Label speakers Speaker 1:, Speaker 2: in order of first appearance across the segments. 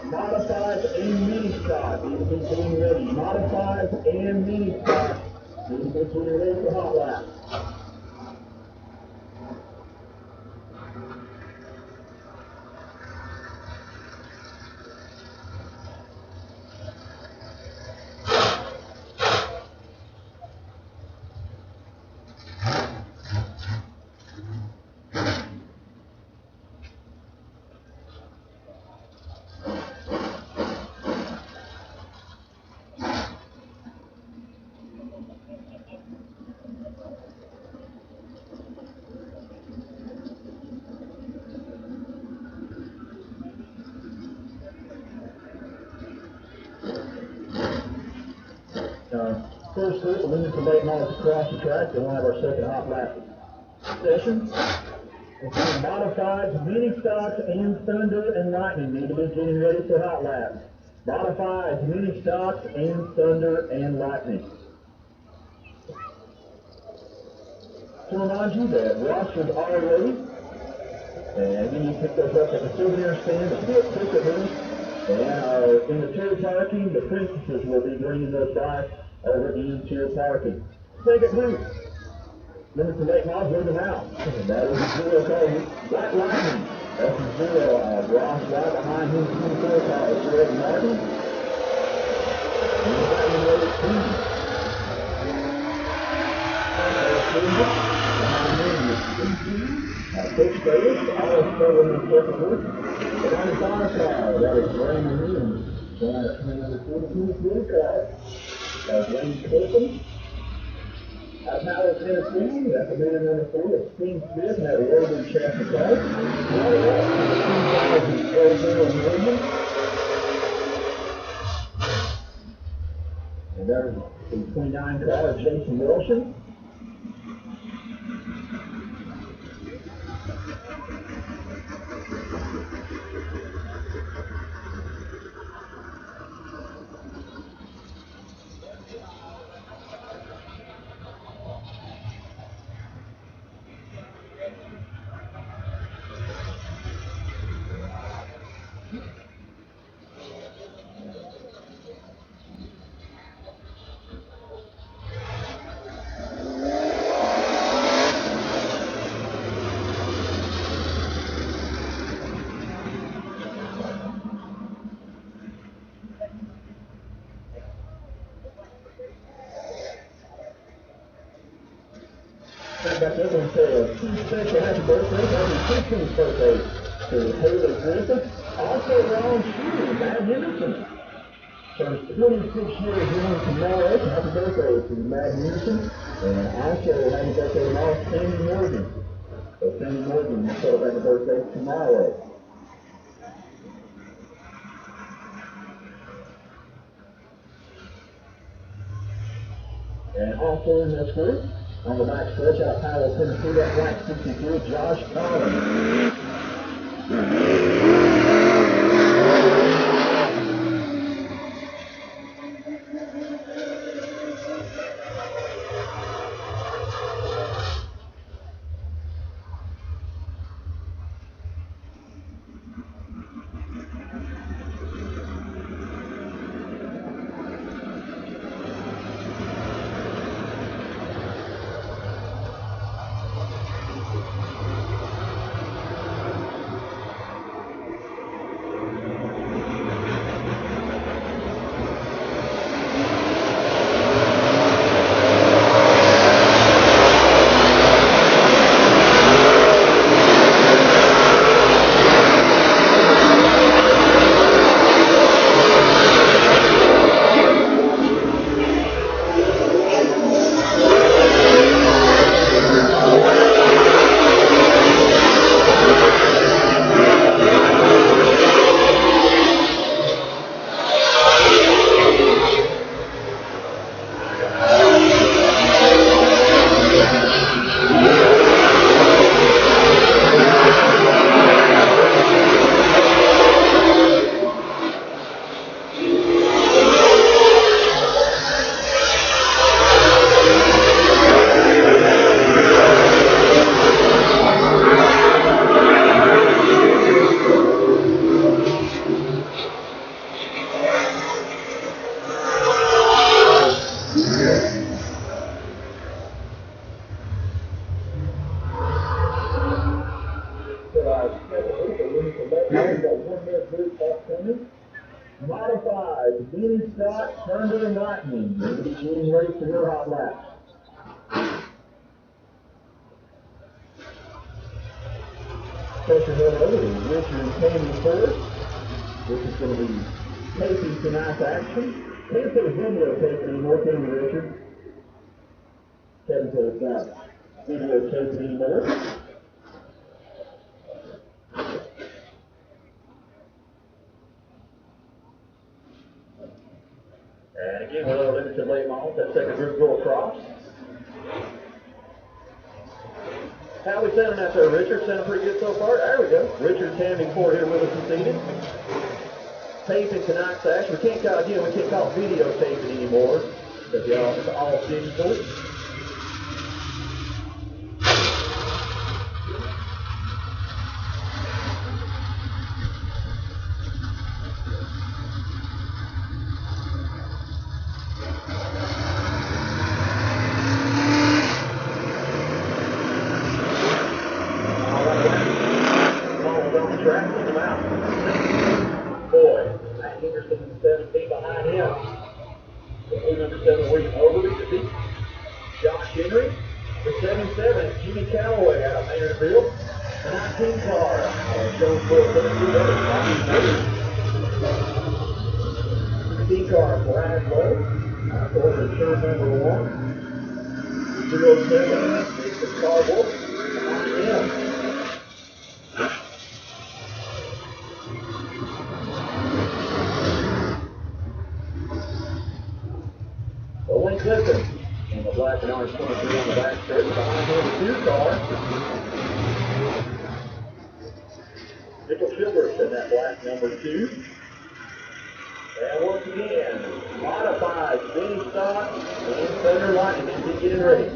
Speaker 1: Modified and mini stock. These are getting ready. Modified and mini stock. These are getting ready for hot lap. First group, we're going to late models across the track. Then we'll have our second hot lap session. It's modified, mini stocks, and thunder and lightning need to be getting ready for hot laps. Modified, mini stocks, and thunder and lightning. To remind you that rosters are ready. And again, you pick those up at the souvenir stand, the pit ticket booth, and in the tour parking, the princesses will be bringing those by over into parking. Second booth. Limit to late models, leave them out. That is a zero called Black Lightning. That's a zero. Ross right behind him, 24 called Red Martin. And the Lightning Race team. Behind him is Coach Davis, also in the second booth. The 95 car, that is Brandon Williams. The 22 car. Wayne Clifton. Out of Powell, Tennessee, that's the man number 4, it's Steve Smith, and that Logan Chapter car. And there's the 29 car, Jason Wilson. Back up and say a special happy birthday, happy 16th birthday to Haley Griffith. Also Ron Shooter, Matt Henderson. Turns 26 years young tomorrow. Happy birthday to Matt Henderson. And also happy birthday to Sandy Morgan. So Sandy Morgan will celebrate a birthday tomorrow. And also in this group, on the back stretch out of Powell, Tennessee, that black 63, Josh Collins. Modified, mini stock, Thunder and Lightning. We'll be getting ready for your hot lap. Pressure head over to Richard and Tammy first. This is going to be taping tonight's action. Can't put a video tape anymore, can you, Richard? Kevin said it's not video tape anymore. And again, we're a little limited late models. That second group go across. How we sounding out there, Richard? Sounding pretty good so far? There we go. Richard and Tammy Ford here with us this evening. Taping tonight's action. We can't call it videotaping anymore because it's all digital. And the black and orange 23 on the back stretch behind him, the 2 car. Nickel Chilvers in that black number 2. And once again, modified, mini stock, and Thunder Lightning is getting ready.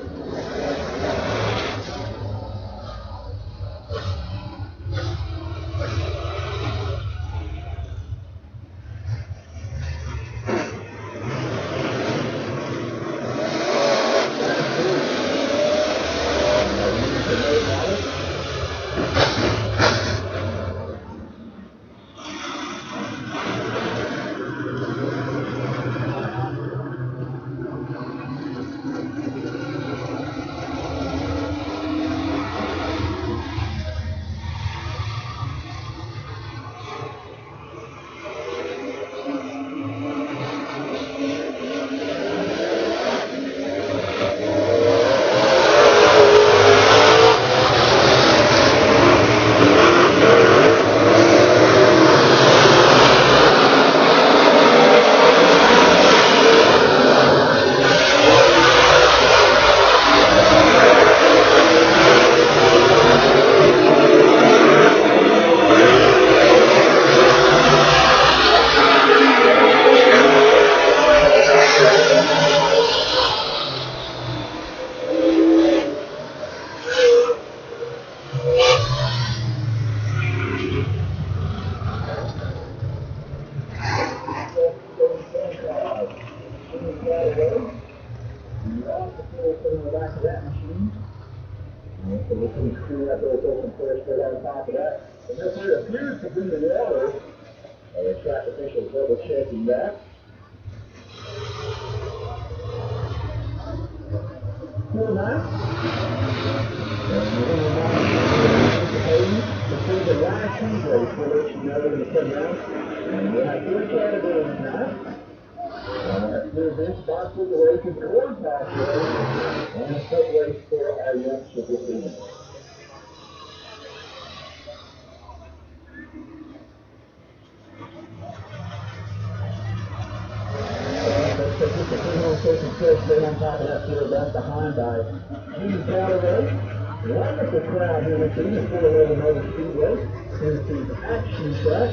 Speaker 1: Wonderful crowd here with you. It's 411 over Speedway. Here's the action track.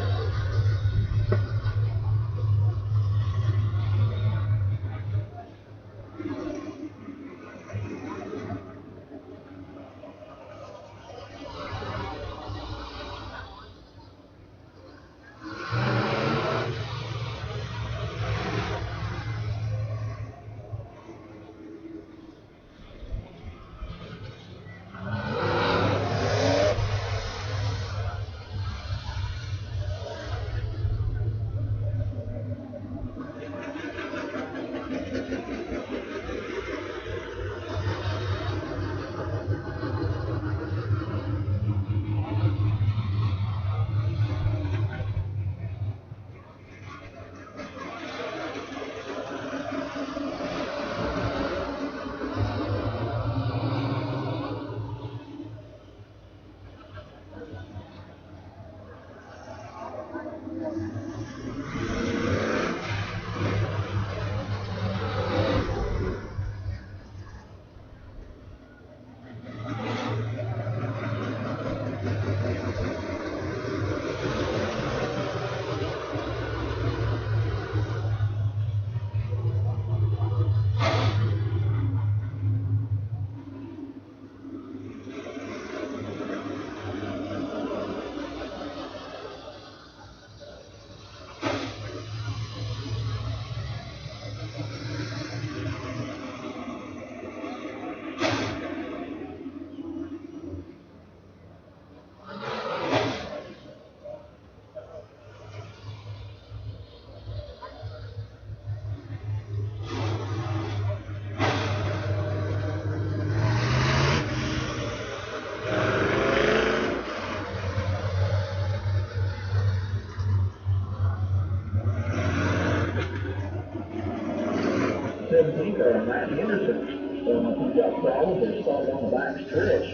Speaker 1: car, Matt Henderson. Don't know if he's got problems. They started on the back stretch.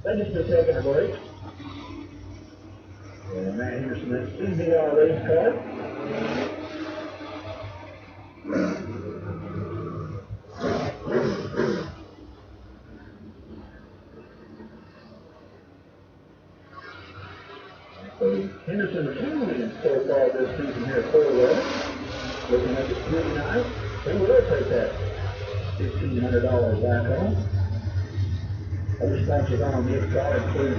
Speaker 1: They just been taking a break. And Matt Henderson, that's CBR race car. So Henderson accumulated so far this season here at 4-11. Looking at the street night, he will take that $1,500 back home. Other sponsors on this car include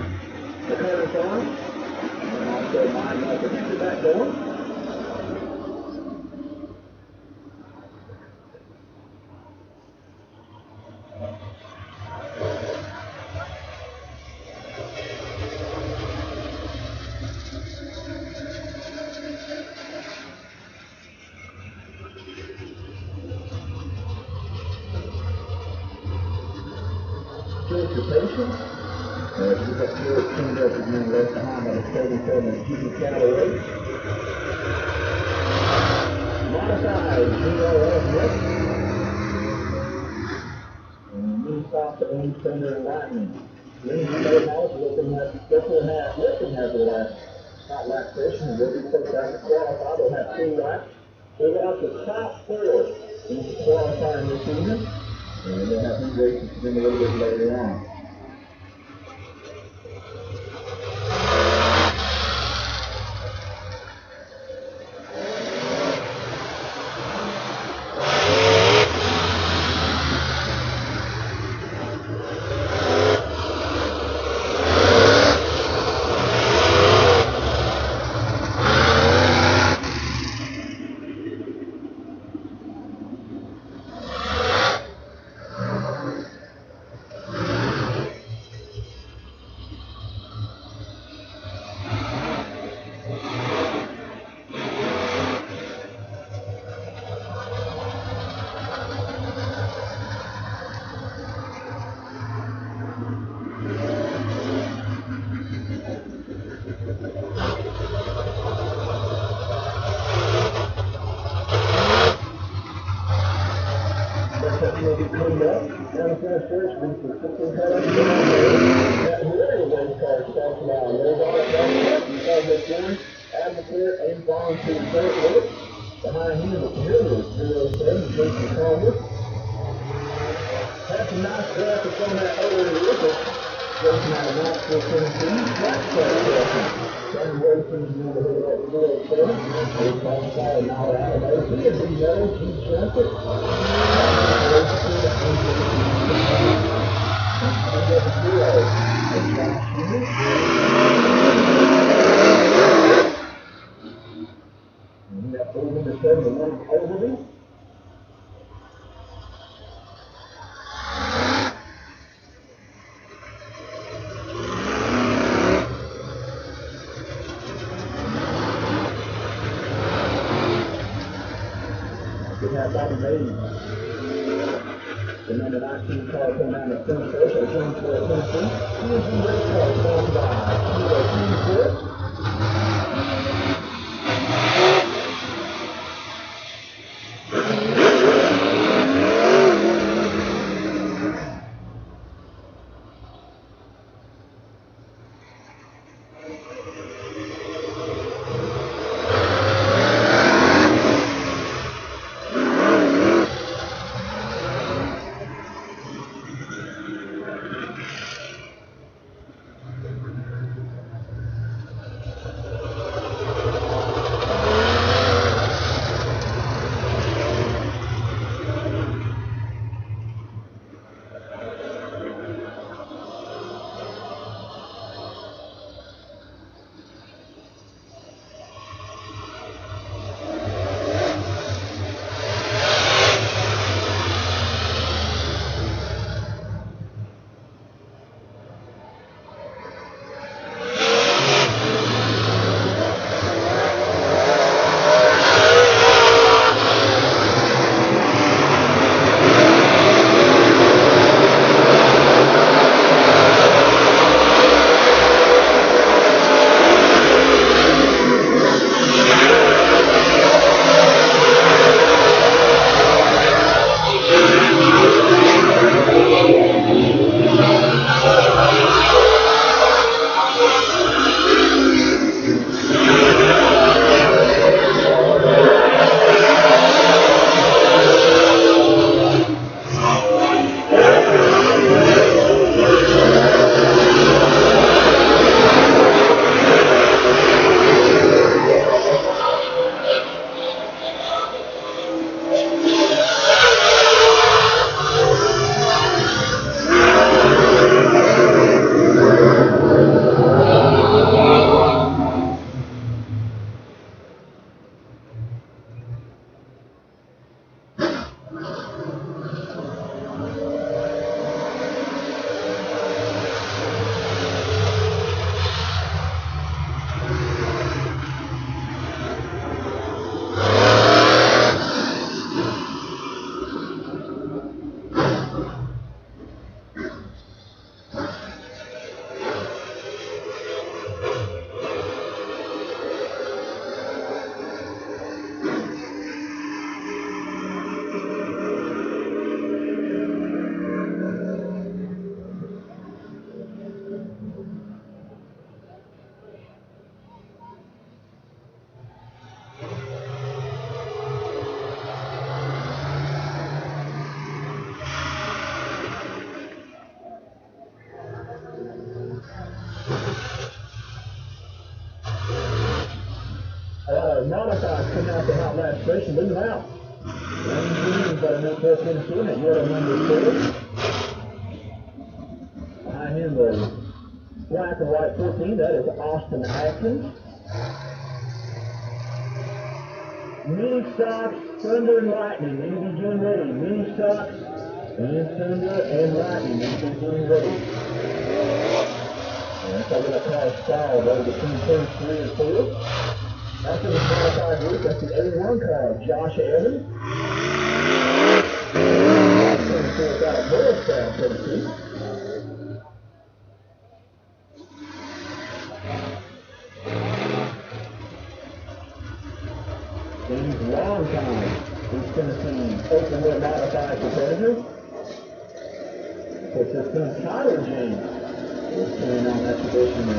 Speaker 1: the Curtis Farm, and also my producer back door. Transportation. She's up here tuned up again left behind by the 77 GP Callaway. Modified GLF. And new stop to aim center and lightning. Lindsay House looking at the last session. They'll be put back to qualify. They'll have 2 laps. They'll got the top 4 in qualifying this evening. And they'll have new races to them a little bit later on. Behind him, the Hilliard 07, Jason Palmer. Had some nice graphics on that earlier with it. Jason out of Knoxville, Tennessee. Track session. Some racing in the neighborhood of 07. They qualified in Alabama. He had been yellow, he jumped it. And we got over the 7 to 1 overview. We have Bobby Mays. The number 19 car came down to finish first, so James for Tennessee. TNT race car going by Kilo 24. modifieds coming out the hot lap station. Leave them out. Got a new first Tennessee at yellow number 4. Behind him, the black and white 14. That is Austin Atkins. Mini Stocks, Thunder and Lightning. Need to be getting ready. Mini Stocks and Thunder and Lightning. Need to be getting ready. And that's how we're going to call style though between turns 3 and 4. After the modified group, that's the 81 car, Josh Evans. Turn 4 got a Morris car, Tennessee. He's long time. He's Tennessee open wheel modified competitor. It's his son Tyler James. He's carrying on that tradition of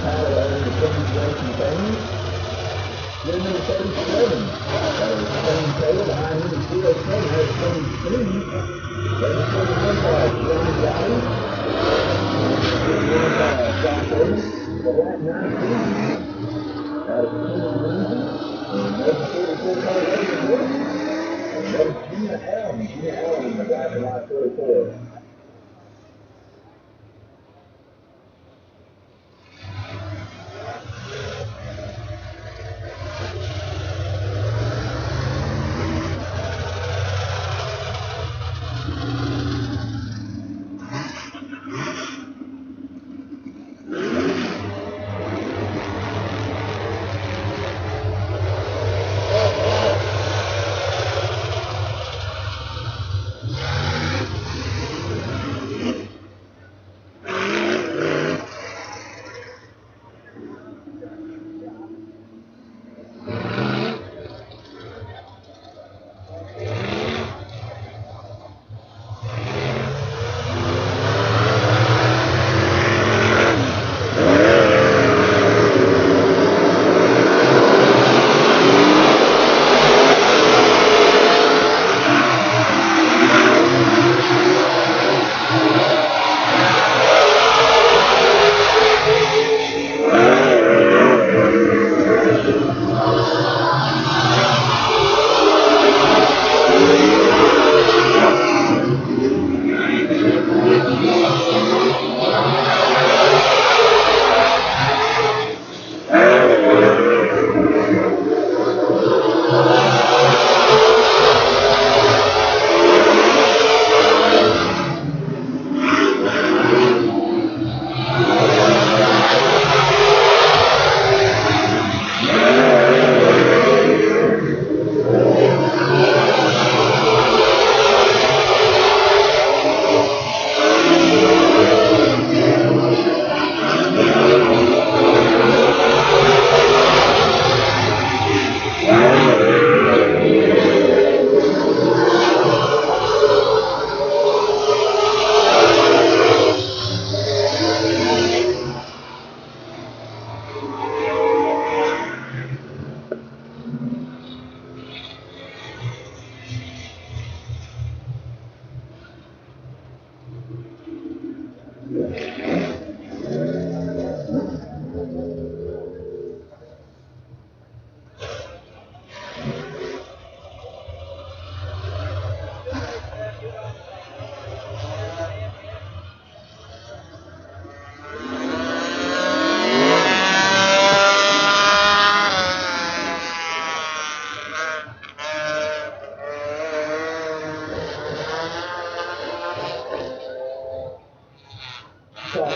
Speaker 1: Tyler over the Speedway family. Then number 37. That is Shane Taylor. Behind him is 07. That is 23. There's 21 car, John Gotti. There's 1 car, Josh Evans. The black 19. That is Kenny Lindsay. And there's the 44 car David Wood. And there's Gina Allen. Gina Allen in the black and white 44.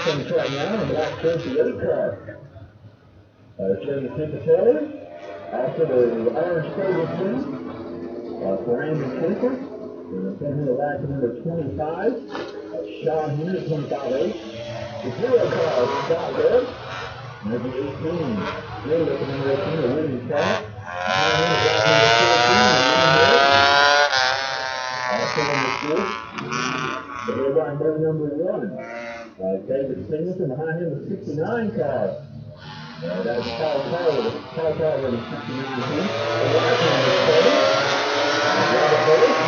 Speaker 1: On the track now, and the black 28 car. Jeremy Pincatelli. Also the orange 32 for Randy Cooper. And the pin the back number 25. Sean Henry, 25-8. The 0 car, Scott Webb. Number 18. Really looking number 18, the winning spot. Also number 6. The headline number 1. David Singleton. Behind him, the 69 car. That's Paul Tyler with the 69 here. The white number 7. Robert Burris.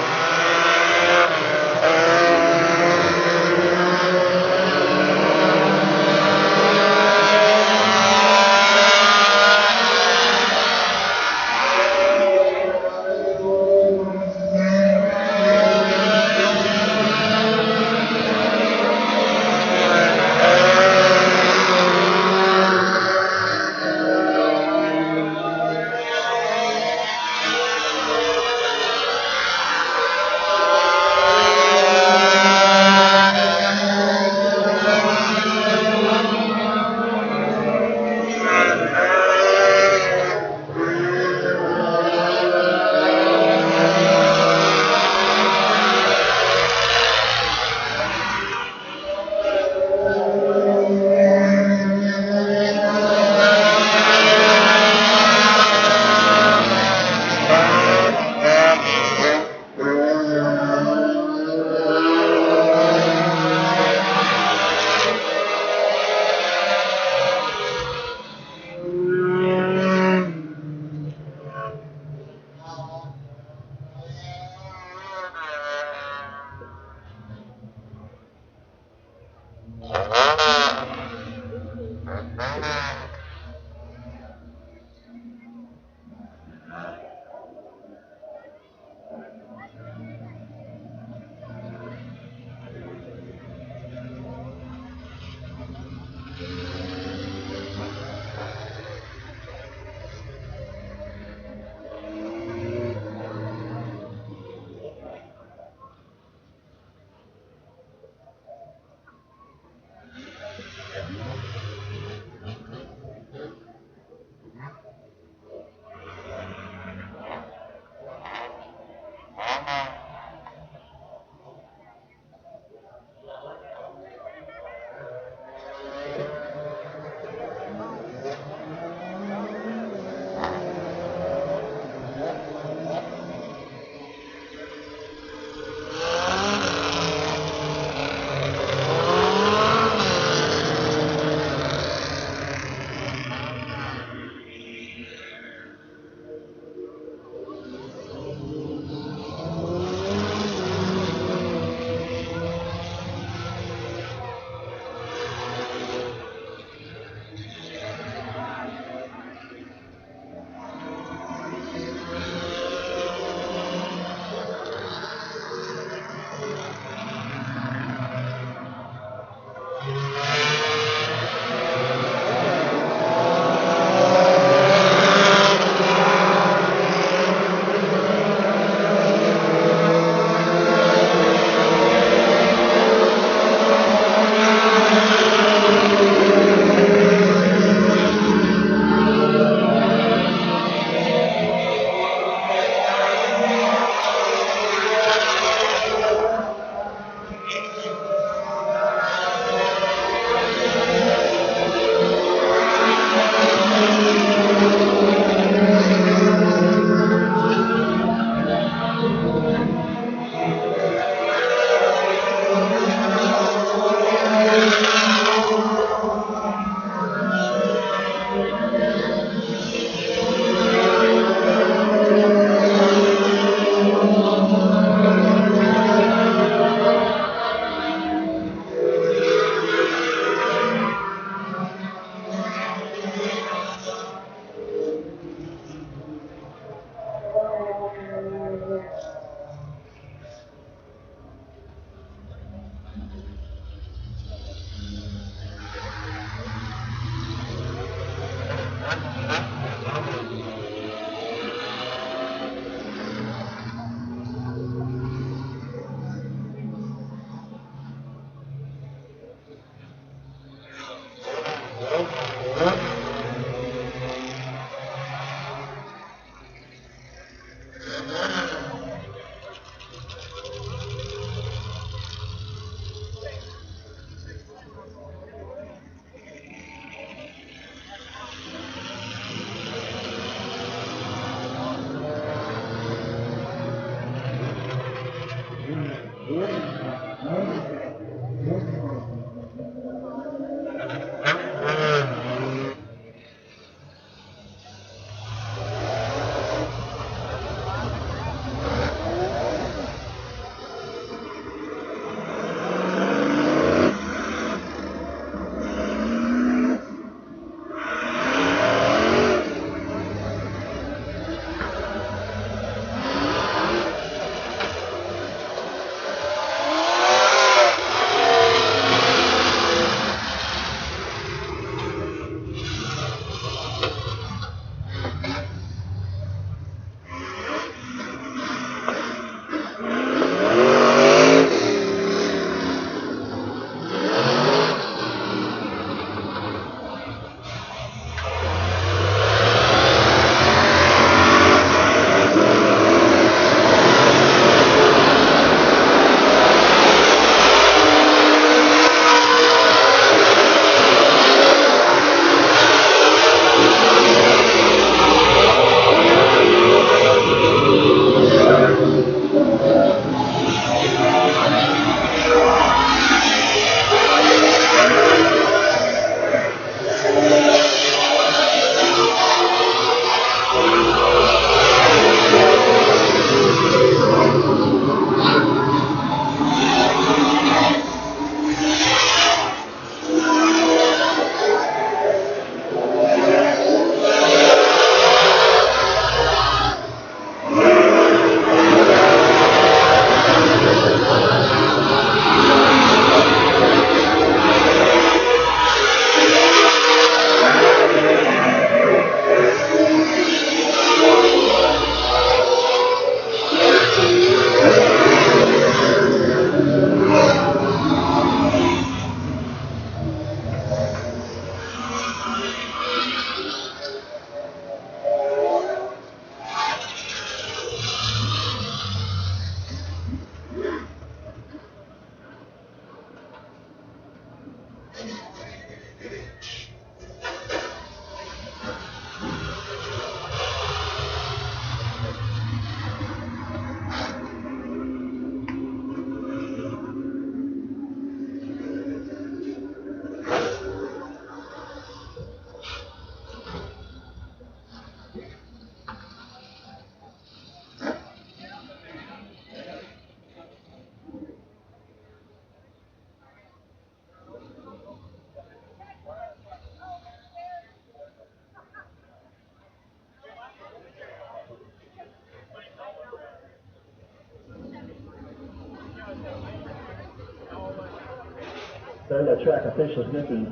Speaker 1: there, let track officials get the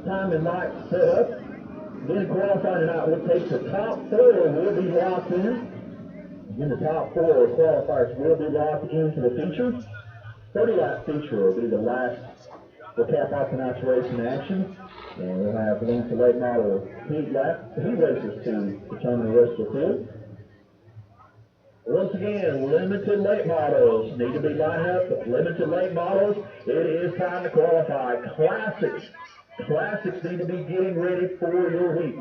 Speaker 1: time and lights set up. Then qualifying tonight will take the top 4 will be locked in. Again, the top 4 qualifiers will be locked into the feature. 30-lap feature will be the last. We'll cap off tonight's race in action. And we'll have limited late model heat races to determine the rest of the field. Once again, limited late models need to be lined up. Limited late models, it is time to qualify. Classics need to be getting ready for your heat.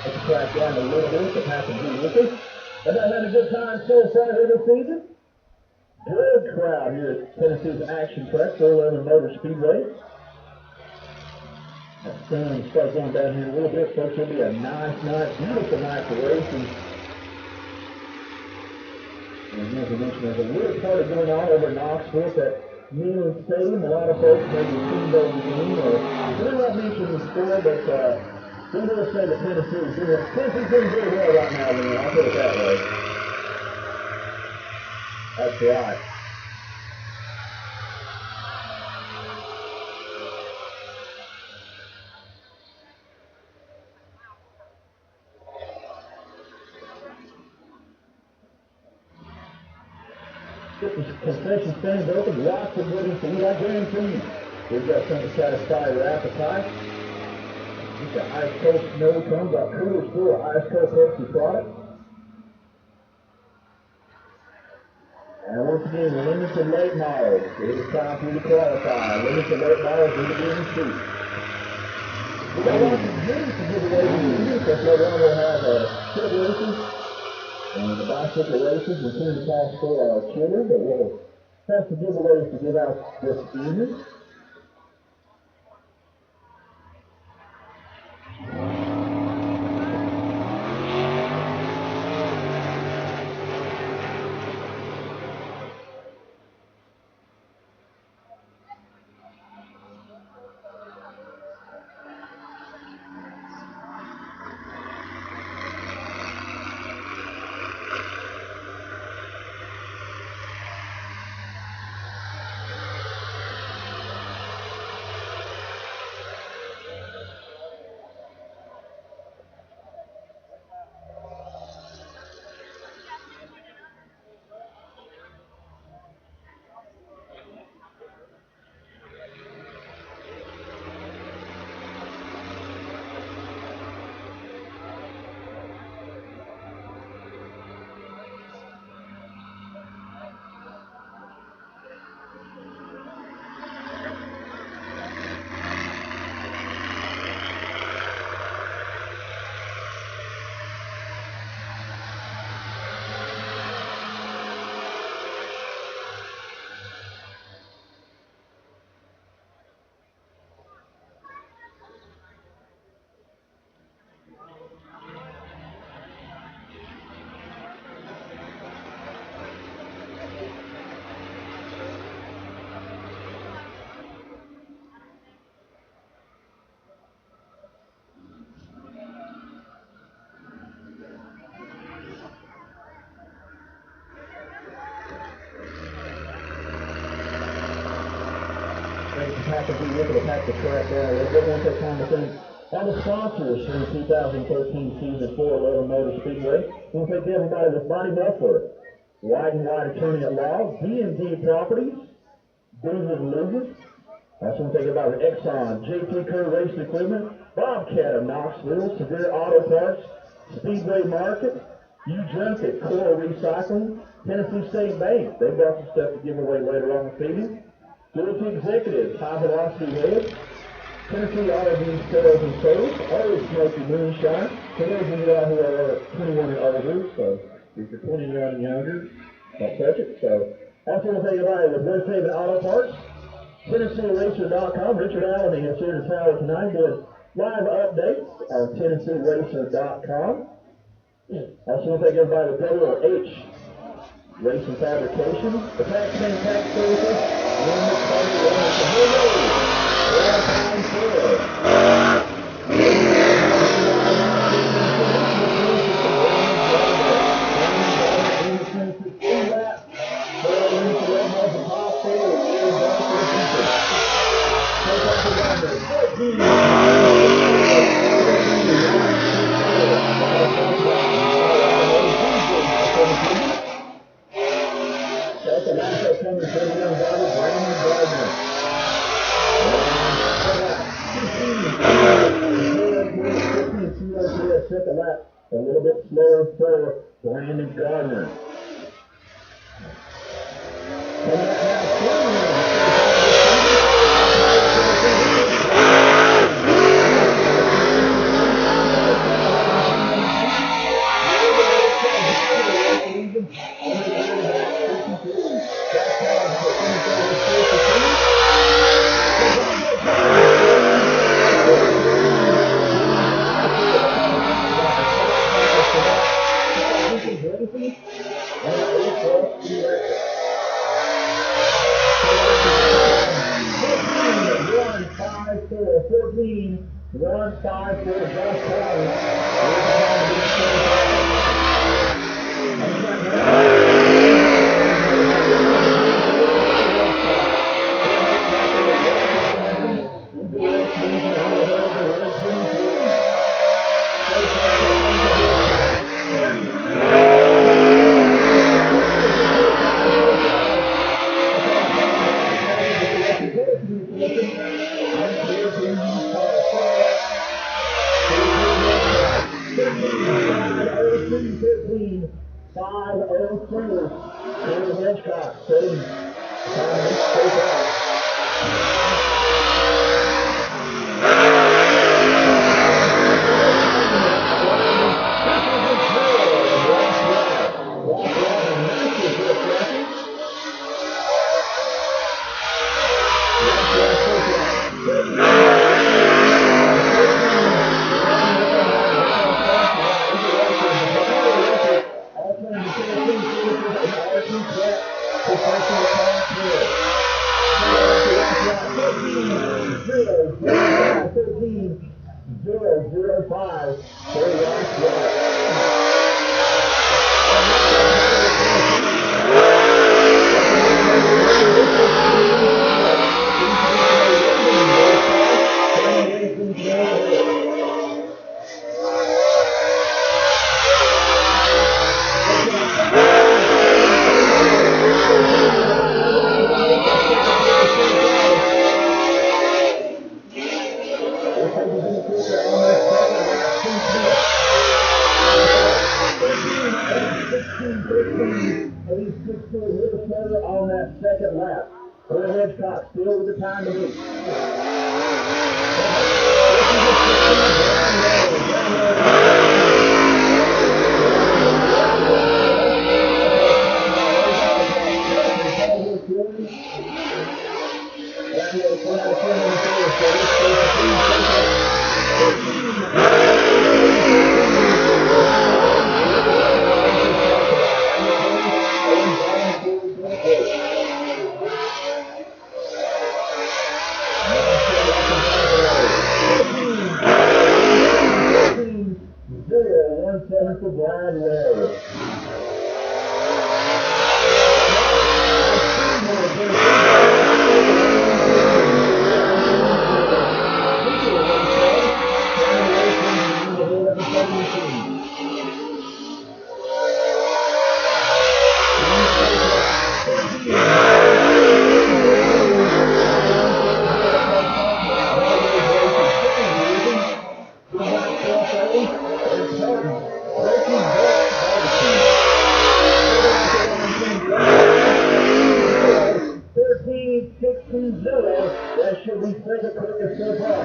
Speaker 1: Let's track down a little bit to pass and be with us. I've been having a good time so far here this season. Good crowd here at Tennessee's Action Track, 411 Motor Speedway. That sun starts going down here a little bit, so it's going to be a nice night, beautiful night for racing. And as I mentioned, there's a little party going on over in Knoxville at Neyland Stadium. A lot of folks maybe seen those game, or we won't mention the score, but we will say that Tennessee's doing very well right now, man. I'll put it that way. That's right. Get the concession stands open, lots of goodies for you. I guarantee you, we've got something to satisfy your appetite. We've got ice cold snow cones, got coolers full of ice cold Pepsi product. And once again, limited late models. It is time for you to qualify. Limited late models need to be in the street. We've got lots of goodies to give away to you, because later on we'll have short races and the bicycle races. We're soon to pass for our children, but we'll have some giveaways to give out this evening. Pack of be able to pack the track there. They won't take time to think. On the sponsors for the 2013 season 411 Motor Speedway, we'll take everybody with Bonnie Muffler, Wide and Wide Attorney at Law, D&D Properties, Boozers and Losers. Also want to take everybody with Exxon, JP Kerr Racing Equipment, Bobcat of Knoxville, Severe Auto Parts, Speedway Market, U-Junket, Coral Recycling, Tennessee State Bank. They've got some stuff to give away later on this evening. Loyalty Executives, High Velocity Heads, Tennessee R&B Sales and Service, Old Smoky Moonshine. For those of you who are 21 and older, so if you're 21 and younger, don't touch it. So, also want to tell you about with West Haven Auto Parts, TennesseeRacer.com. Richard Allen is here to tell tonight doing live updates on TennesseeRacer.com. Also want to thank everybody with WH Racing Fabrication, the Tax Man Tax Services, One McCarty, second lap, a little bit slower for Brandon Gardner. On that second lap. Earl Hitchcock still with the time to beat. 13-16-0. That should be second quickest so far.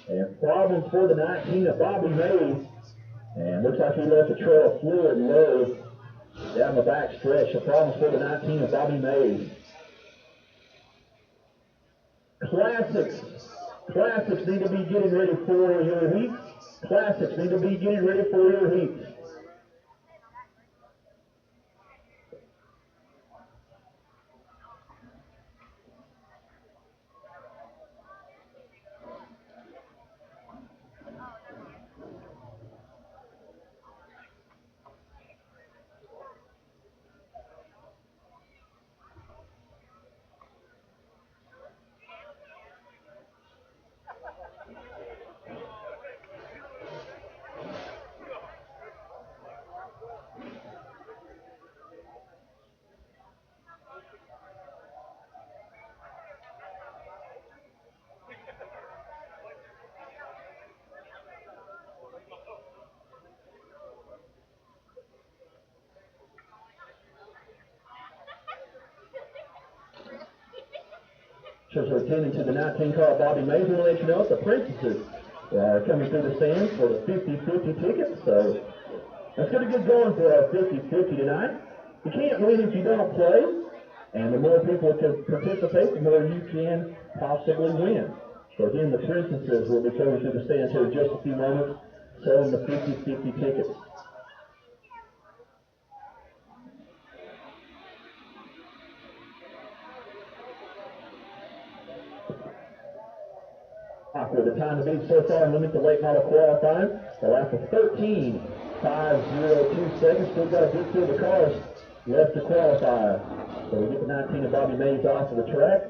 Speaker 1: And problems for the 19 of Bobby Mays. And looks like he left the trail fluid low down the back stretch. The problems for the 19 of Bobby Mays. Classics need to be getting ready for your heats. Classics need to be getting ready for your heats. Just attending to the 19 car Bobby Mays. We'll let you know if the princesses are coming through the stands for the 50-50 tickets. So let's get a good going for our 50-50 tonight. You can't win if you don't play. And the more people can participate, the more you can possibly win. So again, the princesses will be coming through the stands here in just a few moments, selling the 50-50 tickets. For the time to beat so far, limit the late model qualifying. The lap of 13.502 seconds. Still got a good field of cars left to qualify. So we get the 19 of Bobby Mays off of the track.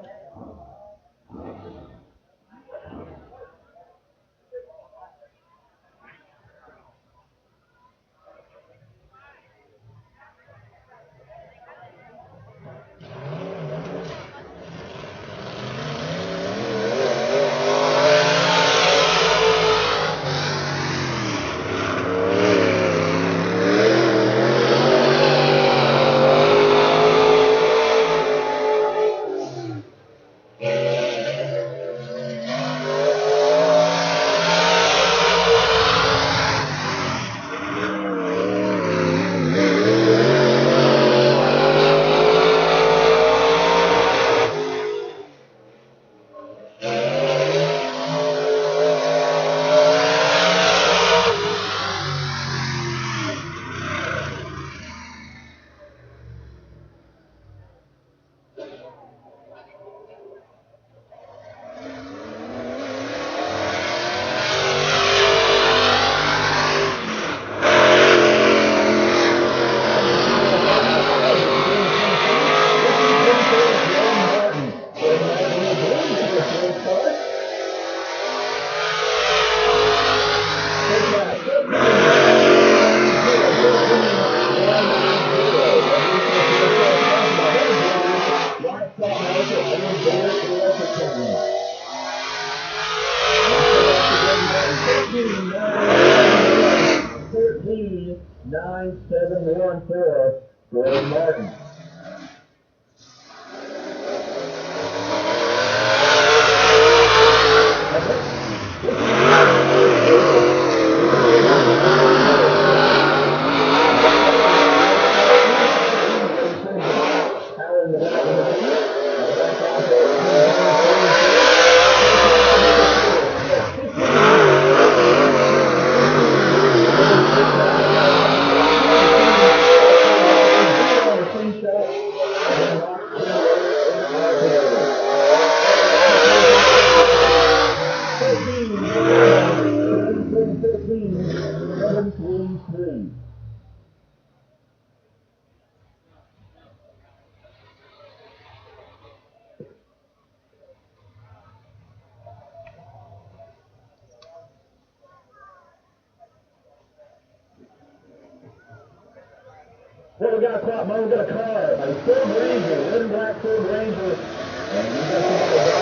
Speaker 1: Martin. Well, we got a clock, man. We got a car, a Ford Ranger, red and black Ford Ranger, and we got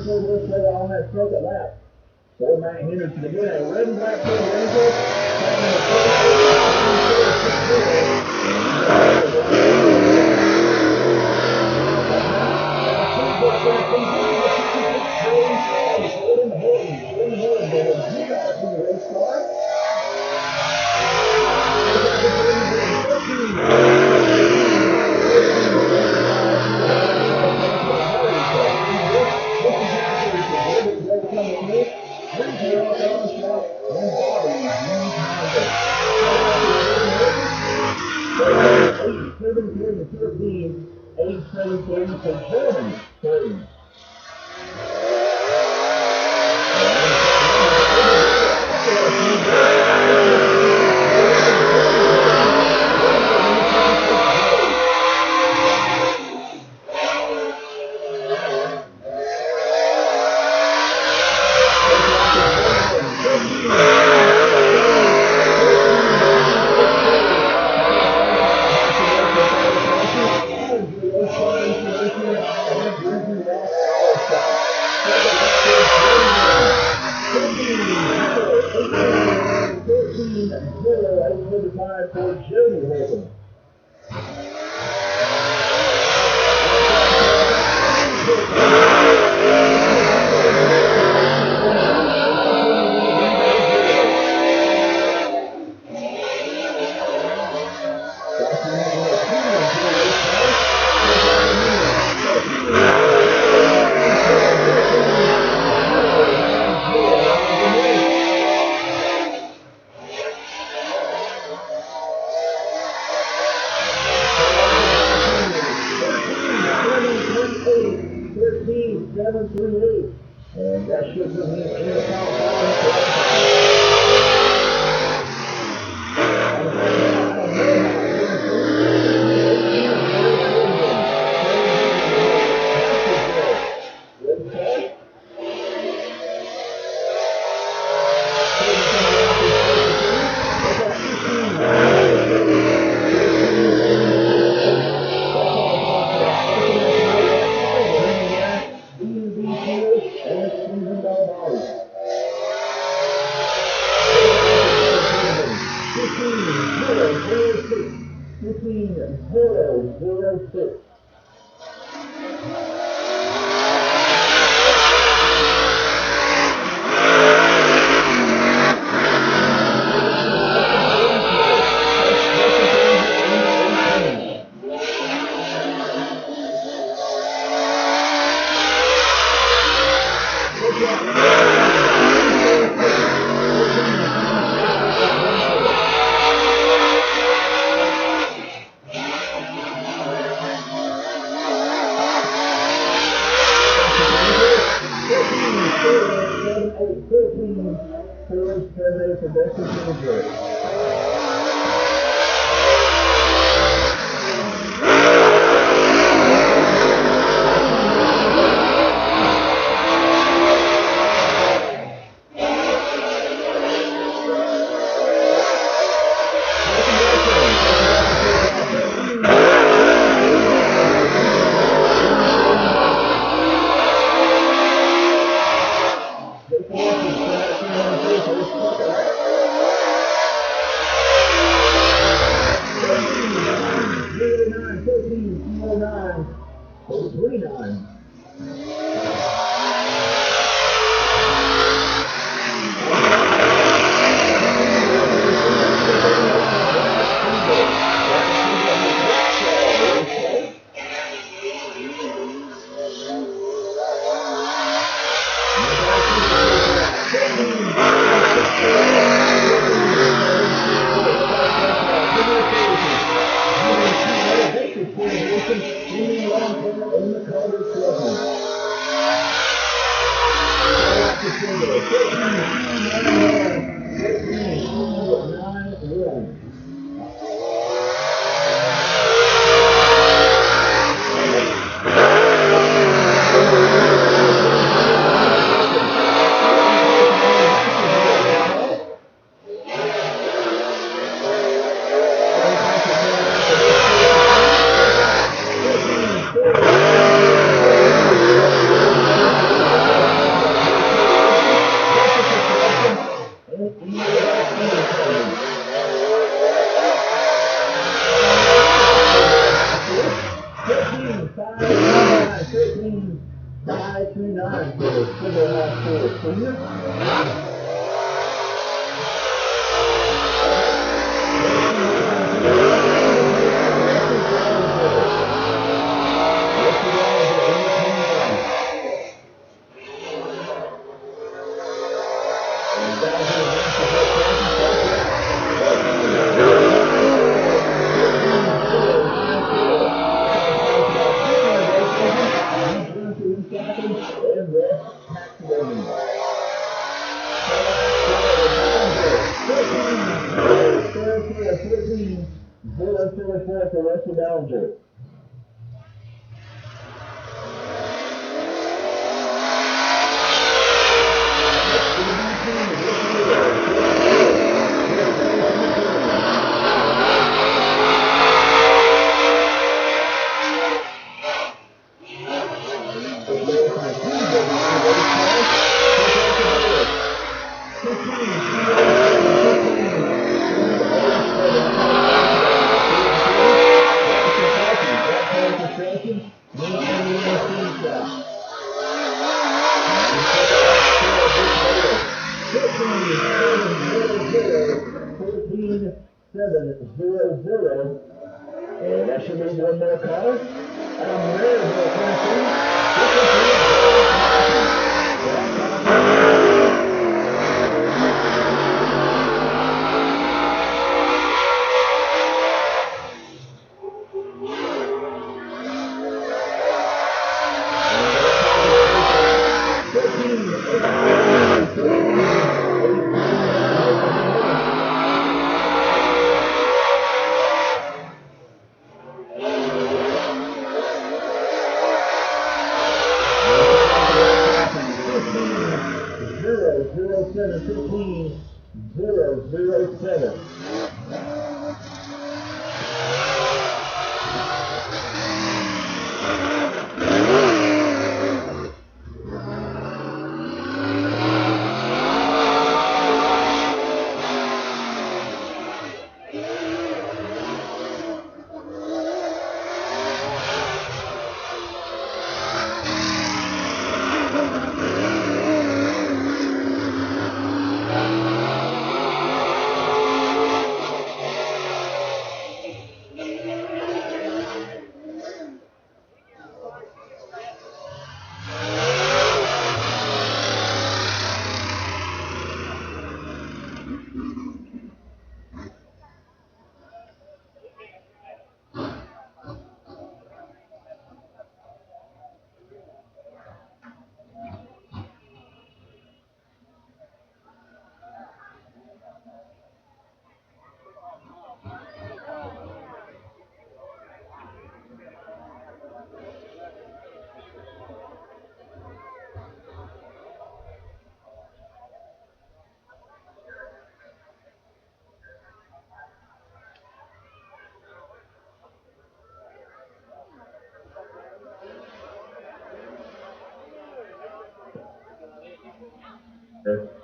Speaker 1: somebody on that second lap. Ford Matt Henderson again, a red and black Ford Ranger. And that should put me in the top Terminated for Dexter Silver. 39. And that should be one more call.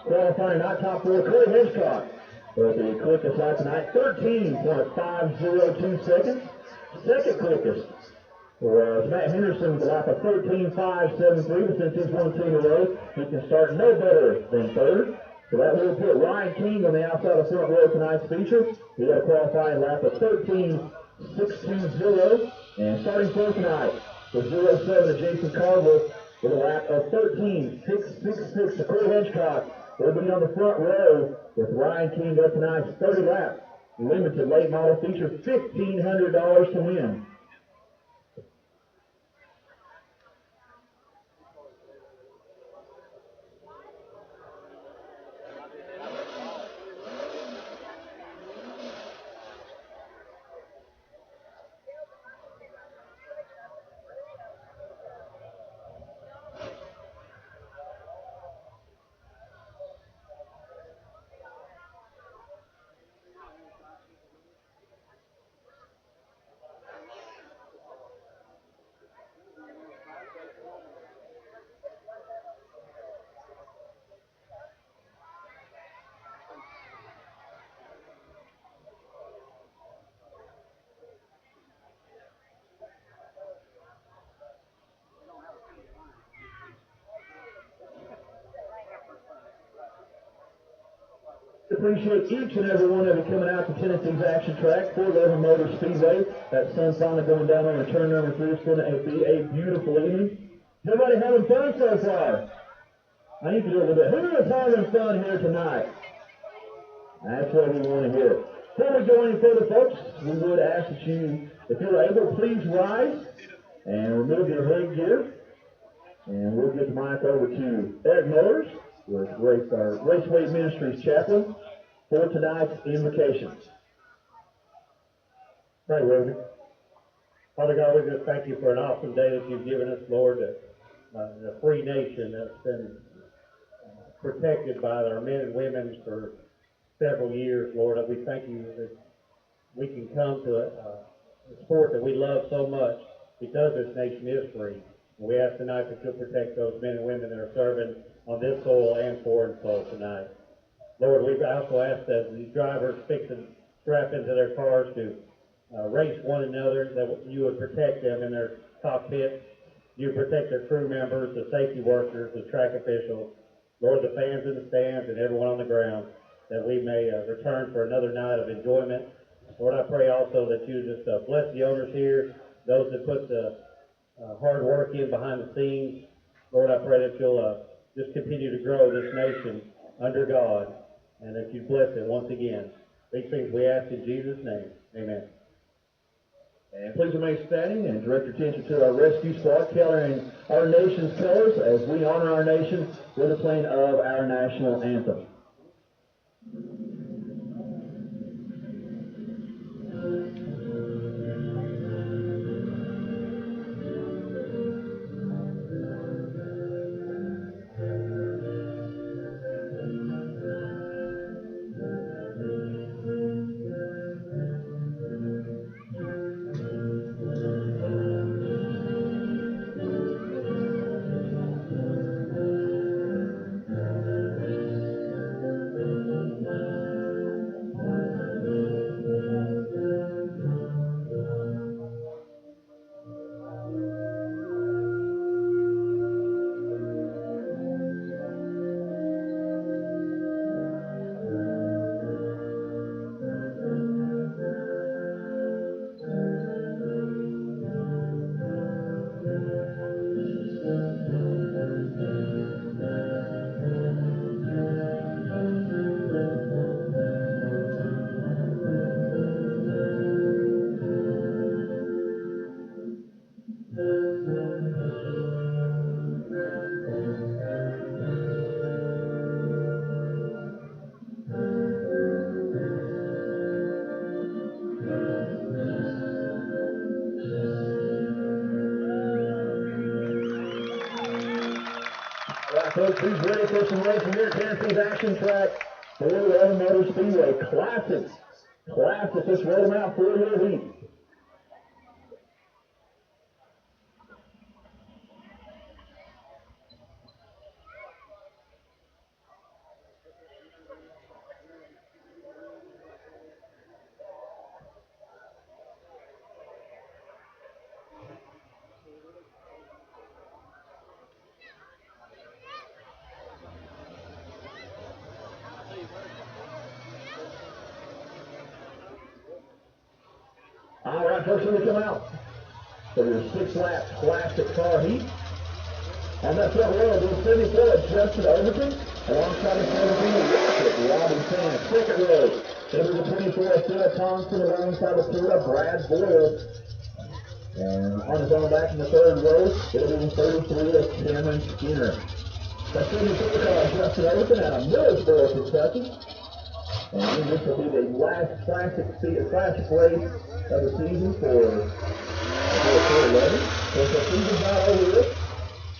Speaker 1: Qualifying not top four, Corey Hitchcock. With the quickest lap tonight, 13.502 seconds. Second quickest, was Matt Henderson with a lap of 13.573, but since he's won 2 in a row, he can start no better than third. So that will put Ryan King on the outside of front row tonight's feature. He had a qualifying lap of 13.620, and starting fourth tonight was 07 Jason Carver with a lap of 13.666. Corey Hedgecock will be on the front row with Ryan King up tonight's 30 lap. Limited late model feature, $1,500 to win. Appreciate each and every one of you coming out to Tennessee's Action Track, 411 Motor Speedway. That sun's finally going down on the turn number 3. It's going to be a beautiful evening. Is everybody having fun so far? I need to do a little bit. Who is having fun here tonight? That's what we want to hear. Before we go any further, folks, we would ask that you, if you're able, please rise and remove your headgear. And we'll get the mic over to Eric Millers with Raceway Ministries chaplain for tonight's invocations.
Speaker 2: Pray with me. Father God, we just thank you for an awesome day that you've given us, Lord, a free nation that's been protected by our men and women for several years, Lord. We thank you that we can come to a sport that we love so much because this nation is free. And we ask tonight that you'll protect those men and women that are serving on this soil and foreign soil tonight. Lord, we also ask that these drivers fix and strap into their cars to race one another, that you would protect them in their cockpits. You would protect their crew members, the safety workers, the track officials, Lord, the fans in the stands, and everyone on the ground, that we may return for another night of enjoyment. Lord, I pray also that you just bless the owners here, those that put the hard work in behind the scenes. Lord, I pray that you'll just continue to grow this nation under God, and that you bless it once again. These things we ask in Jesus' name. Amen.
Speaker 1: And please remain standing and direct your attention to our rescue squad carrying our nation's colors as we honor our nation with the playing of our national anthem. Folks, who's ready for some racing here at Tennessee's Action Track? 411 Motor Speedway. Classics. Let's roll them out for your heat. first one to come out. So your 6-lap classic car heat. On that front row, there's 74, Justin Overton, alongside the 17, Rocket, Robbie Sand. Second row, number 24, Phil Thompson, alongside the 2, Brad Boyle. And on his own back in the third row, it'll be 33, Cameron Skinner. That 74 car, Justin Overton, out of Millersboro, Kentucky. And this will be the last classic race of the season for 11. So the season's not over yet.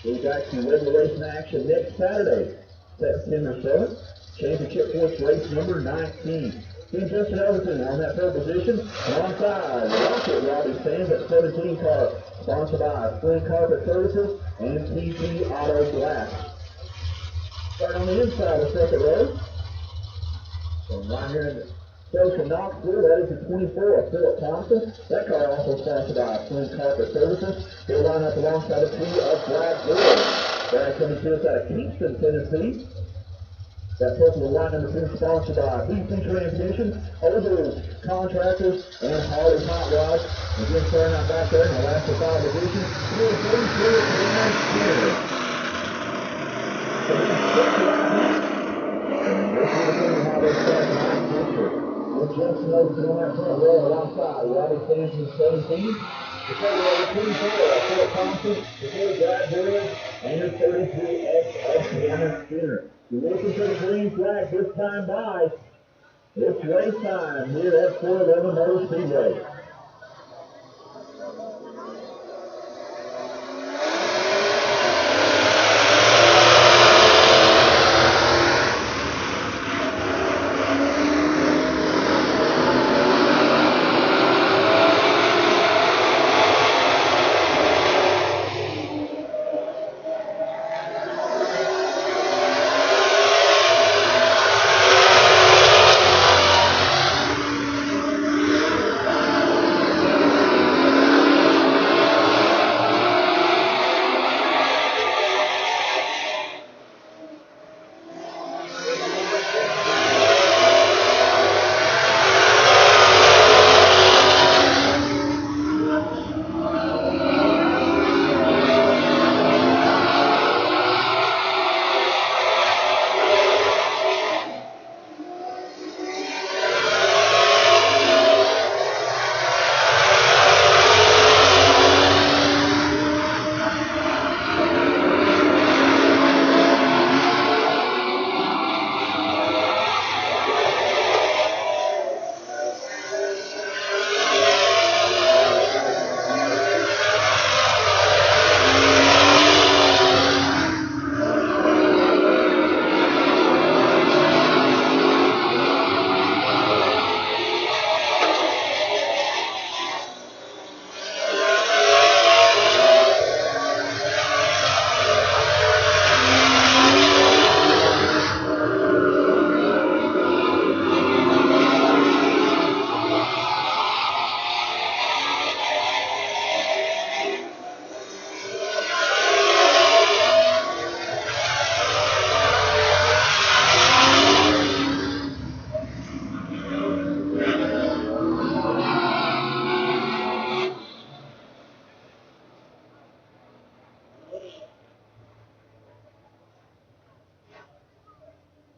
Speaker 1: We've got some regulation action next Saturday, September 7th. Championship points race number 19. Team Justin Overton on that third position. Alongside Rocket Robbie Sands at 17 car, sponsored by Flint Carpet Services and TP Auto Glass. Starting on the inside of the second row. So right here in the Social Knoxville, that is the 24, Philip Thompson. That car also sponsored by Flint Carpet Services. He'll line up alongside the 2 of Brad Boyle. Brad coming to us out of Kingston, Tennessee. That purple line number 2 sponsored by BC Transmission, Others Contractors, and Harley Hot Rods. Again, starting out back there in the last 5 position. Here's 34, Cameron Skinner. So this is how they start tonight. With Justin Overton on that front row alongside Robbie Sands in 17. The third row, 24, Philip Thompson, the 4 Brad Boyle, and your 33X of Cameron Skinner. You're looking for the green flag this time by. It's race time here at 411 Motor Speedway.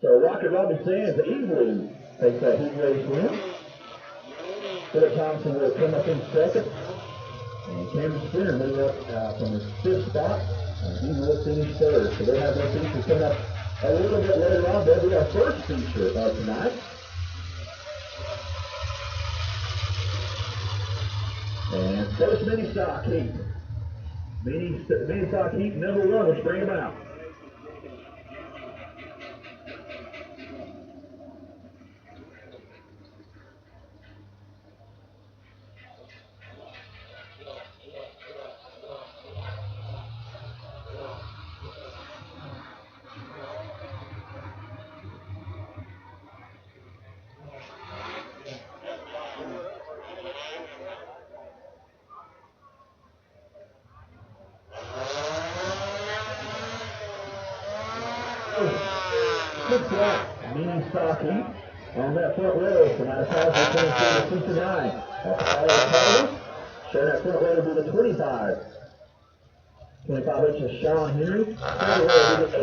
Speaker 1: So Rocket Robbie Sands easily takes that heat race win. Philip Thompson will come up in second. And Cameron Skinner moving up from his 5th spot. He will finish 3rd. So they'll have their feature coming up a little bit later on. That'll be our first feature of tonight. And first mini stock heat. Mini stock heat number 1. Let's bring them out. Looks like mini stock heat on that front row from out of South Tennessee to 69. That's all Sharing that front row will be the 25. 25 inches Sean Henry. Third row will be the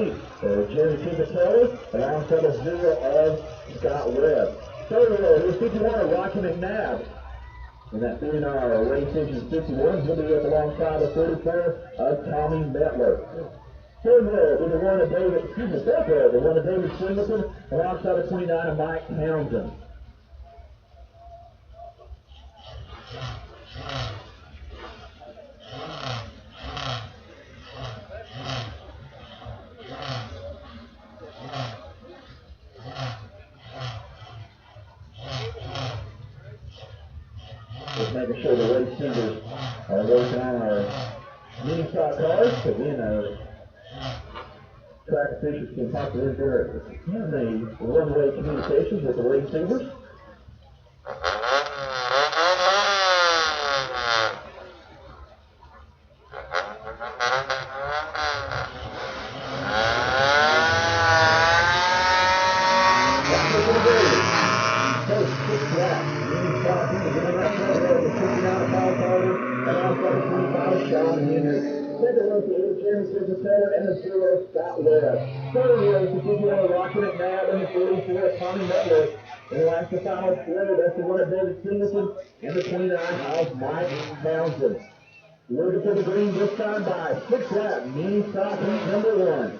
Speaker 1: 8. Jeremy Timpatelli. Alongside the 0 of Scott Webb. Third row will be 51 of Rocky McNabb. And that being our race engine 51, he'll be up alongside the 44 of Tommy Metler. Third row will be the one of fourth row, the one of David Singleton, alongside the 29 of Mike Townsend. Just making sure the race singers are working on our mini stock cars. Again, our track officials can talk to them there in the one-way communications with the race singers. And the 0 Scott Webb. Third row is the 51 Rocky McNabb and the 44 Tommy Metler. And last the final row, that's the one of David Singleton and the 29 of Mike Townsend. Looking for the green this time by 6 lap, mini stock heat number 1.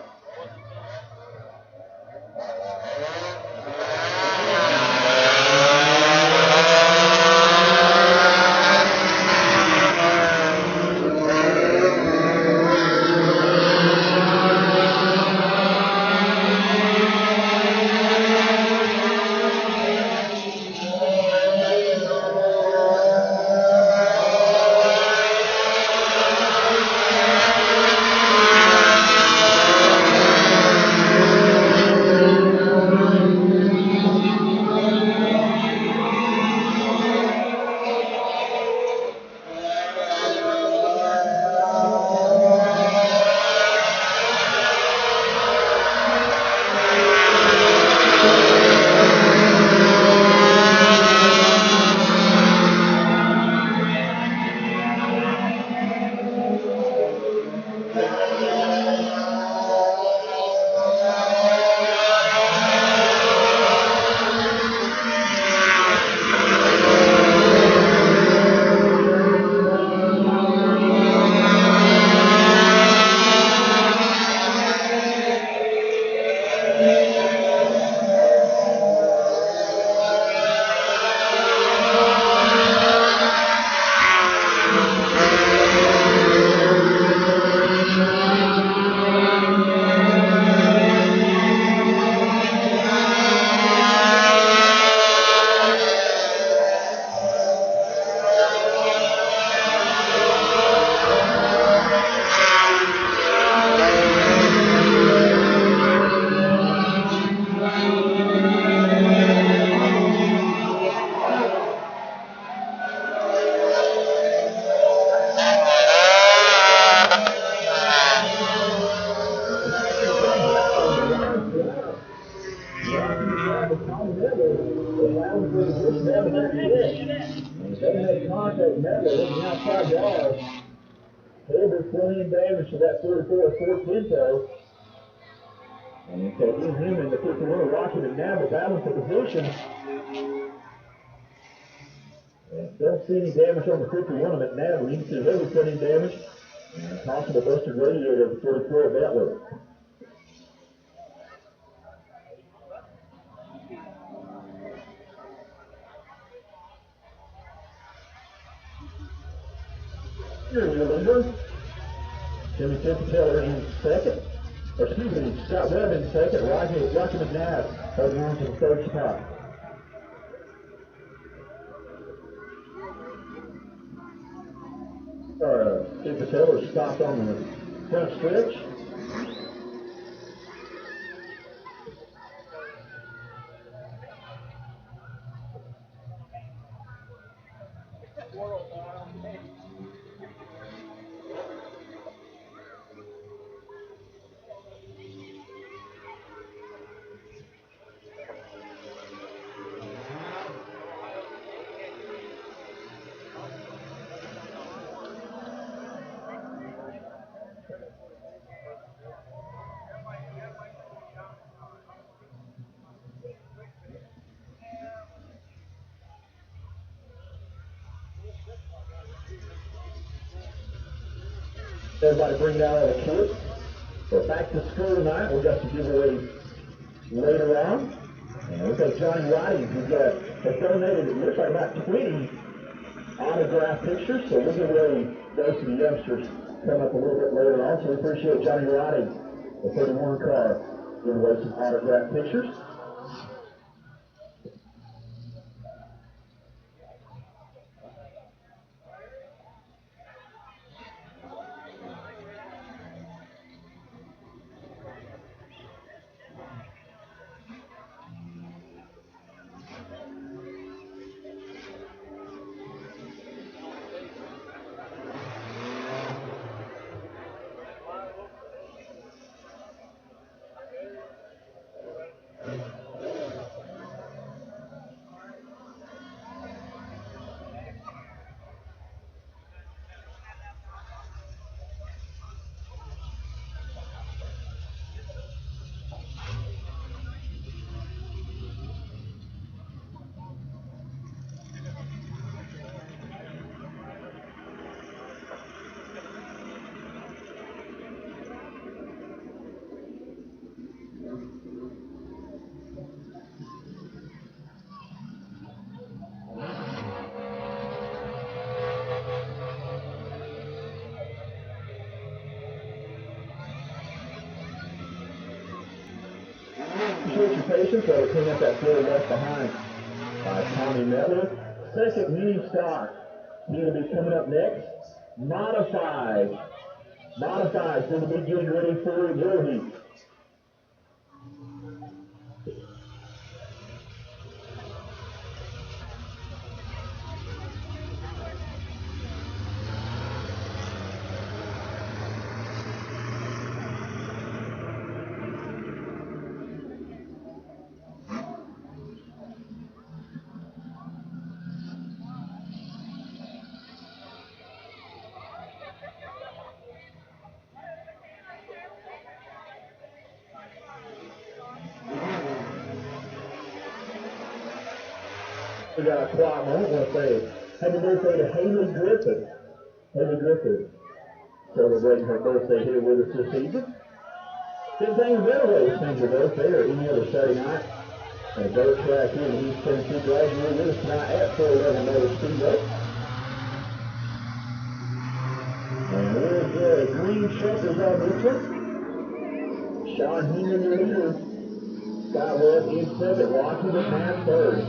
Speaker 1: Damage to that 34 Ford Pinto. And so him and the 51 Rocky McNabb are battling for position. And don't see any damage on the 51 of McNabb. We can see heavy cutting damage and possible busted radiator of the 34 of Butler. Here's your leader. Jimmy Timpatelli in second. Or excuse me, Scott Webb in second. Rocky McNabb holding on to the third spot. Timpatelli stopped on the front stretch. Everybody bring down all the kids. So back to school tonight. We've got some giveaways later on. And we've got Johnny Roddy who's has donated, it looks like about 20 autograph pictures. So we'll give away those to the youngsters coming up a little bit later on. So we appreciate Johnny Roddy, the 31 car, giving away some autograph pictures. Appreciate your patience while we clean up that field left behind by Tommy Mettler. Second mini stock. He will be coming up next. Modified. Modified. Going to be getting ready for your heat. We got a quiet moment. I want to say happy birthday to Haley Griffin. Haley Griffin celebrating her birthday here with us this evening. Same thing with Middleway spends her birthday or any other Saturday night. And a dirt track here in East Tennessee graduated with us tonight at 411 Motor Speedway. And there's the green checkers on this one. Sean Heenan, your leader. Scott Webb in second. Washington Matt third.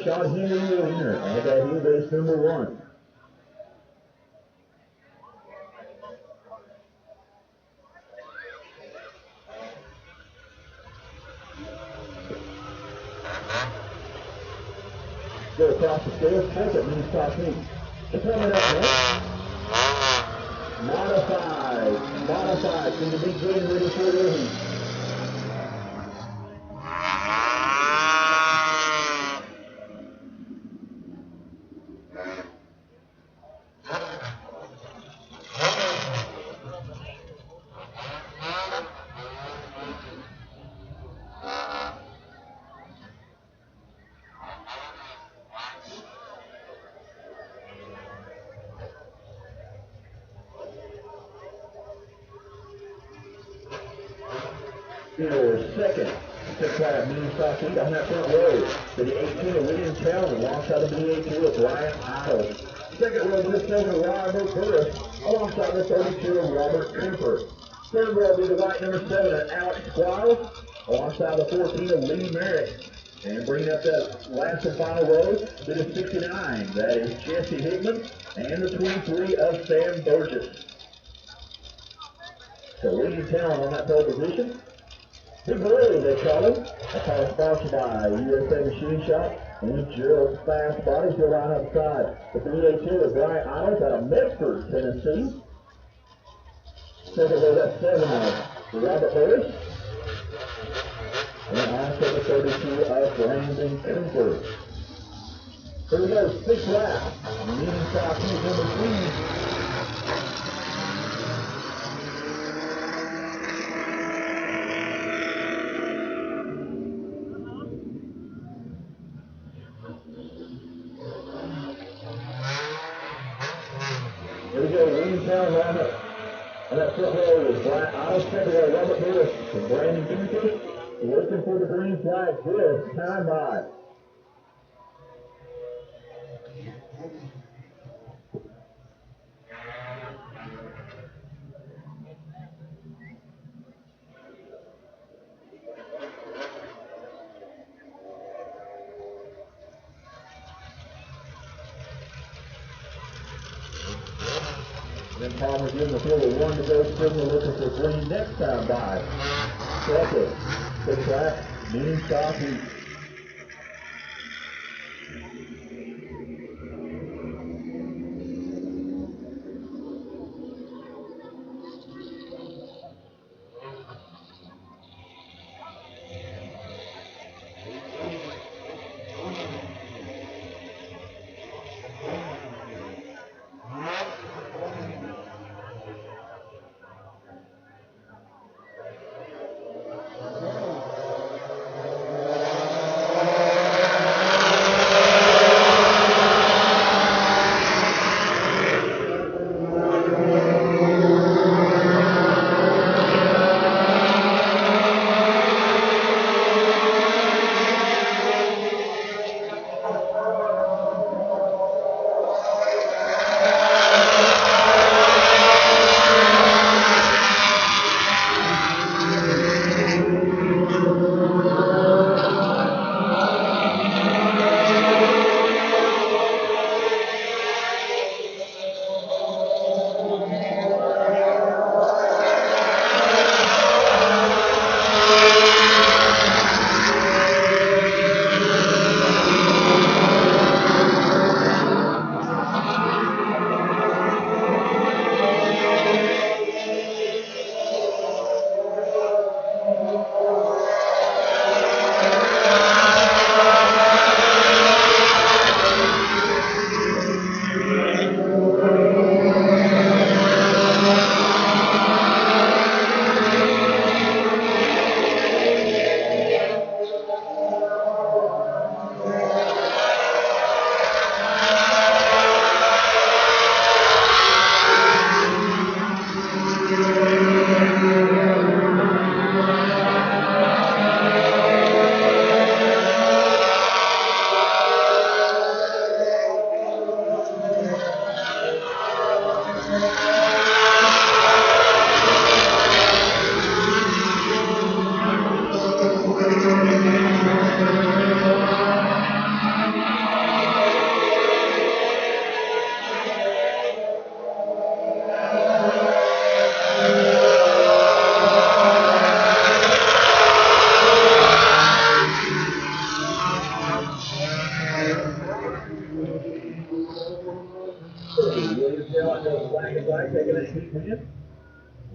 Speaker 1: Sean Henry, your winner. I got here base number 1. Go across the scale, second means top heat. Coming up next. Modified. From the big green ready for the heat. Your second 6-5 mini stock heat on that front row for the 18 of William Town alongside the B82 of Ryan Idle. Second row, this over Ryan Burris alongside the 32 of Robert Cooper. Third row will be the white number 7, Alex Squires, alongside the 14 of Lee Merrick. And bringing up that last and final row, to the 69, that is Jesse Hickman, and the 23 of Sam Burgess. So leading talent on that pole position. Big Boy, they call him. A car sponsored by USA Machine Shop and Gerald Fast Bodies. Go line up the side. The 382 of Brian Isles out of Medford, Tennessee. Second row, that's 7 of Robert Harris. And also the 32 of Brandon Cooper. Here we go, 6th lap. Leading stock is number 3. Here we go, leading town lineup. And that front row is Brian Isles, second row Robert Harris and Brandon Cooper. Looking for the green flag this time by. Then Palmer giving the field a 1 to go signal, looking for green next time by. Second, the track, mean stop heat.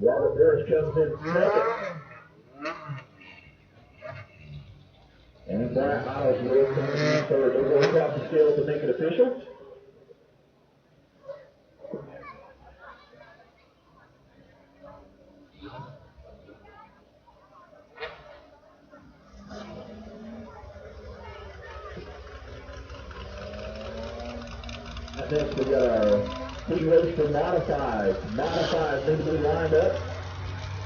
Speaker 1: Robert Harris comes in second. And Brian Isles will come in third. They'll go across the scale to make it official. Next we got our team race for modified. Modified need to be lined up.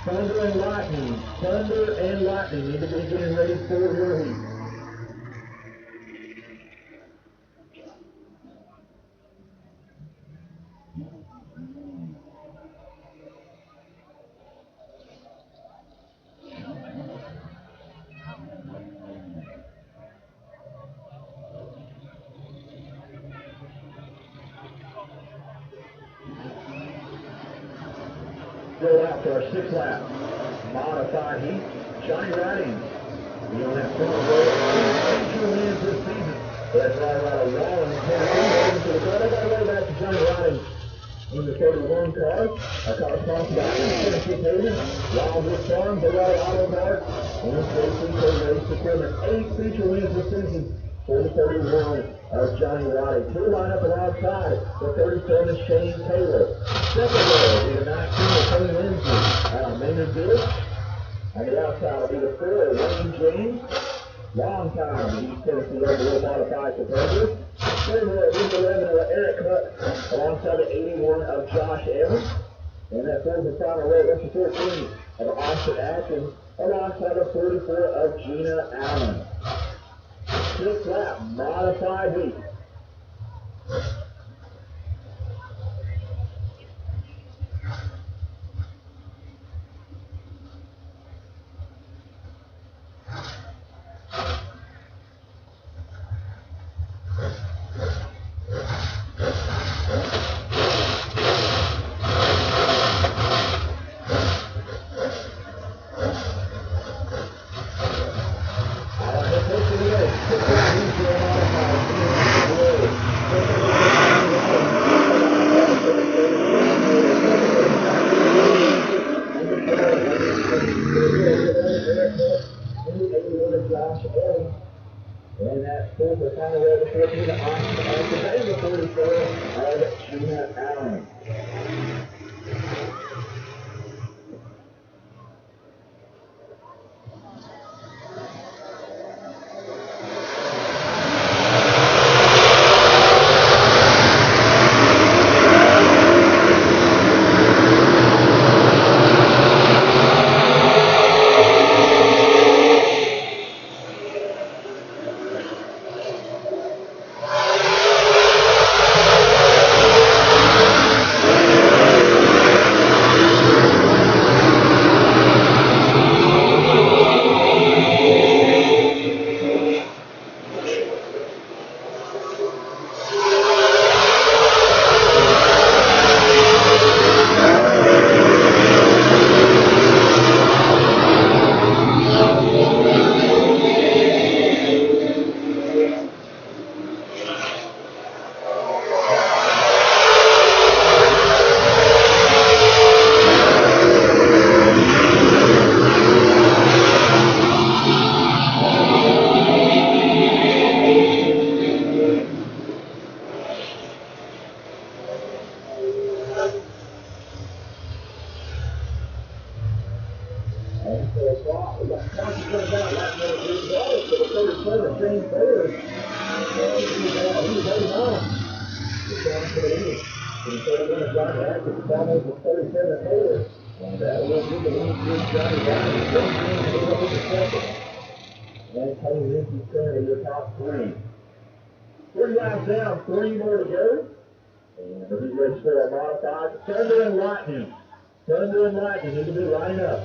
Speaker 1: Thunder and Lightning need to be getting ready for your heat. Still out to our 6th lap. Modified heat. Johnny Riding. We don't have front row. 2 wins this season. That's right around a wall and heading to the car. I got to go back to Johnny Riding in the 31 car. Our car sponsored by Tennessee Pavement, Wildwood Farms, the Right Auto Mart, and JCK Race Equipment. 8 feature wins this season for the 31 of Johnny Riding. 2 lineup alongside the 37 Shane Taylor. Second row will be the 19 of Tony Lindsay. Maynard Bill. On the outside will be the 4 Wayne James. Long time in East Tennessee overall modified competitor. Third row is the 11 of Eric Hutt alongside the 81 of Josh Evans. And that fourth and final row, that's the 14 of Austin Atkins alongside the 44 of Gina Allen. 6th lap, modified heat. And that fourth and final row, the 14 of Austin Atkins and the 44 of Gina Allen. And Tony Lindsay's currently your top 3. 3 laps down, 3 more to go. And we'll be ready for a modified Thunder and Lightning. Thunder and Lightning need to be lining up.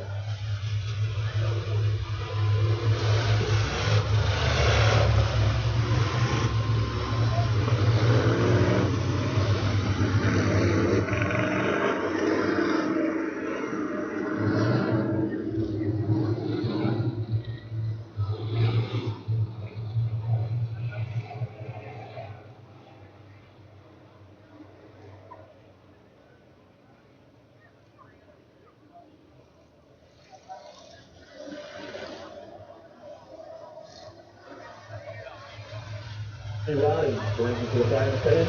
Speaker 1: Ronnie brings it to the final stand.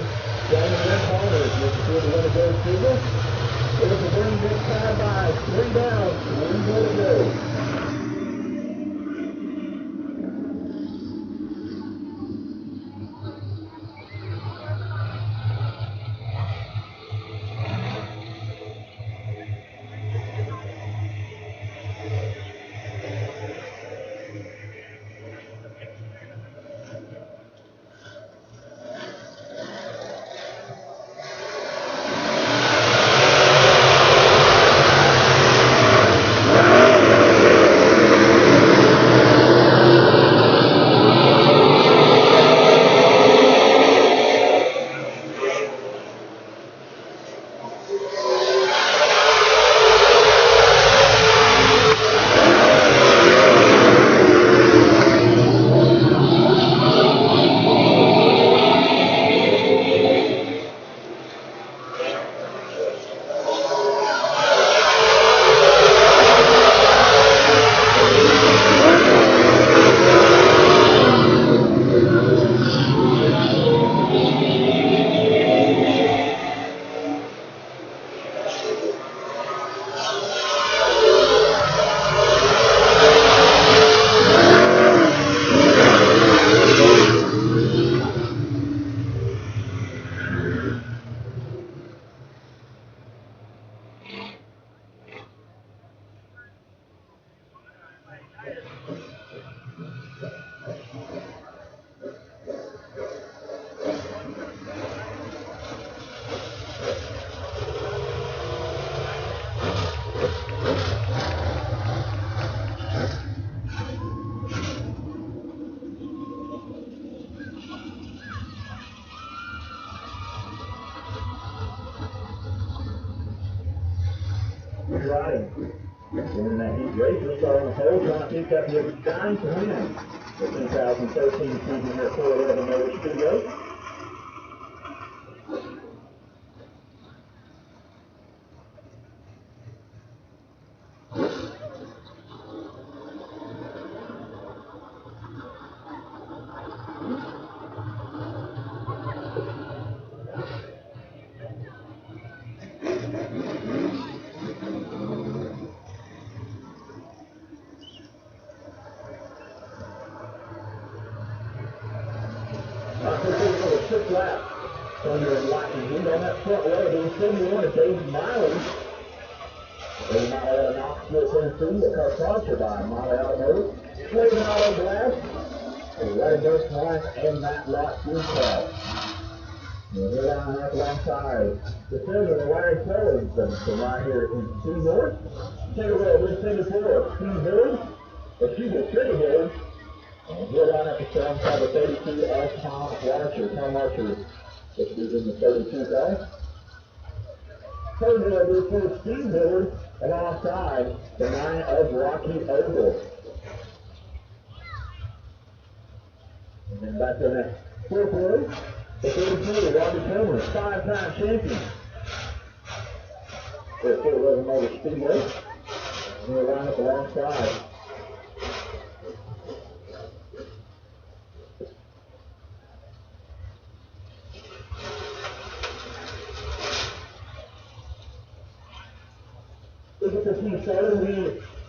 Speaker 1: Down in that corner, you can see the winner goes to it will bring this side by 3 down, 1 more to go. riding. In that heat race, we'll start on the pole, trying to pick up the ninth win. The 2013 season here at 411 Motor Speedway. Six laps under lightning heat on that front row. There was 71 of David Miley. David Miley out of Knoxville, Tennessee. The car sponsored by Miley Automotive. Flavin Auto Glass. Red Dust Life and Matt Lott Fuel Card. We're lining up alongside the seven of Larry Sullivan from right here in C North. Take a look at this 74 Steve Village. City Village. And he'll line up the alongside the 32 of Tom Archer. Tom Archer, which is in the 32 car. Third row will be for Steve Miller alongside the 9 of Rocky Ogle. And then back on that fourth row, the 33 Robbie Comer, 5-time champion. They're 411 Motor Speedway. And he'll line up alongside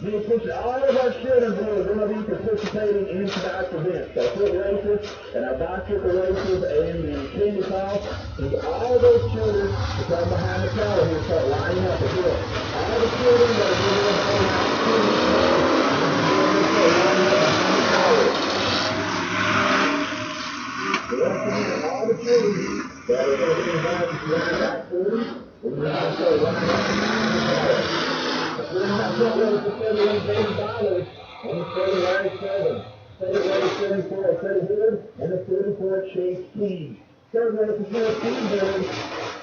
Speaker 1: we push all of our children who are going to be participating in tonight's event. So foot races and our bicycle races and the candy toss. And all those children to come behind the tower here start lining up as well. All the children that are going to be all the children that are going to be involved in the back 40, we're going to start lining up. We're going to have front row for 71 David Miley and the 30 Larry Sullivan. Second row 74 Freddie Wood and the 44 Chase King. Third row for 14 Billy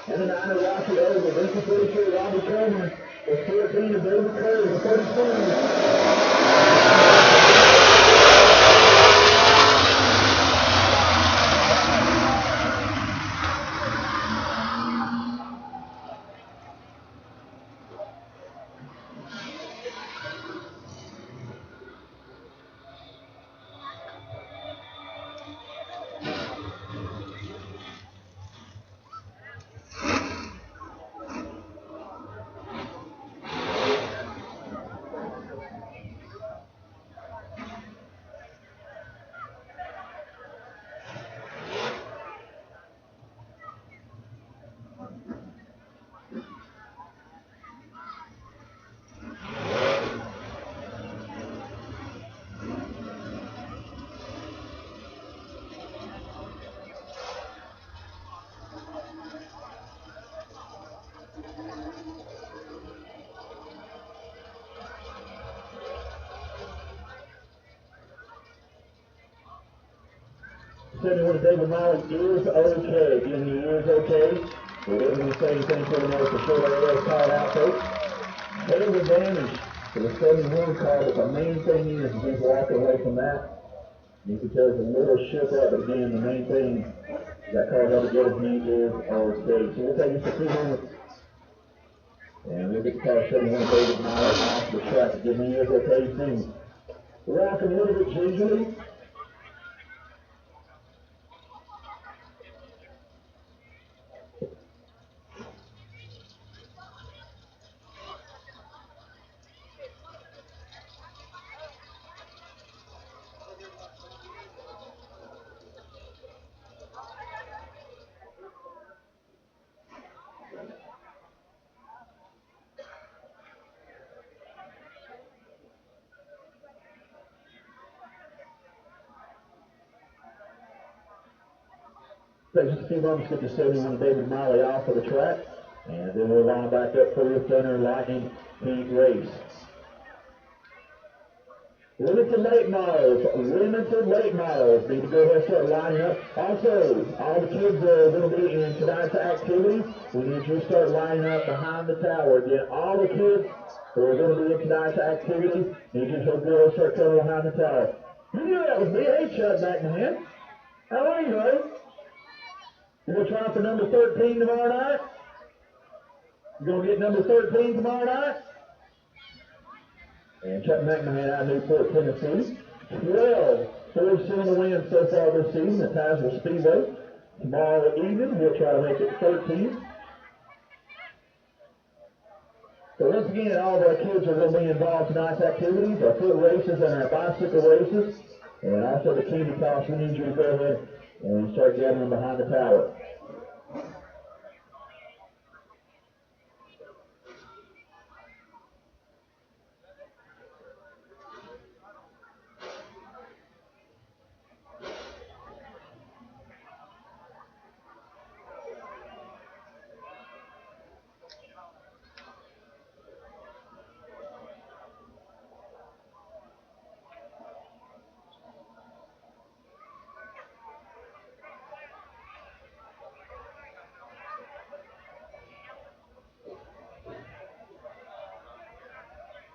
Speaker 1: and the 9 of Rocky Ogle. This is 34 Robbie Comer. The 14 of David Curry. The 32. When David Miley is okay. Again, he is okay. We didn't even say anything to him for sure. They were called out, folks. There's advantage to the 71 car, but the main thing is he's walking away from that. You can tell he's a little shook up, but again, the main thing that car held together for me is okay. So we'll take just a few minutes. And we'll get the car 71 David Miley off the track. Again, he is okay too. We're walking a little bit gingerly. Take just a few moments to get the 71 David Miley off of the track, and then we'll line back up for the Thunder Lightning Heat Race. Limited late models need to go ahead and start lining up. Also, all the kids that are going to be in tonight's activity, we need you to start lining up behind the tower. Again, all the kids So we're going to be in tonight's activity. These little girls start coming behind the tower. You knew that was me. Hey, Chuck McMahon. How are you, buddy? You going to try for number 13 tomorrow night? You going to get number 13 tomorrow night? And Chuck McMahon out of Newport, Tennessee. 4-7 to win so far this season. The Tazewell Speedway. Tomorrow evening, we'll try to make it 13. So once again, all of our kids are going to be involved in tonight's activities, our foot races and our bicycle races, and also the candy toss. We need you to go ahead and start gathering behind the tower.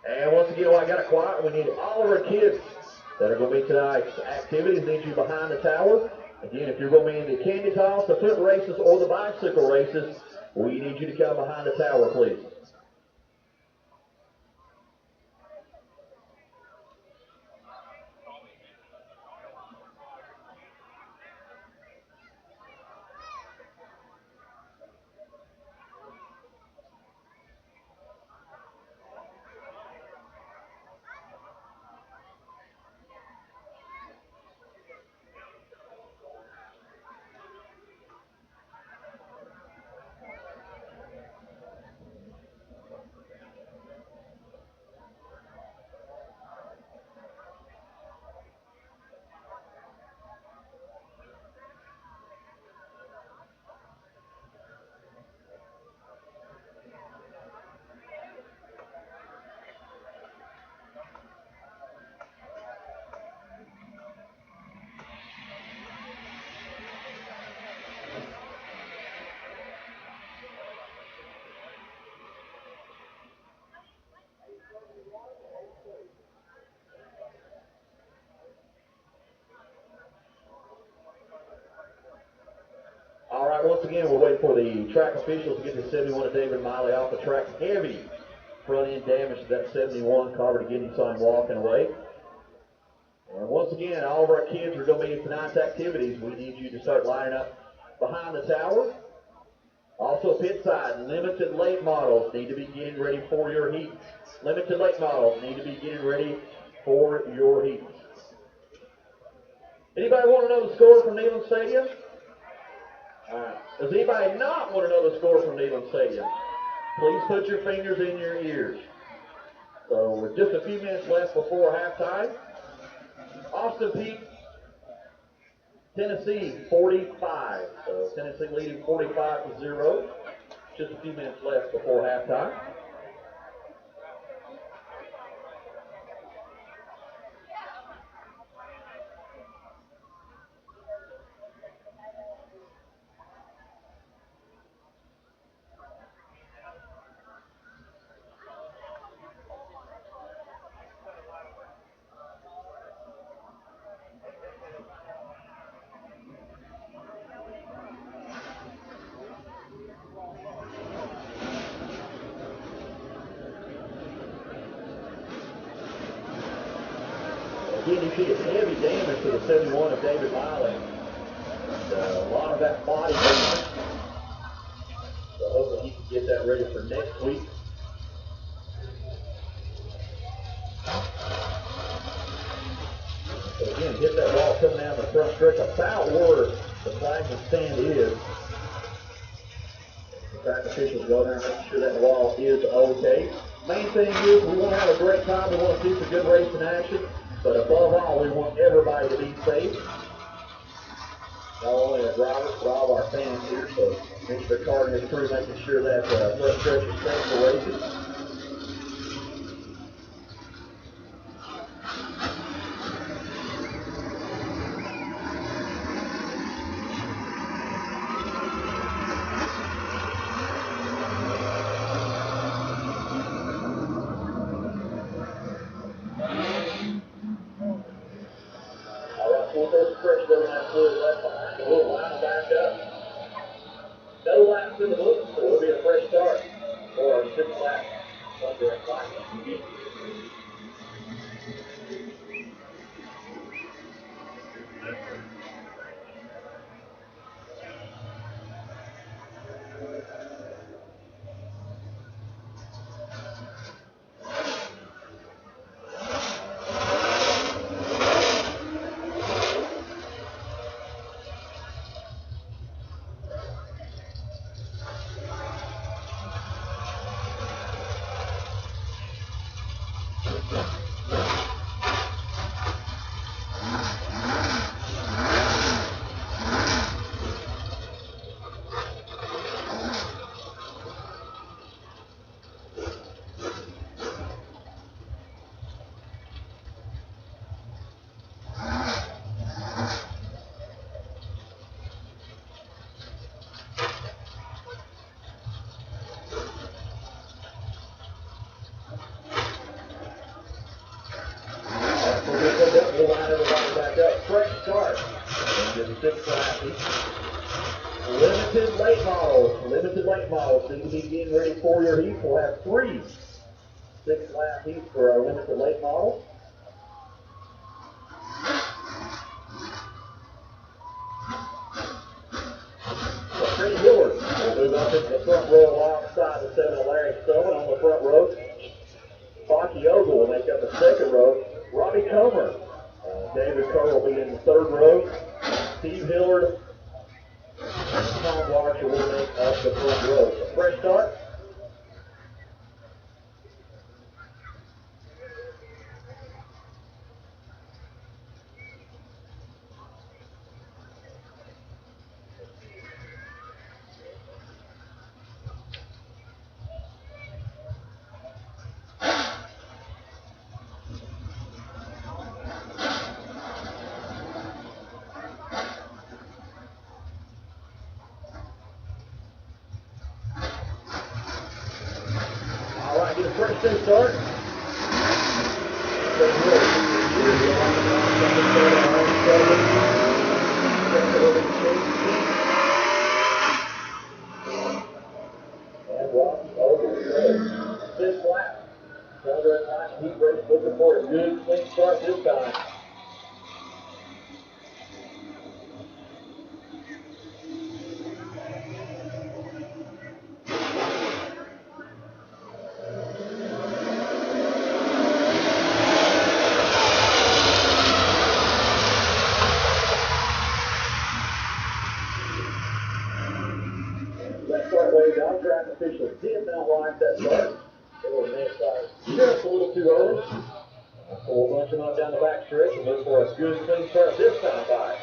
Speaker 1: And once again, while I got it quiet, we need all of our kids that are going to be tonight's activities. Need you behind the tower. Again, if you're going to be in the candy toss, the foot races, or the bicycle races, we need you to come behind the tower, please. All right, once again, we're waiting for the track officials to get the 71 of David Miley off the track. Heavy front end damage to that 71. Carver again, you saw him walking away. And once again, all of our kids are going to be in tonight's activities. We need you to start lining up behind the tower. Also, pit side, limited late models need to be getting ready for your heats. Limited late models need to be getting ready for your heats. Anybody want to know the score from Neyland Stadium? Does anybody not want to know the score from Neyland Stadium? Please put your fingers in your ears. So with just a few minutes left before halftime, Austin Peay, Tennessee 45. So Tennessee leading 45-0. Just a few minutes left before halftime. Again, you see heavy damage to the 71 of David Miley. And a lot of that body damage. So hopefully he can get that ready for next week. So again, hit that ball coming down the front stretch about where the flag stand is. The track officials go there and make sure that wall is okay. Main thing is we want to have a great time. We want to see some good racing action. But above all, we want everybody to be safe. Not only the drivers, but all of our fans here. So Mr. Carter and his crew making sure that front stretch is safe for racing. fresh living that fluid left behind. A little line back up. No laps in the book, so it'll be a fresh start for our 6th lap under at Classic. We'll line everybody back up. Fresh start. Into the 6th lap. Limited late models. Limited late models. So you'll be getting ready for your heats. We'll have 3 6th lap heats for our limited late models. So Trey Hillard will move up into the front row alongside the 7 Larry Sullivan on the front row. Baki Ogle will make up the 2nd row. Robbie Comer. David Kerr will be in the 3rd row. Steve Hillard and Tom Larcher will make up the front row. So fresh start. Get a fresh new start. And Rocky over. 6th lap. Thunder and Light Heat Race looking for a good clean start this time. Down track officials did not like that start. They were just a little too early. So we'll bunch them up down the back stretch and look for a good clean start this time by.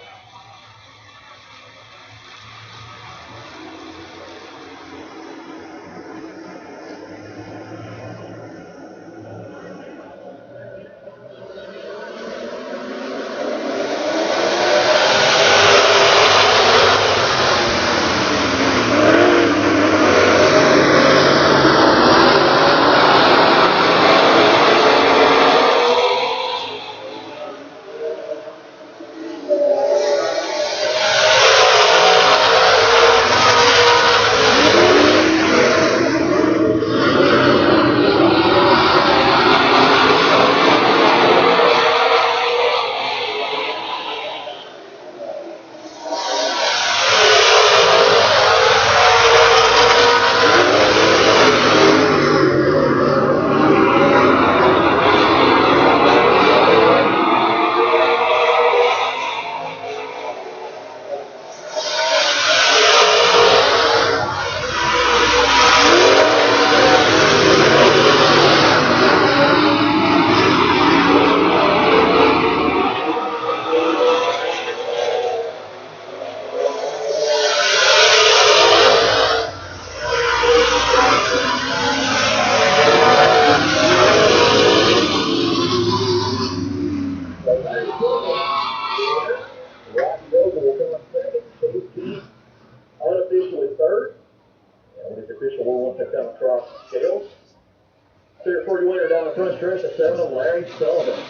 Speaker 1: Clear 40 winner down the front stretch, the 7 of Larry Sullivan.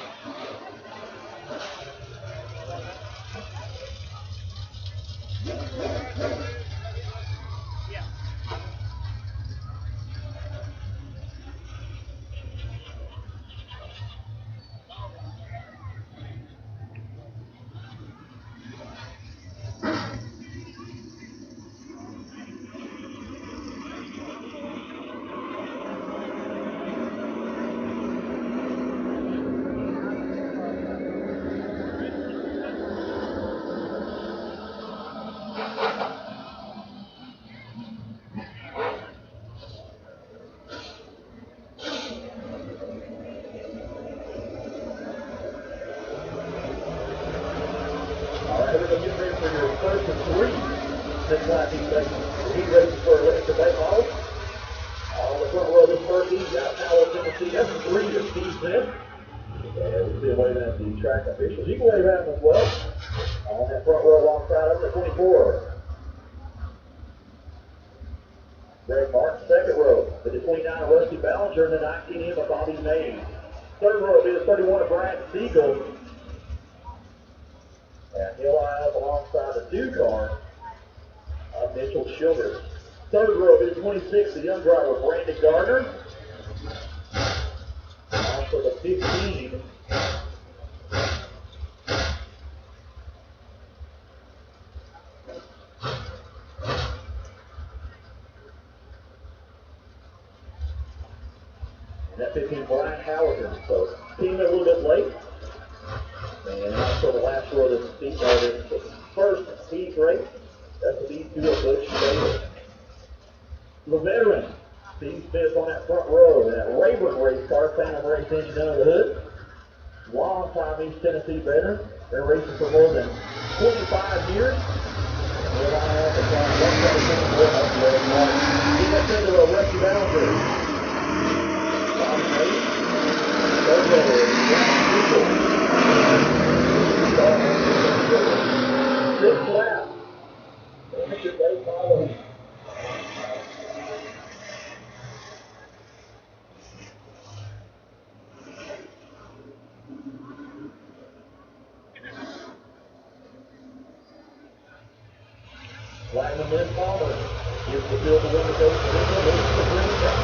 Speaker 1: first and 3 this last heat race. Heat races for Olympic debate models. On the front row of this first heat, got Powell, Tennessee. That's a 3 to Steve Smith. And we see a wave at the track officials. You can wave at them as well. On that front row alongside of the 24. Greg Martin, second row. To the 29 of Rusty Ballinger and the 19 of Bobby Mays. Third row will be the 31 of Brad Siegel. And he'll line up alongside the 2 car of Mitchell Childers. Third row will be the 26, the young driver Brandon Gardner. Also the 15. And that 15, Brian Halligan. So came a little bit late. And also the last row of this first heat race. That's the B2 of Butch Davis. The veteran, Steve Smith on that front row. That Rayburn race car, Phantom Race engine under the hood. Long-time East Tennessee veteran. They're racing for more than 25 years. They're lining up at one place in the world. Get that thing to a Rusty Ballinger. Bobby Mays. Third row is Brad Siegel. Sixth lap. Amateur day following. Lightning Lynn Palmer gives the field to win the coach. The green back.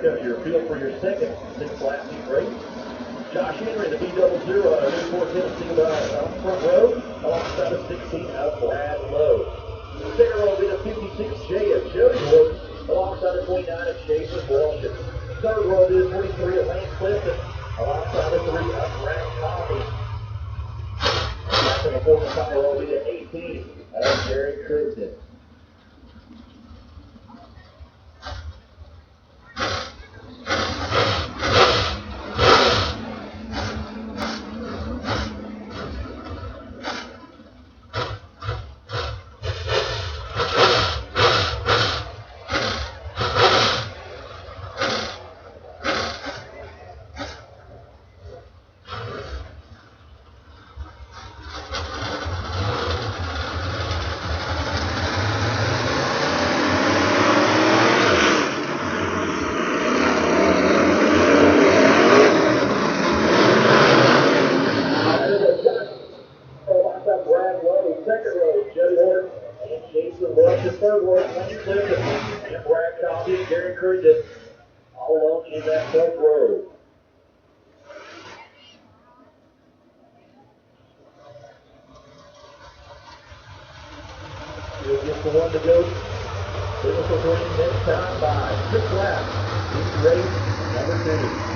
Speaker 1: Comes your field for your second six-lap heat race. Josh Henry, the B00 out of Newport, Tennessee, on the front row, alongside the 16 of Brad Lowe. Second row will be the 56 J of Jody Woods, alongside the 29 of Jason Walsh. Third row will be the 23 of Lance Clifton, 3 of Brown Coffee. Second and fourth final will be at 18 of Jerry Crittenden. All alone in that fourth row. He'll get the one to go. This will bring next time by 6 laps. Each race number 2.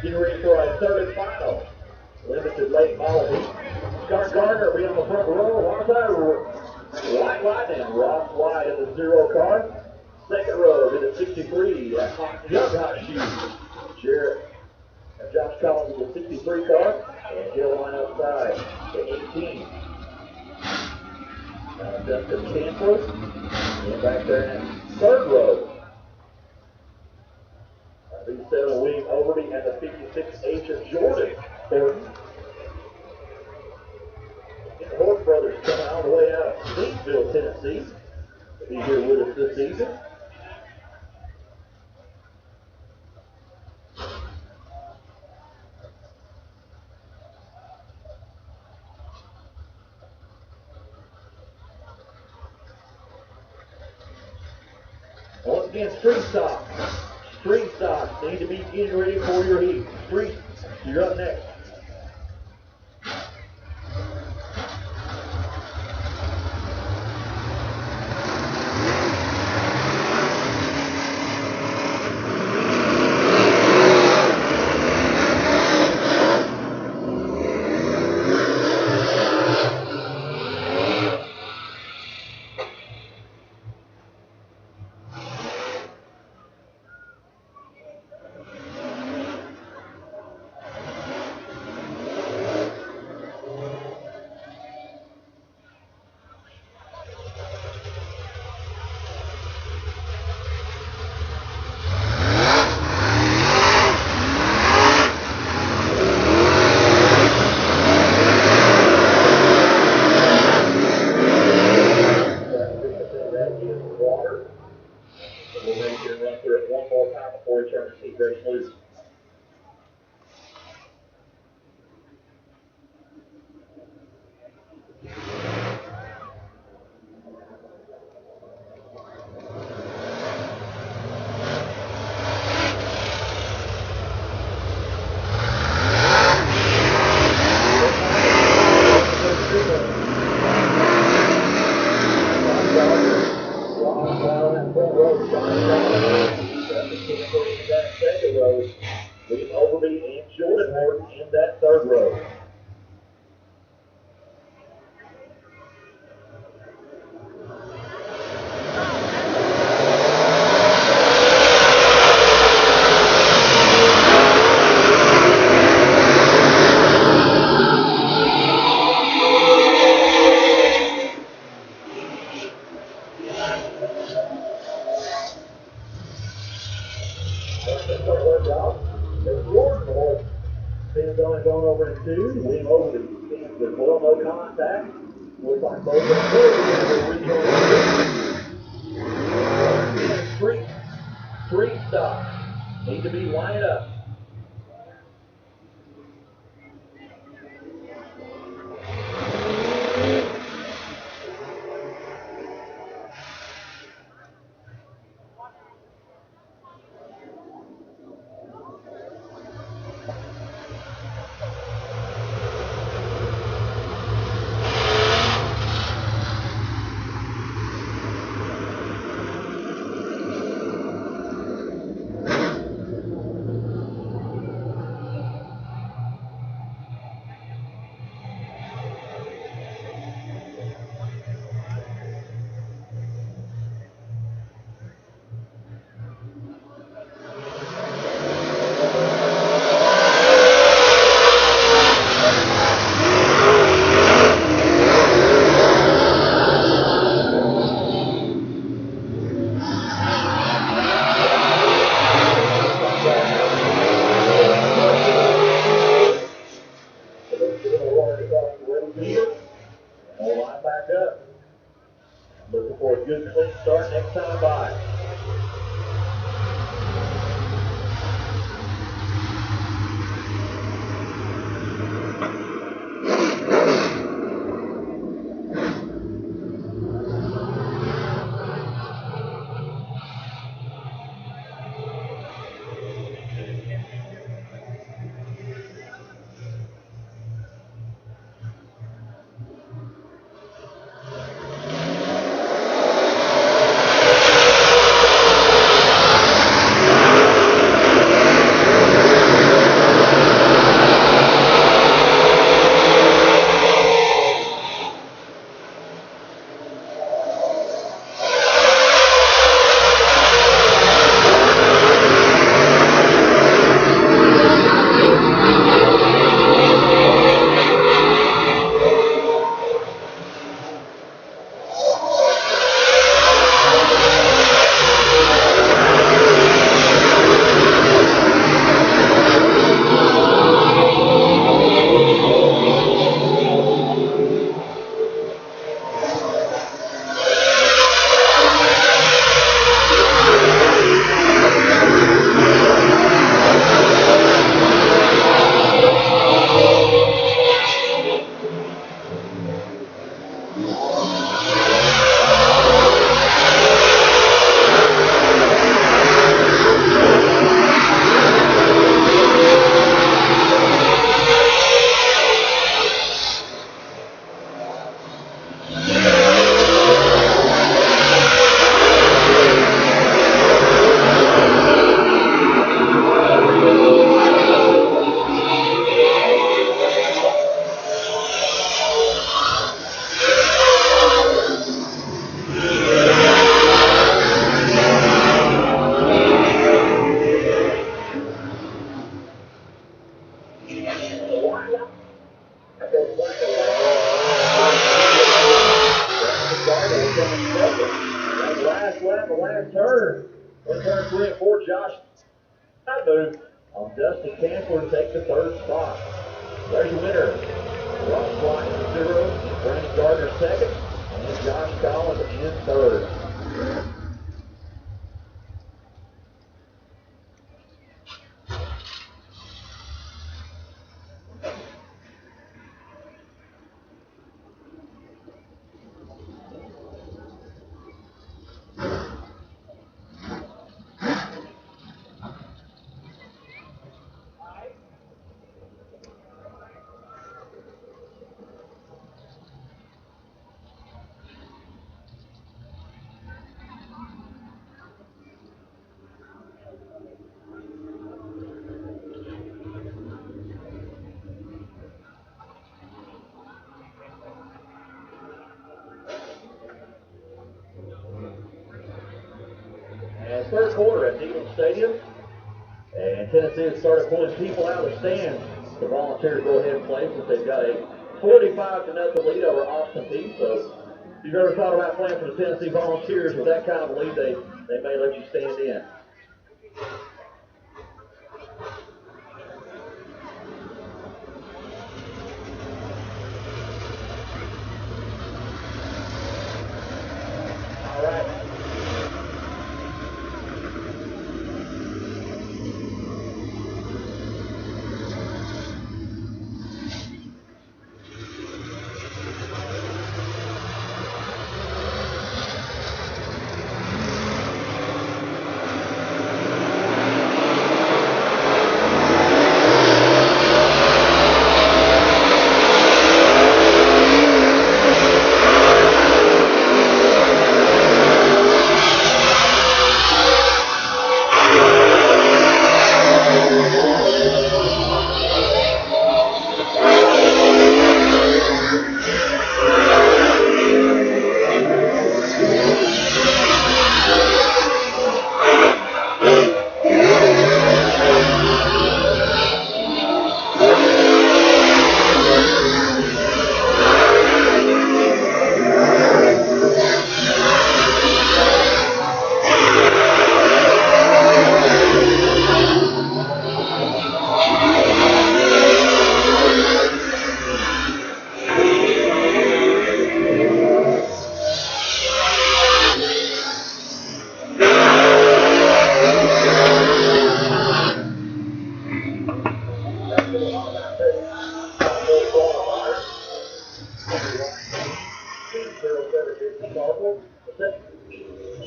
Speaker 1: Getting ready for our third and final. Limited late model heat. Scott Gardner will be on the front row. Alongside White Lightning, Ross White in the 0 car. Second row in the 63, Young Hot Shoes. Jarrett Josh Collins in the 63 car. And he'll line outside the 18. Justin Stanford. And back there in third row. The 7 William Overby and the 56 H of Jordan Thornton. all the way out of Speedway, Tennessee, to be here with us this evening. Once again, street stock. Street stock. Need to be getting ready for your heat. Street, you're up next. We'll make you run through it one more time before we turn the seat race loose. Leave Overby and Jordan Horton in that third row. Spins on his own over in two. Leave over with well, no contact. Looks like both of them will street stop. Need to be lined up. sprint for Josh. That move on Dustin Campbell to take the third spot. There's your winner. Ross White in 0, Brandon Gardner second, and Josh Collins in third. And third quarter at Neyland Stadium. And Tennessee has started pulling people out of the stands to volunteer to go ahead and play since they've got a 45-0 lead over Austin Peay. So if you've ever thought about playing for the Tennessee Volunteers with that kind of a lead, they may let you stand in. All right.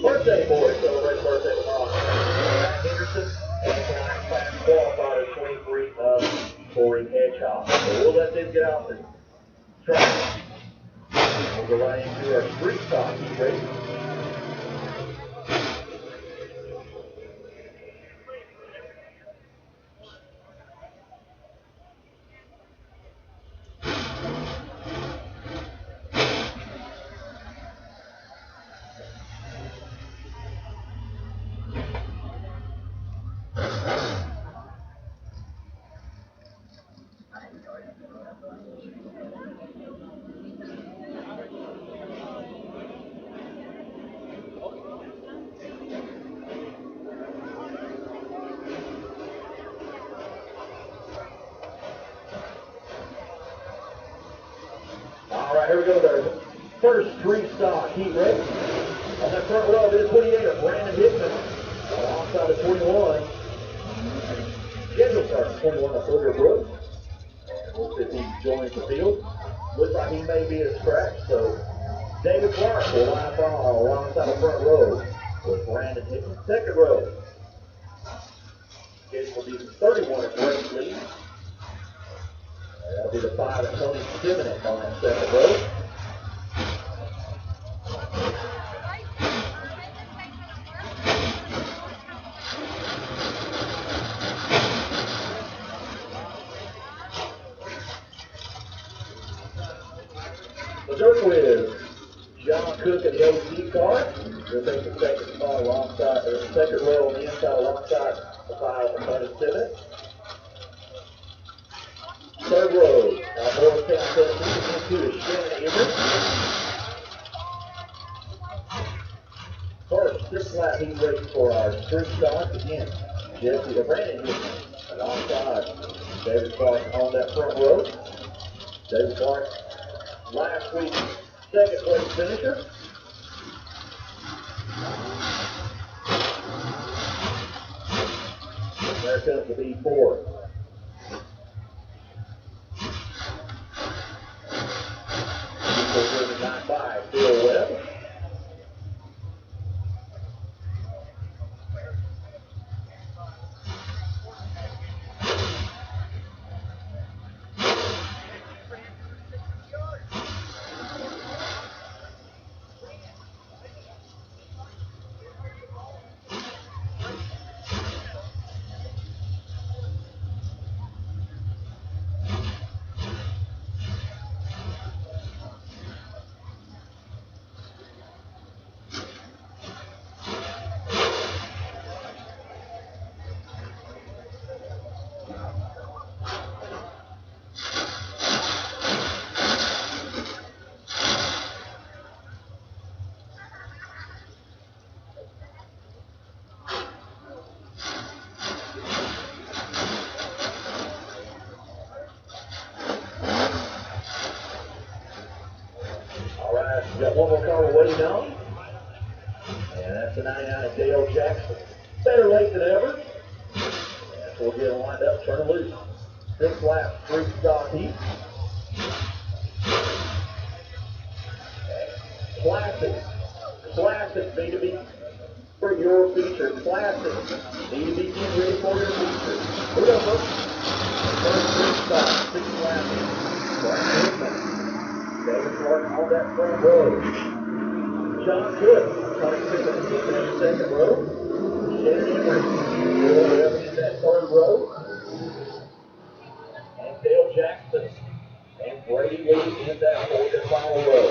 Speaker 1: Birthday boy celebrating birthday tomorrow. Henderson and class qualifier 23 of Corey Hedgehog. So we'll let them get out and try. We'll go right into our street stock heat race. All right, here we go. The first street stock heat race. On that front row, it is 28 of Brandon Hickman. Alongside of 21. Schedule starts 21 of Booger Brooks. And we'll see if he joins the field. Looks like he may be a scratch, so David Clark will line up alongside the front row with Brandon Hickman. Second row. Schedule will be 31 of Brent Lee. That'll be the 5 of Tony Stivinek on that second row. The dirt is John Cook in the OC car. He'll take the second spot alongside, or the second row on the inside alongside the 5 of Tony Stivinek. Third row, Morristown, Tennessee, into is Shannon Everett. First, 6 lap team race for our sprint stock. Again, Jesse or Brandon here alongside David Clark on that front row. David Clark, last week's second place finisher. There comes the B4. Driven by Bill Webb. We got one more car we're waiting on, and that's the 99 Dale Jackson. Better late than ever. And we'll get him lined up, turn him loose. 6 laps, 3 stock heat. Classics need to be for your feature. Classics need to be getting ready for your feature. Who does look? First 3 stock, 6 laps. David Clark on that front row. John Cook trying to pick up the second row. Shannon Henry going up in that third row. And Dale Jackson and Brady Lee in that fourth and final row.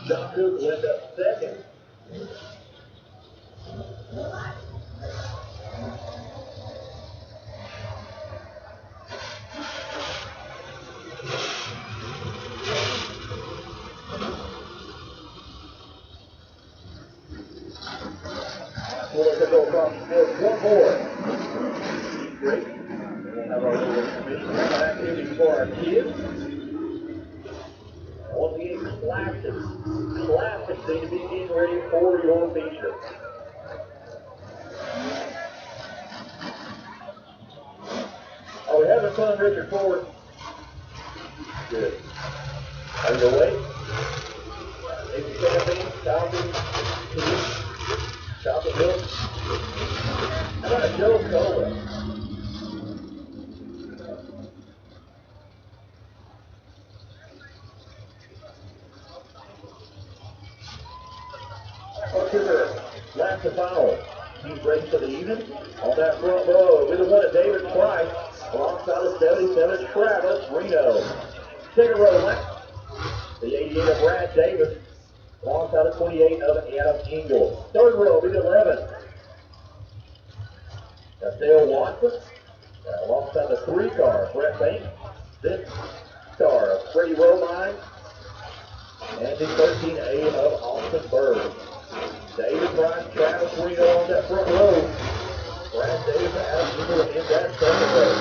Speaker 1: John Cook will end up second. We'll let it go across the field. One more. Great. We'll have our little commission activity for our kids. Once again, Classics seem to be getting ready for your feature. Are we having fun, Richard Ford? Good. On your way? Maybe camping, shopping, chocolate milk. How about a Joe Cola? Last and final. He's ready for the evening. On that front row, with the one at David Price, alongside the 77 Travis Reno. Second row left, the 88 of Brad Davis, alongside the 28 of Adam Engel. Third row, with 11, that's Dale Watson, alongside the 3 car, Brett Banks. This car, Freddie Romine, and the 13A of Austin Bird. David Price, Travis Reno on that front row. Brad Davis, Adam Engel in that second row.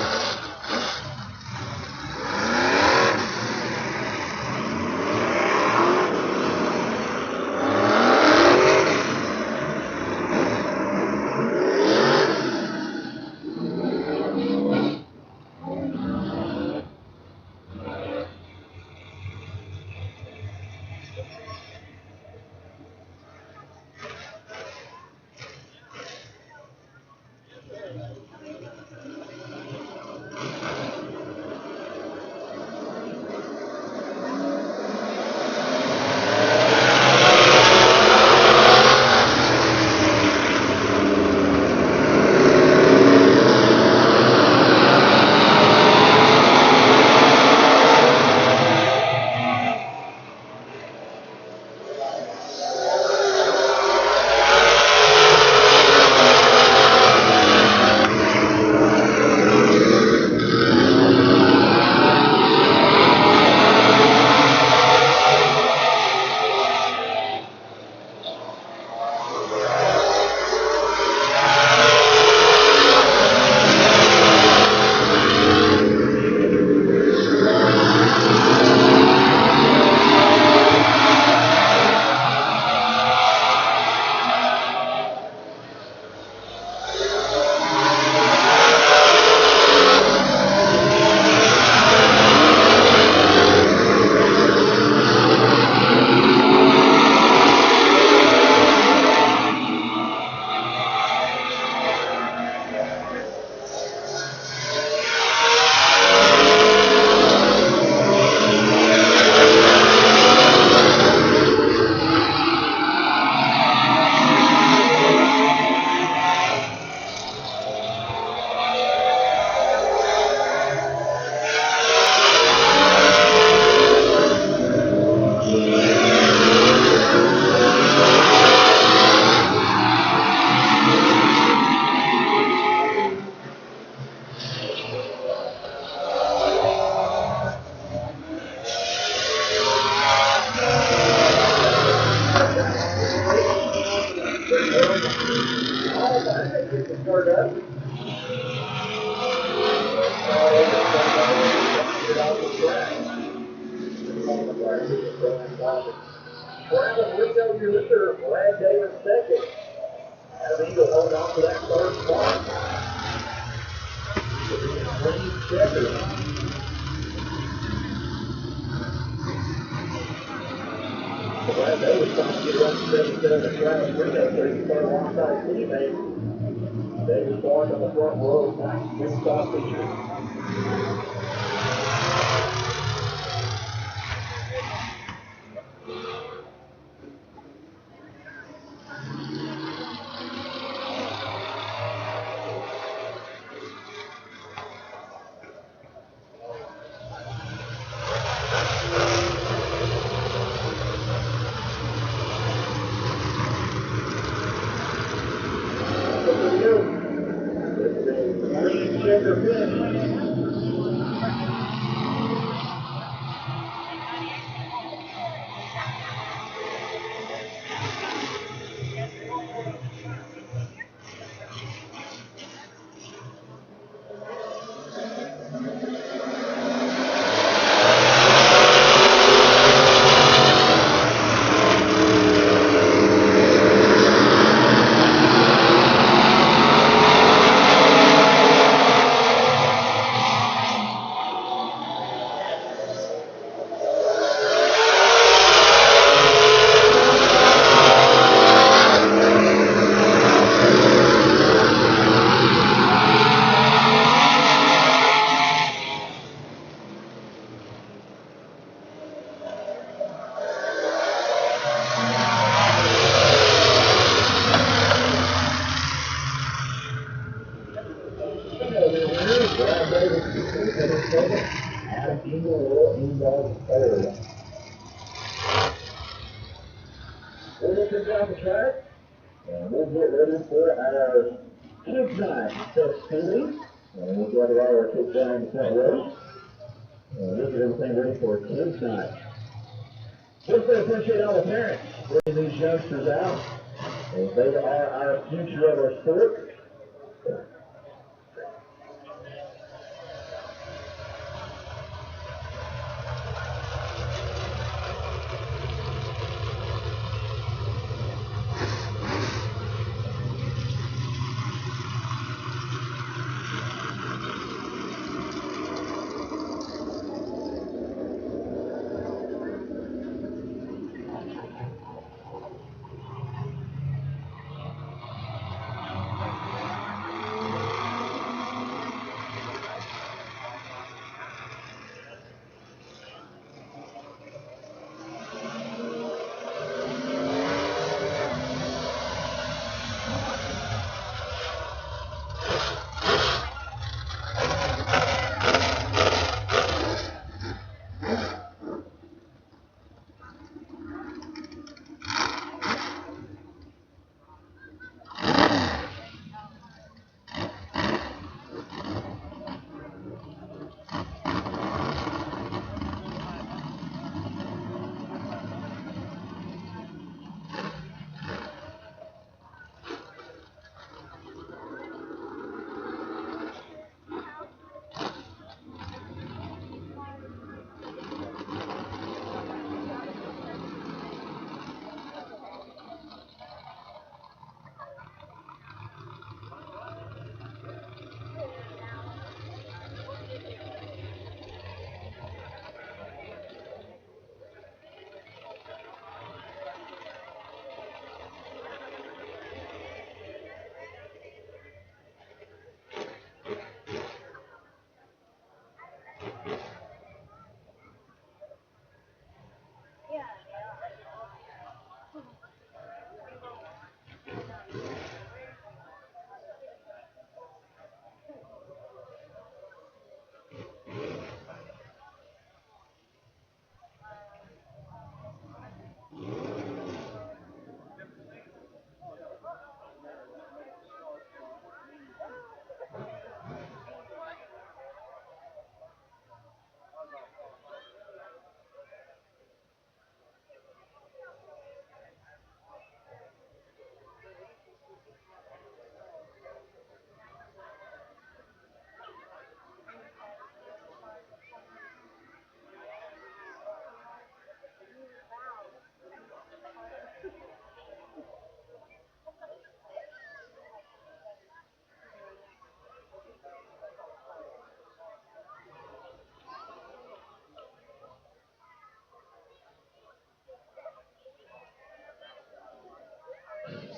Speaker 1: Travis Reno, your leader, Brad Davis second. Adam Engel holding on to that third spot. Green checker. Brad Davis trying to get around 77 to Travis Reno, so he can start alongside his teammate. Davis starting on the front row, nice big stop feature. track. And we'll get ready for our kids' night festivities. And we'll gather all our kids down in the front row. And we'll get everything ready for kids' night. Just to appreciate all the parents bringing these youngsters out. And they are our future of our sport.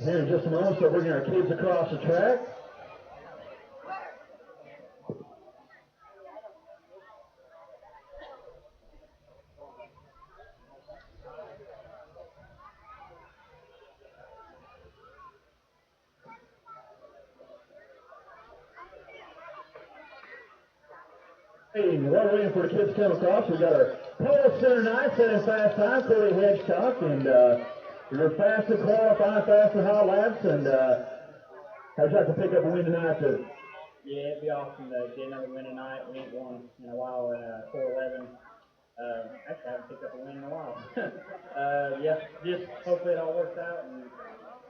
Speaker 1: Here in just a moment, so bringing our kids across the track. Hey, while we're waiting for the kids to come across, we've got our pole center night setting fast time, Cody Hedgecock, and you're fast and qualifying fast and hot laps, and how'd you like to pick up a win tonight, too?
Speaker 3: Yeah, it'd be awesome to get another win tonight. We ain't won in a while at 411. Actually, I haven't picked up a win in a while. Yeah, just hopefully it all works out and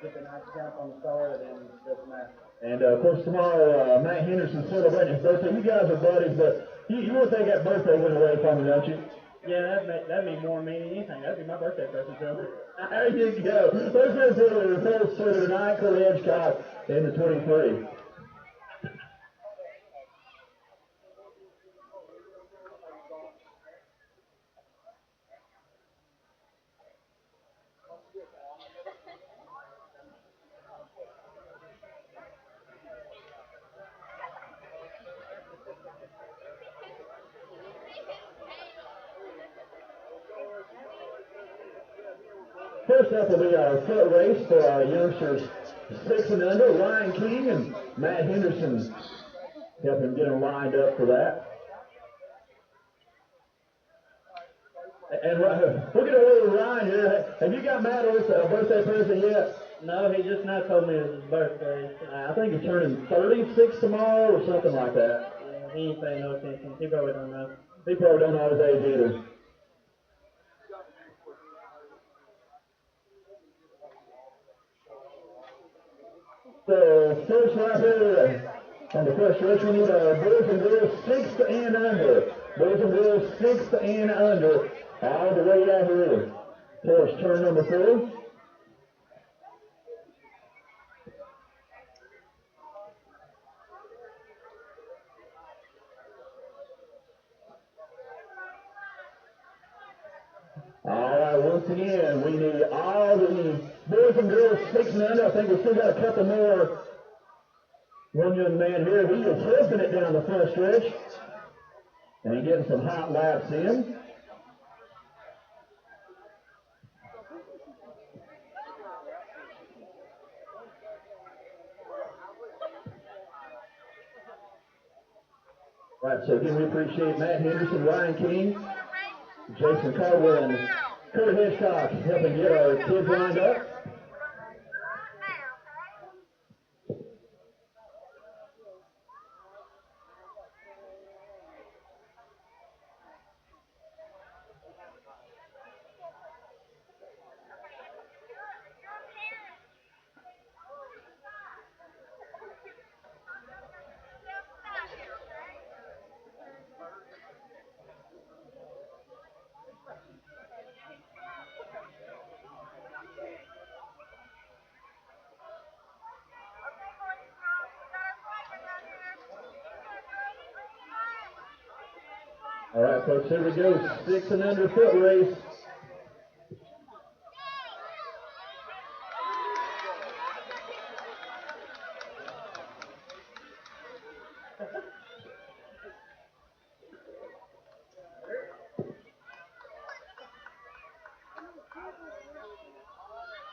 Speaker 3: get the nice jump on the start and then go from there.
Speaker 1: And of course, tomorrow, Matt Henderson's celebrating his birthday. You guys are buddies, but you would think that birthday went away from you, don't you?
Speaker 3: Yeah, that'd be more mean than anything. That'd be my birthday present to him.
Speaker 1: There you go. Let's go to the results for tonight. Cody Hedgecock in the 23. First up will be our foot race for our youngsters 6 and under, Ryan King and Matt Henderson helping get them lined up for that. And we'll get a little Ryan here. Have you got Matt a birthday present yet?
Speaker 3: No, he just now told me it was his birthday.
Speaker 1: I think he's turning 36 tomorrow or something like that.
Speaker 3: Yeah, he ain't paying no attention. He probably don't know.
Speaker 1: He probably don't know his age either. So, first right here on the first race, we need boys and girls 6 and under. Boys and girls 6 and under. All the way out here. Towards turn number 4. All right, once again, we need all the boys and girls 6 and under. I think we still got a couple more. One young man here, he is hooking it down the front stretch. And getting some hot laps in. All right, so again, we appreciate Matt Henderson, Ryan King, Jason Caldwell, and Kurt Hitchcock helping get our kids lined up. All right, folks, here we go. 6 and under foot race.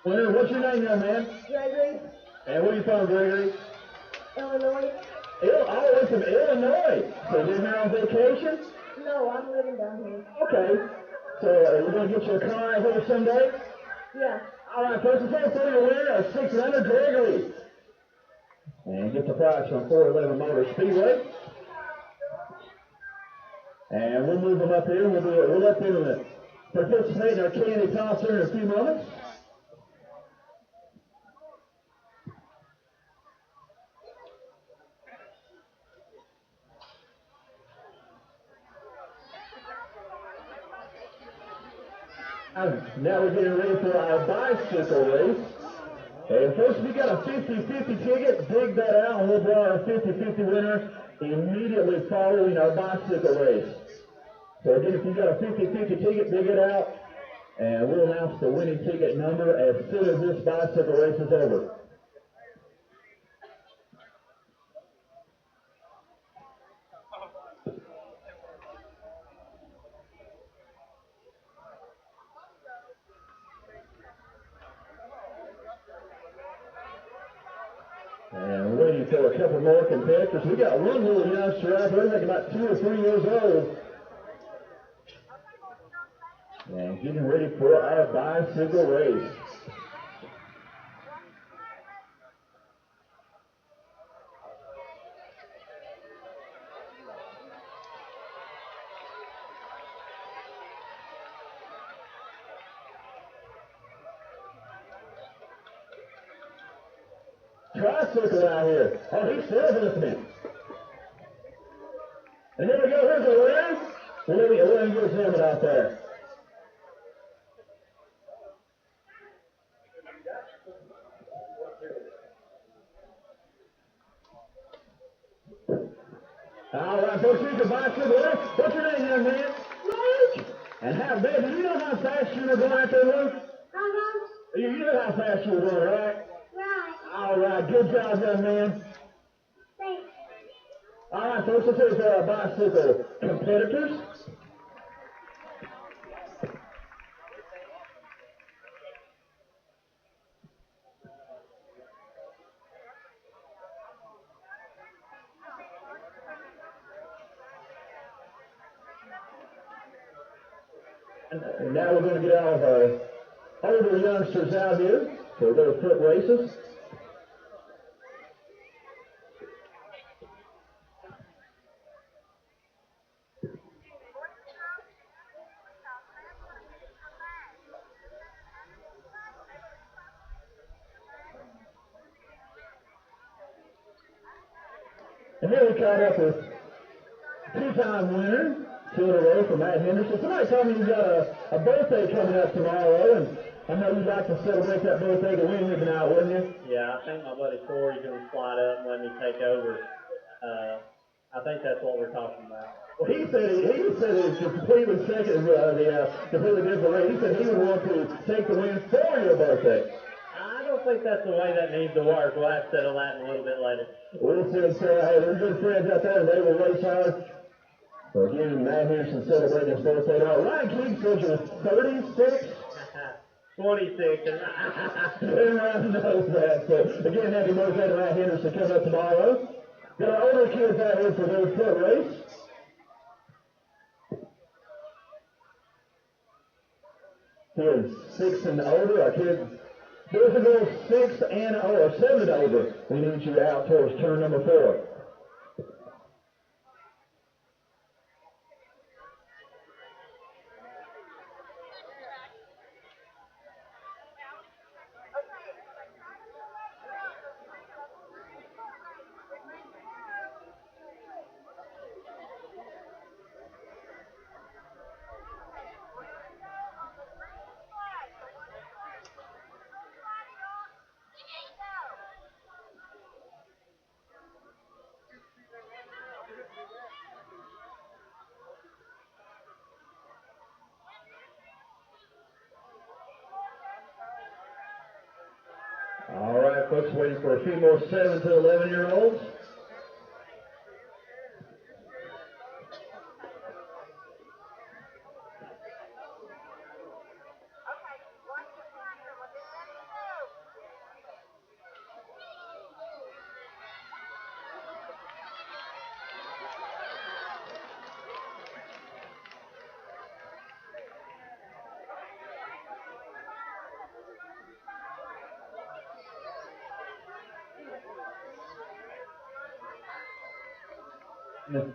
Speaker 1: Winner, what's your name, young man?
Speaker 4: Gregory,
Speaker 1: And where are you from, Gregory?
Speaker 4: Illinois.
Speaker 1: All the way from Illinois. So you're here on vacation?
Speaker 4: No, I'm living down here.
Speaker 1: Okay. So are you going to get your car out here someday?
Speaker 4: Yeah.
Speaker 1: All right, folks, it's time for the winner of 6 and under, Gregory. And get the prize from 411 Motor Speedway. And we'll move them up here. We'll let them participate in our candy toss here in a few moments. Now we're getting ready for our bicycle race. And first, we got a 50-50 ticket. Dig that out, and we'll draw our 50-50 winner immediately following our bicycle race. So again, if you've got a 50-50 ticket, dig it out, and we'll announce the winning ticket number as soon as this bicycle race is over. And we're waiting for a couple more competitors. We got one little youngster out there, like about 2 or 3 years old. And getting ready for our bicycle race. Tricycle out here. Oh, he's still listening. And here we go. Here's a winner. We'll get his helmet out there. All right, folks, here's the bicycle winner. What's your name, young man?
Speaker 4: Luke.
Speaker 1: And how, babe, do you know how fast you were going out there, Luke?
Speaker 4: Uh-huh.
Speaker 1: You know how fast you were going, right?
Speaker 4: Right.
Speaker 1: All right, good job, young man.
Speaker 4: Thanks.
Speaker 1: All right, folks, let's hear for our bicycle competitors. And now we're going to get all of our older youngsters out here. So we'll go to foot races. And here we caught up with two-time winner, 2 in a row for Matt Henderson. Somebody told me you got a birthday coming up tomorrow, and I know you'd like to celebrate that birthday to win here tonight, wouldn't you?
Speaker 2: Yeah, I think my buddy Corey's going to slide up and let me take over. I think that's what we're talking about.
Speaker 1: Well, he said it's completely second, completely different way. He said he would want to take the win for your birthday.
Speaker 2: I don't think that's the way that needs to work. We'll have to settle that a little bit later.
Speaker 1: Wilson said, hey, they're good friends out there, and they will race hard. So again, Matt Henderson celebrating his birthday. Now, Ryan King says you're 36.
Speaker 2: 26.
Speaker 1: And Ryan knows that. So again, happy birthday to Matt Henderson coming up tomorrow. Got our older kids out here for their foot race. Kids 6 and older, our kids, boys and girls 6 and or 7 and older. We need you out towards turn number 4. All right, folks, waiting for a few more 7 to 11-year-olds.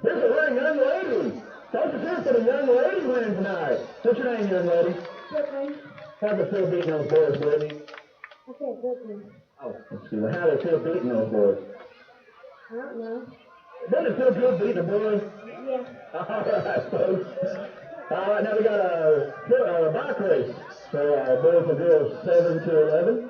Speaker 1: Here's a winning young lady. Folks, it's here for the young lady winning tonight. What's your name, young lady?
Speaker 4: Brittany.
Speaker 1: How'd it feel beating those boys, Brittany?
Speaker 4: I said Brittany.
Speaker 1: Oh, let's see. Well, how'd it feel beating those boys?
Speaker 4: I don't know.
Speaker 1: Doesn't it feel good beating the boys?
Speaker 4: Yeah.
Speaker 1: All right, folks. All right, now we got a bike race for boys and girls 7 to 11.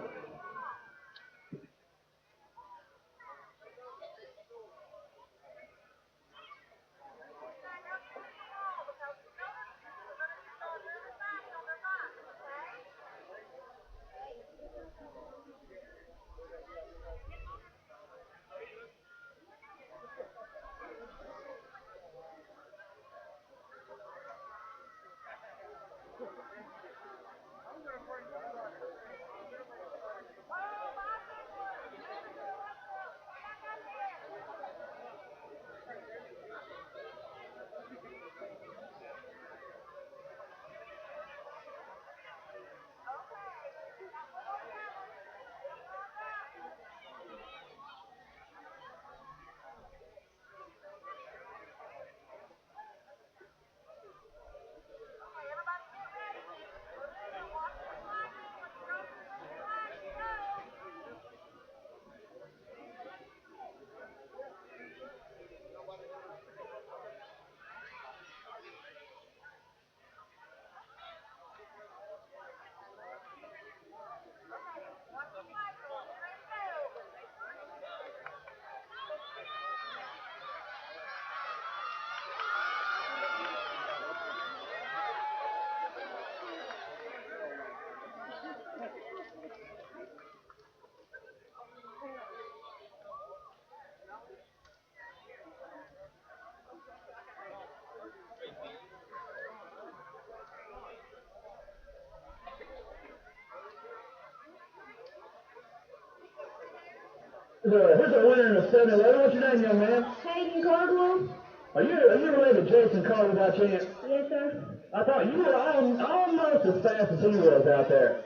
Speaker 1: Here's a winner in the 7-11. What's your name, young man?
Speaker 4: Hayden Cardwell.
Speaker 1: Are you related to Jason Carter by chance?
Speaker 4: Yes, sir.
Speaker 1: I thought you were almost as fast as he was out there.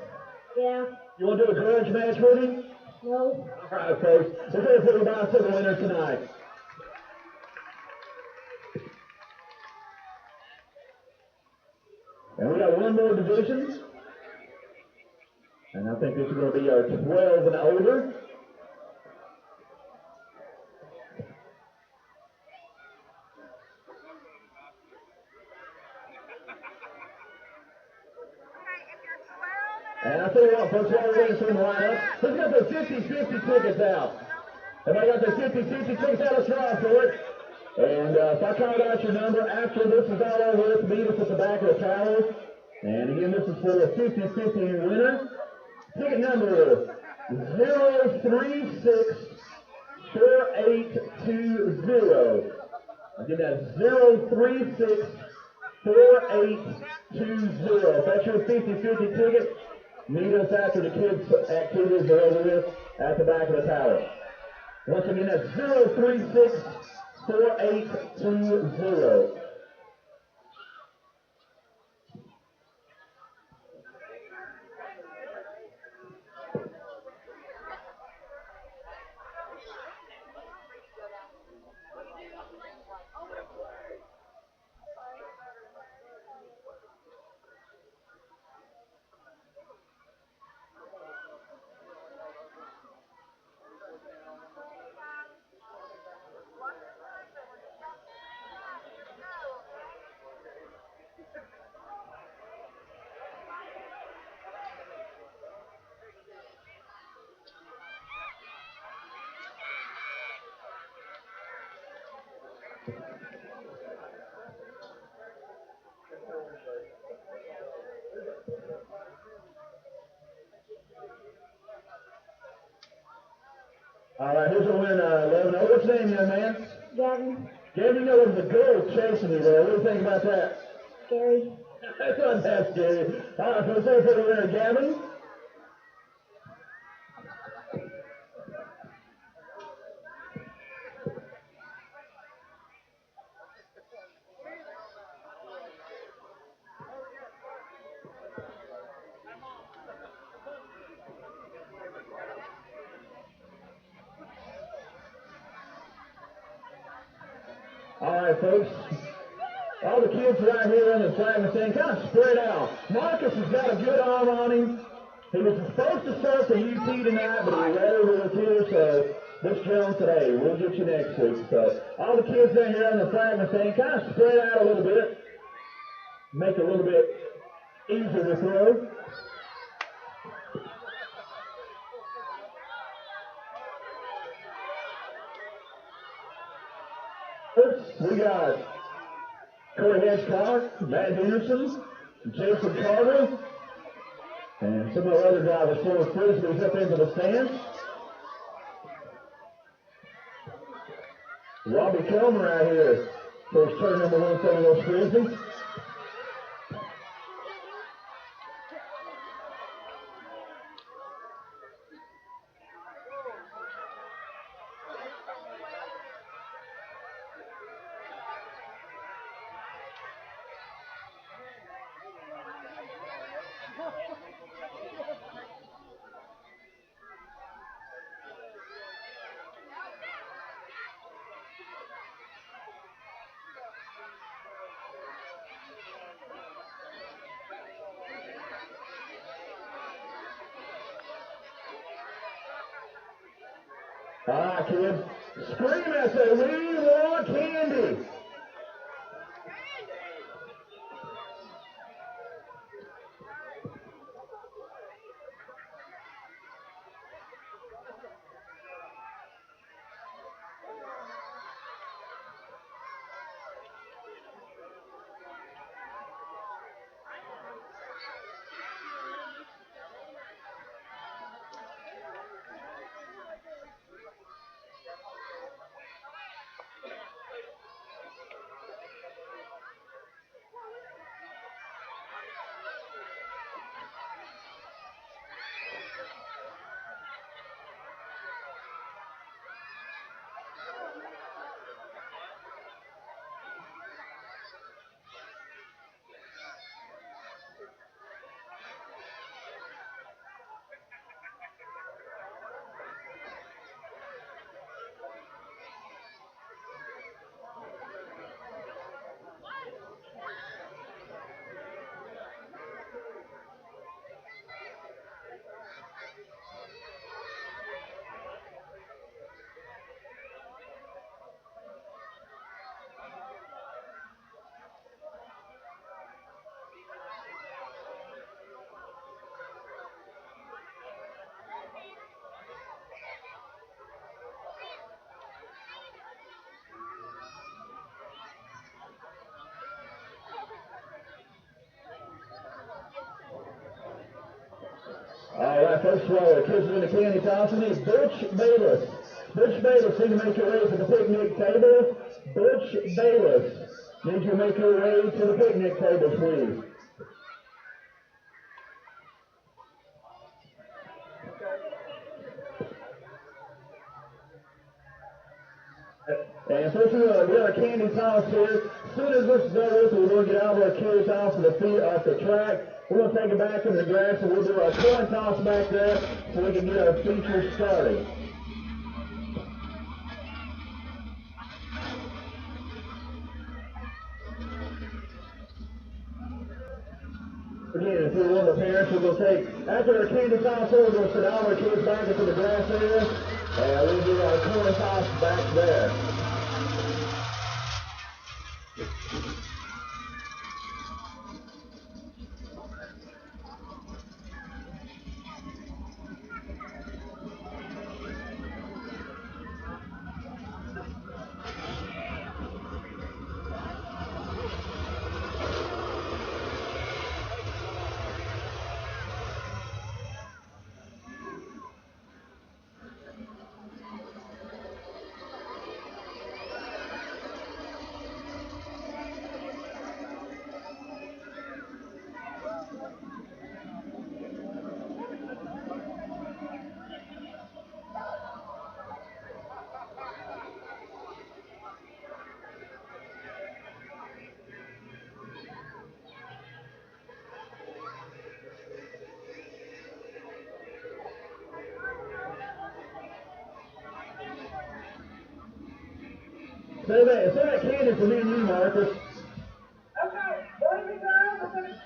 Speaker 4: Yeah.
Speaker 1: You want to do a grudge match with him?
Speaker 4: No.
Speaker 1: All right, folks. We're going to put a bicycle winner tonight. And we got one more division. And I think this is going to be our 12 and older. And I tell you what, folks, while we're waiting for them to line up, let's get the 50-50 tickets out. Everybody got their 50-50 tickets out? Let's try for it. And if I call out your number after this is all over with, meet us at the back of the tower. And again, this is for the 50-50 winner. Ticket number 0364820. Again, that's 0364820. If that's your 50-50 ticket, meet us after the kids' activities are over with at the back of the tower. Once again, that's 0364820. All right, here's a winner, 11. What's your name, young man?
Speaker 4: Gavin.
Speaker 1: Gavin, you know there's a girl chasing you there. What do you think about that?
Speaker 4: Scary.
Speaker 1: That's not that scary. All right, so let's say for the winner, Gavin. All right, folks. All the kids right here on the flag and saying, kind of spread out. Marcus has got a good arm on him. He was supposed to start the UT tonight, but he rather was here, so this Jones today. We'll get you next week. So all the kids down here on the flag and saying, kind of spread out a little bit. Make it a little bit easier to throw. We got Corey Hedgecock, Matt Henderson, Jason Carter, and some of the other drivers throwing frisbees up into the stands. Robbie Kelmer out here for his turn number 1 throwing those frisbees. All right, kids. Scream and say, we want candy. right, folks, while the kids are in the candy toss, we need Butch Bayless. Butch Bayless, need to make your way to the picnic table. Butch Bayless, need you to make your way to the picnic table, please. And first we got a candy toss here. As soon as this is over, we're going to get all our kids off of the field, off the track. We're going to take it back in the grass and we'll do our coin toss back there so we can get our feature started. Again, if you're one of the parents, we're going to take, after our candy toss over, we're going to send all our kids back into the grass area and we'll do our coin toss back there. Say that candy for me and you, Marcus.
Speaker 4: Okay, boys and girls, we're gonna...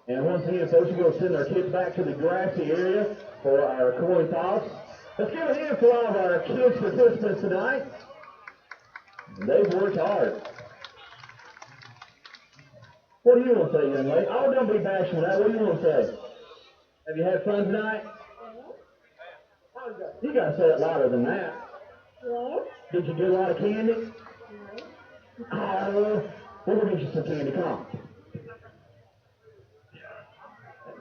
Speaker 1: And once again, folks, we're going to send our kids back to the grassy area for our coin toss. Let's give a hand for all of our kids participants tonight. They've worked hard. What do you want to say, young lady? Oh, don't be bashful with that. What do you want to say? Have you had fun tonight? You got to say it louder than that.
Speaker 4: Yes?
Speaker 1: Did you get a lot of candy?
Speaker 4: No.
Speaker 1: Oh, we're going to get you some candy. Come on.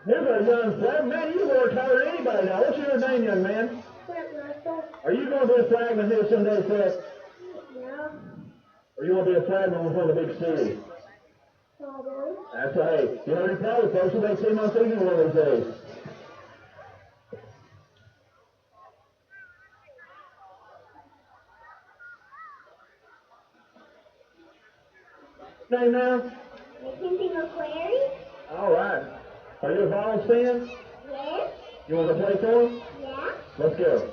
Speaker 1: Here's our young flag. Man, you work harder than anybody now. What's your name, young man? Are you going to be a flagman here someday, Seth?
Speaker 4: Yeah.
Speaker 1: Or you want to be a flagman with one of the big cities?
Speaker 4: Probably.
Speaker 1: That's right. You heard it probably, folks. You may see my figure one of these days. Name now?
Speaker 4: Mackenzie McQuarrie?
Speaker 1: All right. Are you a Vols fan?
Speaker 4: Yes.
Speaker 1: You want to play for them?
Speaker 4: Yeah.
Speaker 1: Let's go.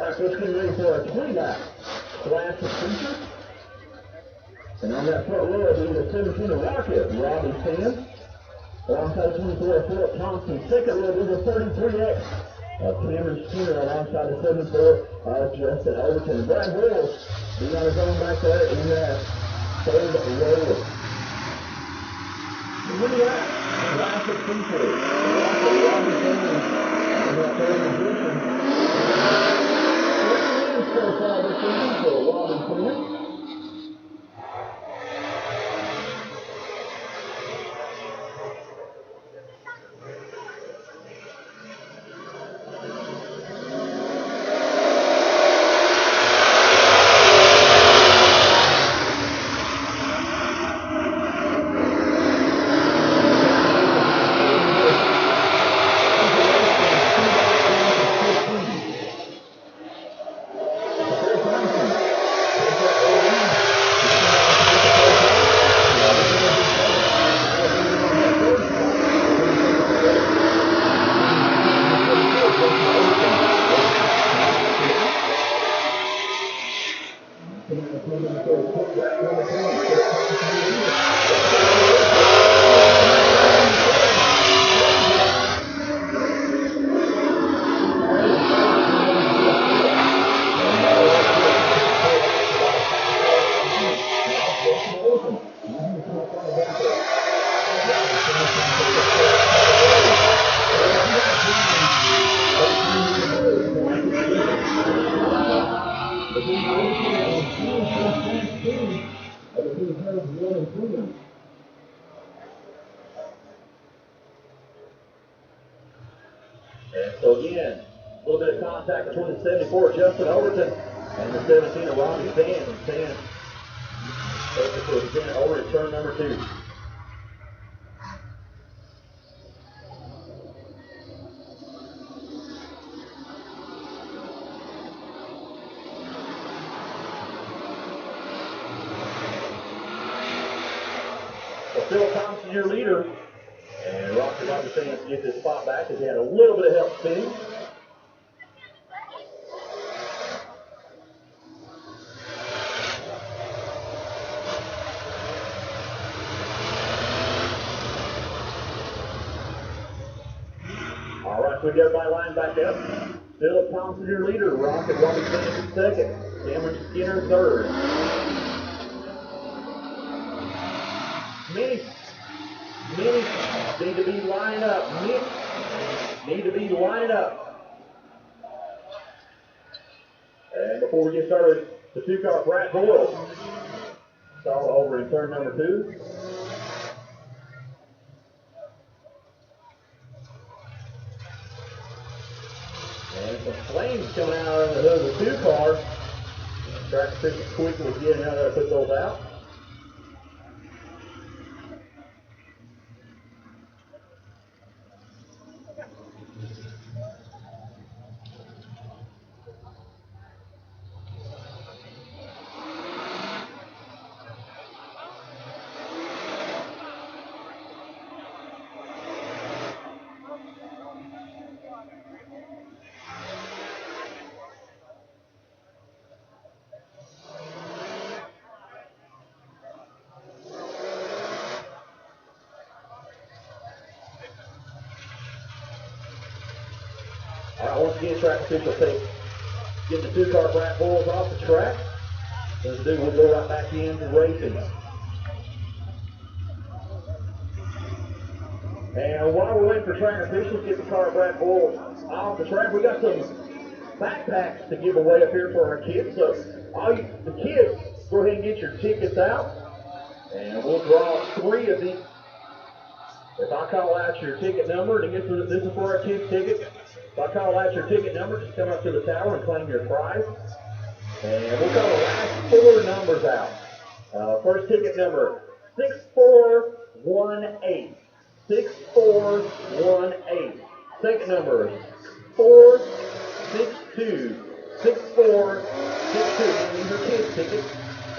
Speaker 1: right, so let's get ready for our 20-lap class of feature. And on that front row will be the 17 Rocket, Robbie Sam. Alongside 24, Philip Thompson. Second row will be the 33X, Cameron Skinner. Alongside the 74, Justin Overton. Brad Wills being on his own back there in that third row. Winning out, class of feature. Robbie Sam in that third position. So far this season for Robbie Sam. And so again, a little bit of contact between the 74, Justin Overton, and the 17, Robbie Sam. Sam takes it for the over to turn number 2. So Phil Thompson, your leader, and Robbie Sam gets his spot back as he had a little bit of help spinning. All right, so we get everybody lined back up. Philip Thompson, your leader. Robbie Sam second. Cameron Skinner third. Many need to be lining up. Need to be lining up. And before we get started, the 2-car Brad Boyle. Stall over in turn number 2. And some flames coming out of the hood of the 2-car. Track officials quickly getting out there to put those out. All right, once again, track officials get the 2-car Brad Boyles off the track. As they do, we'll go right back into racing. And while we're waiting for track officials to get the car Brad Boyles off the track, we got some backpacks to give away up here for our kids. So all you, the kids, go ahead and get your tickets out, and we'll draw 3 of these. If I call out your ticket number, this is for our kids' tickets. If I call out your ticket number, just come up to the tower and claim your prize. And we'll call the last 4 numbers out. First ticket number, 6418. 6418. Second number, 462. 6462. These are kids' tickets.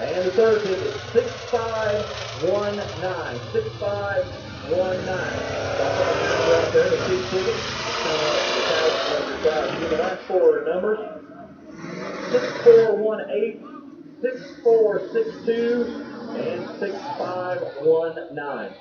Speaker 1: And the third ticket, 6519. 6519. That's our number out there, the kids' ticket. The last 4 numbers. 6418, 6462, and 6519.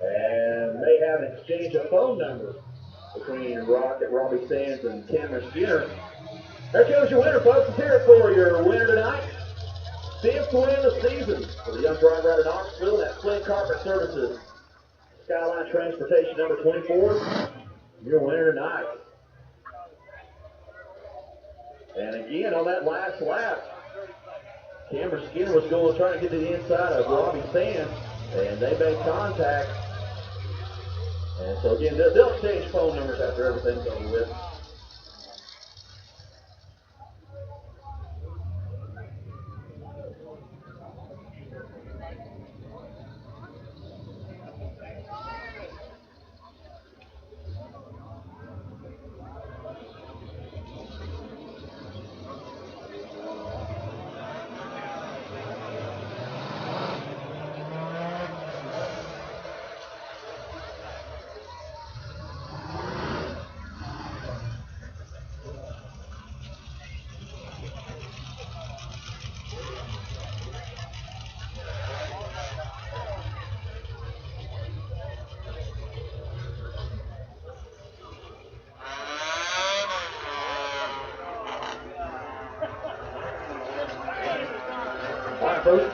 Speaker 1: And may have an exchange of phone numbers between Robbie Sands and Cameron Skinner. There comes your winner, folks. Let's hear it for your winner tonight. 5th win of the season for the young driver out of Knoxville. That's Flynn Carpet Services. Skyline Transportation number 24. Your winner tonight. And again, on that last lap, Cameron Skinner was going trying to get to the inside of Robbie Sands, and they made contact. And so again, they'll exchange phone numbers after everything's over with. folks.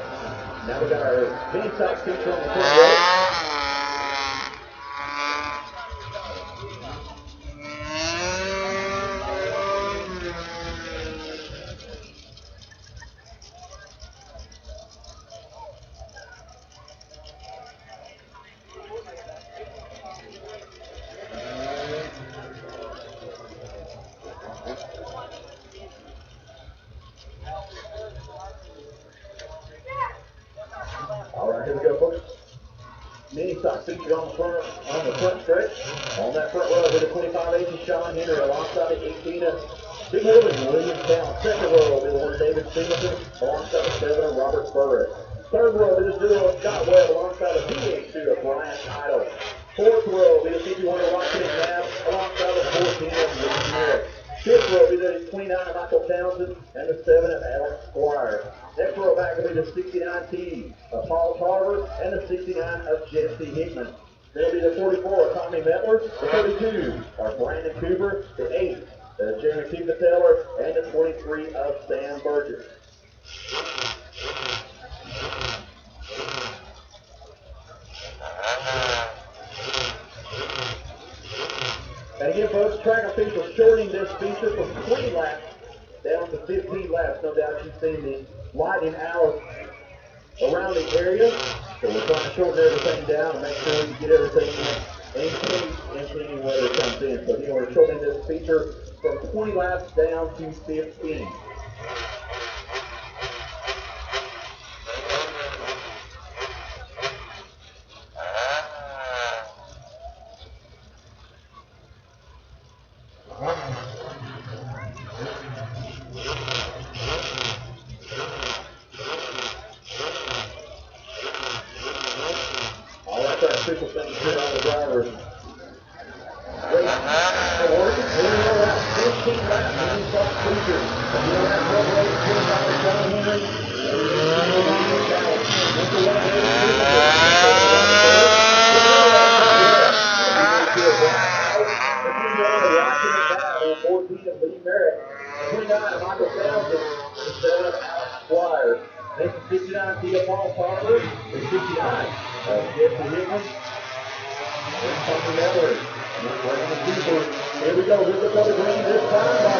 Speaker 1: Now we got our mini stock feature on the front row. Alright, here we go, folks. Mini stock feature on the front stretch. On that front row with a 25-80 Sean Henry alongside the 18 Big Williamstown. Second row will be the one David Singleton alongside the 7 Robert Burris. Third row will be the duo Scott Webb alongside the VH2 of Brian Idle. Fourth row will be the 51 Rocket Knapp alongside the 14 of Rick Smith. Fifth row will be the 29 of Michael Townsend and the 7 of Alex Squire. Next row back will be the 69T of Paul Tarver and the 69 of Jesse Hickman. Then will be the 44 of Tommy Metler, the 32 are Brandon Cooper, the 8 Jeremy Teeper-Taylor, and the 23 of Sam Burgess. And again, folks, track officials shortening this feature from 20 laps down to 15 laps. No doubt you've seen the lighting out around the area. So we're trying to shorten everything down and make sure we get everything in case any weather comes in. So again, we're shortening this feature from 20 laps down to 15. Official things here on the drivers. Great award. Here we are at 15 laps. Mini stock feature. And we are at 12 race. Here by John Henry. And 14 of Lee Merritt. 29 of Michael Townsend. And 7 of Alex Squire. This is 59 Tia Paul Parker. And 59 of Jesse Hickman. And Tommy Miller. And Brandon Cooper. Here we go. Here's another green this time by.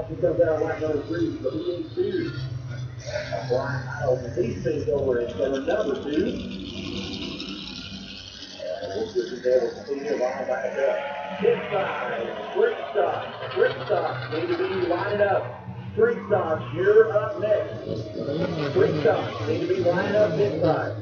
Speaker 1: He comes out like number 3, but he ain't 2. Brian Idle, these things over in center number 2. And we'll get together to see him line back up. Inside, Brick Stocks need to be lining up. Brick Stocks, you're up next. Brick Stocks need to be lining up this side.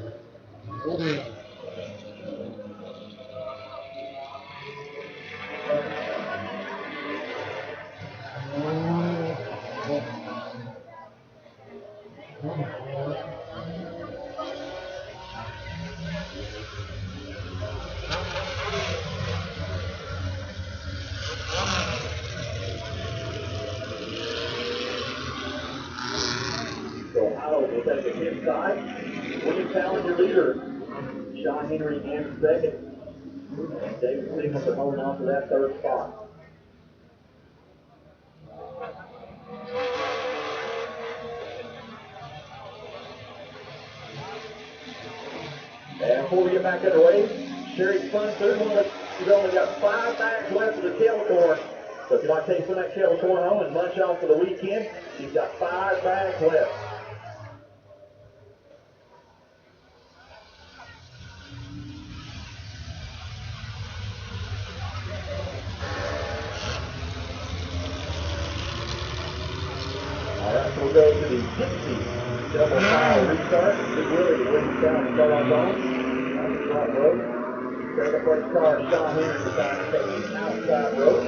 Speaker 1: So Idle will take it inside. William Town, your leader. Sean Henry in second. And David Siegel for holding on to that third spot. And before we get back underway, Sherry's Fun Food, she's only got 5 bags left of the kettle corn. So if you'd like to take some of that kettle corn home and munch on for the weekend, she's got 5 bags left. All right, so we'll go to the Dixie double file restart. Big Willie, the lead down and go on on the front row. The first car, Sean Henry, decided to take the outside road.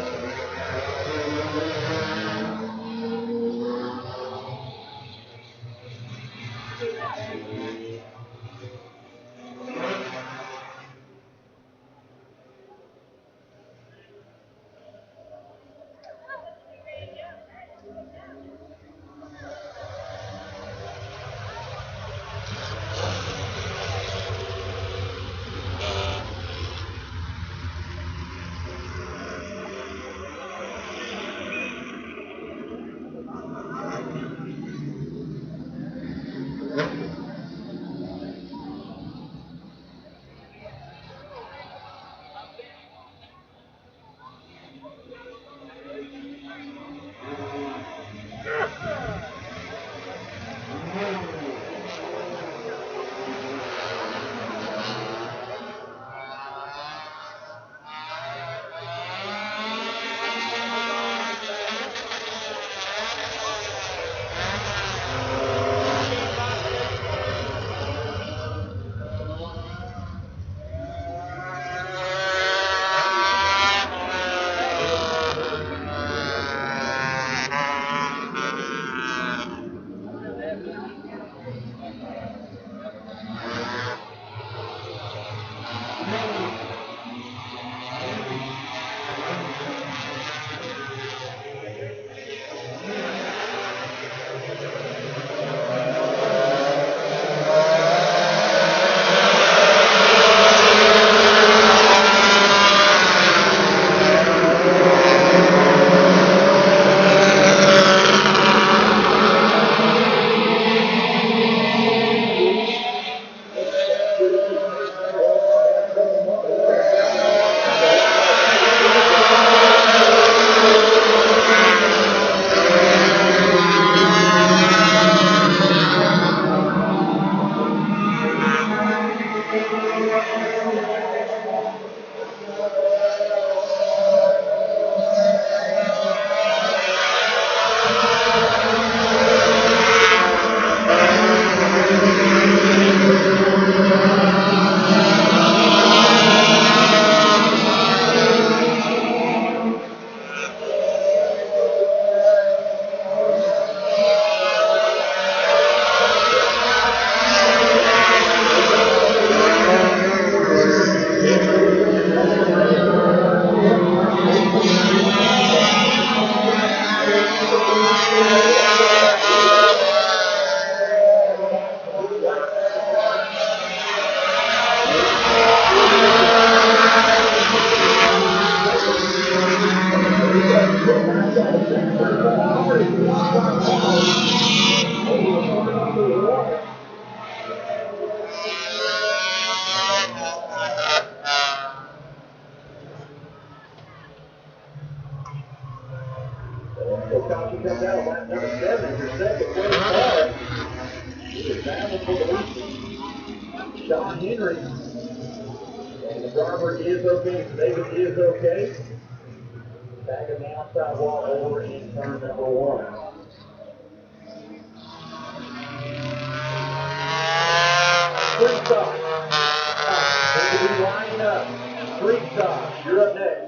Speaker 1: Caution comes out of lap number 7. Your second place car is battling for the lead. Sean Henry. And the driver is okay. David is okay. Back in the outside wall over in turn number 1. Street stop. They will be lining up. Street stop. You're up next.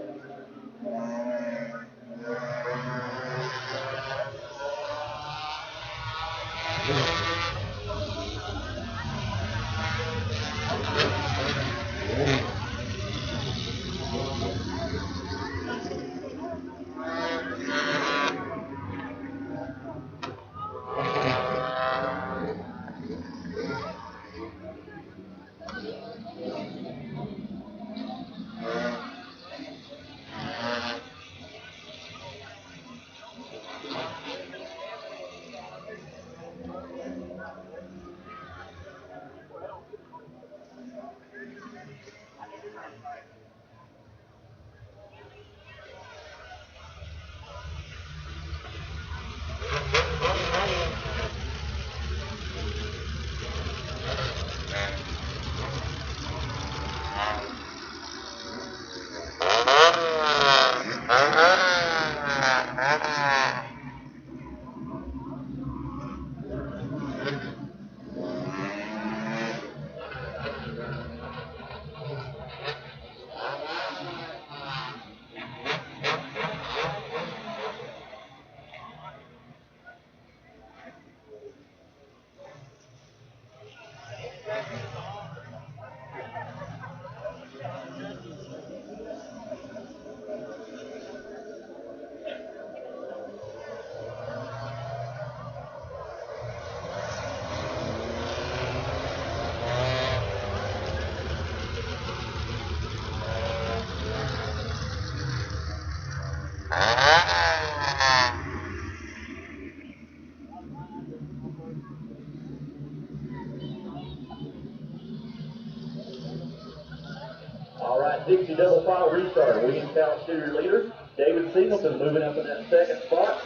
Speaker 1: Dixie double file restart. Williams County Studer leader. David Singleton moving up in that second spot.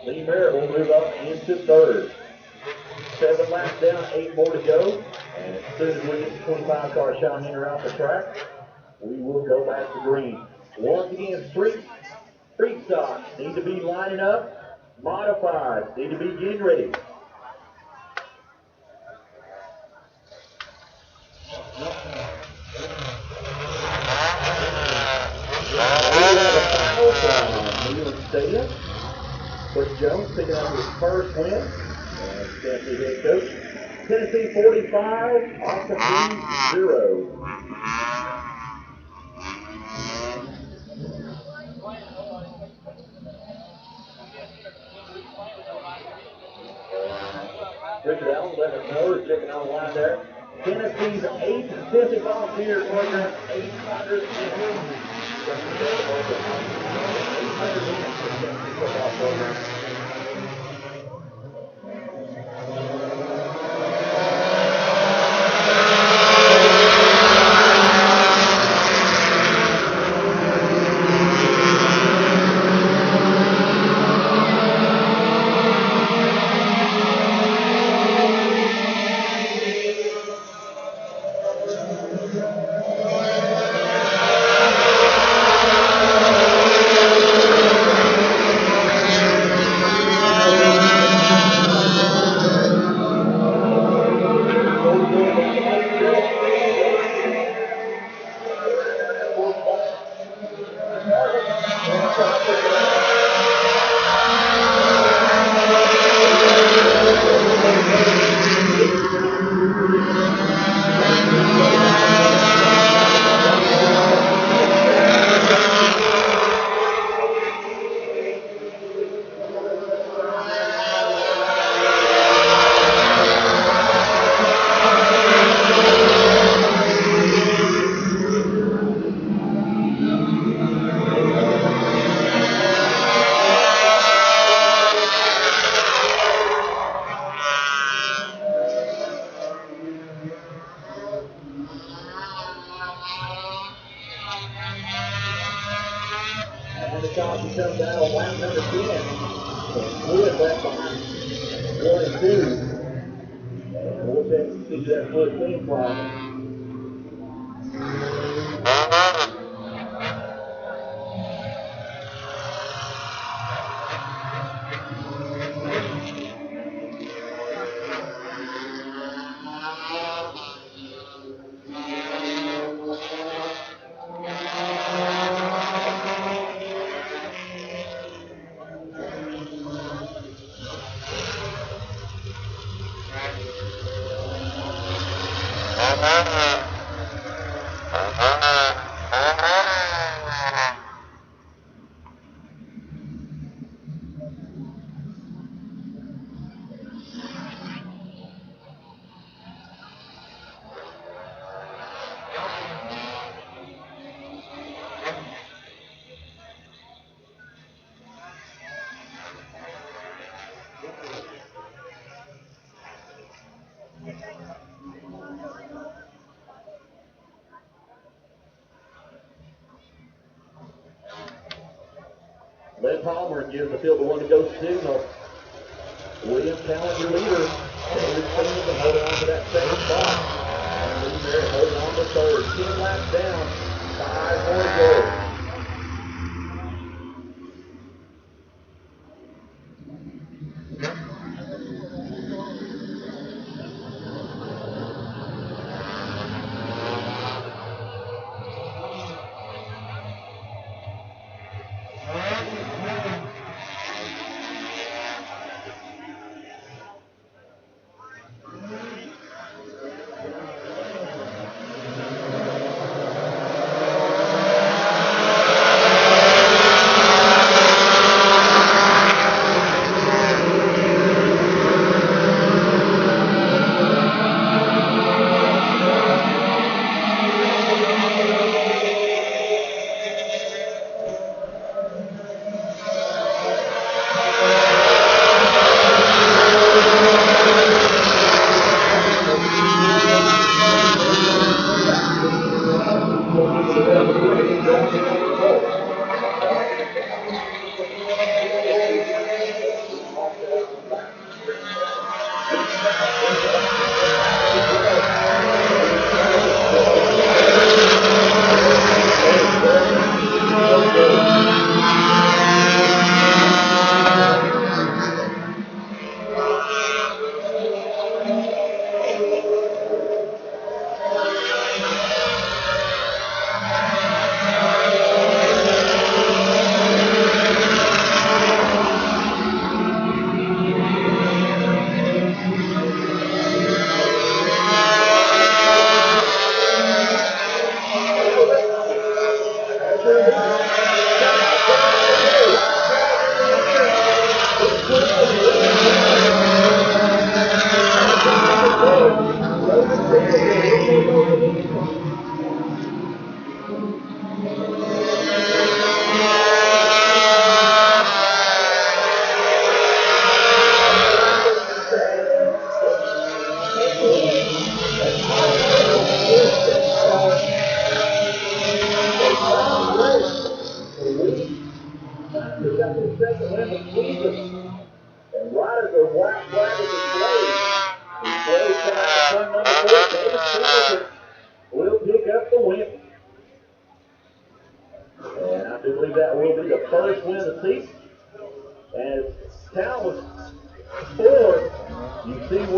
Speaker 1: Lee Merritt will move up into third. 7 laps down, 8 more to go. And as soon as we get the 25 car shot in or out the track, we will go back to green. Once again, street stocks need to be lining up. Modifieds need to be getting ready. Stadium. Chris Jones picking up his first win. And Tennessee head coach. Tennessee 45, Austin 0. Richard Allen letting us know he's checking on the line there. Tennessee's 8th Tennessee Volunteer program, 800 football program. Comes out on lap number 10. And Wood back behind 1 and 2. And we'll check to see that Wood came from. Led Palmer gives the field the one to go signal. Williams County, your leader. David Singleton holding on to that second spot. And Lee Merritt holding on to third. 10 laps down, 5 more to go.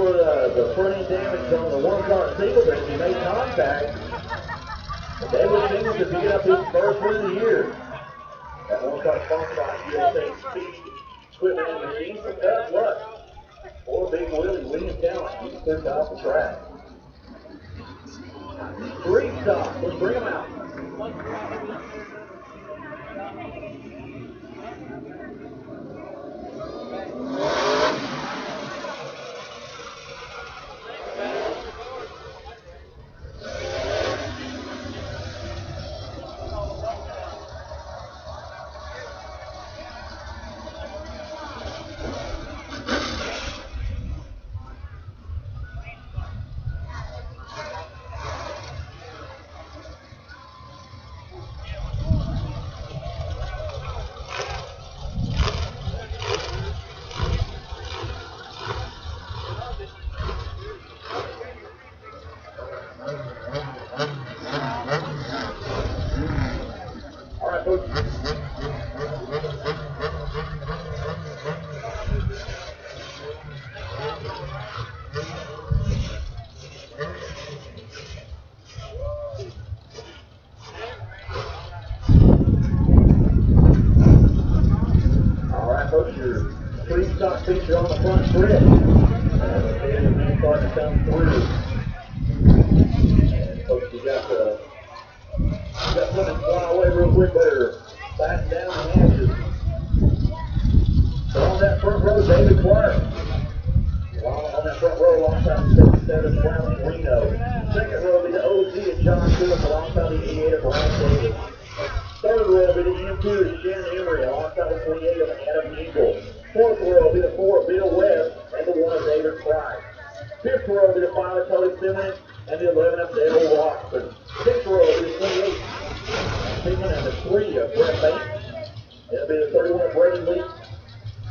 Speaker 1: for the front end damage on the one-car single, but if he made contact, David Singles to pick up his first win of the year. That one-car sponsored by USA Speed Equipment and Machines for tough luck. Or Big Willie Williams Talent. He's pushed off the track. 3 stops. Let's bring him out. Feature on the front stretch. The man starting to come through. And folks, you got something fly away real quick. Better batten down the hatches. So on that front row, David Clark. On that front row, alongside the 77 Brown Reno. Second row will be the OG of John Phillips alongside the 88 of Brian Davis. Third row will be the M2 of Shannon Emery alongside the 28 of Adam Eagle. Fourth row will be the 4 of Bill Webb and the 1 of David Price. Fifth row will be the 5 of Tony Simmons and the 11 of Dale Watson. Sixth row will be the 28 Simmons and the 3 of Brett Bates. It'll be the 31 of Brady Lee,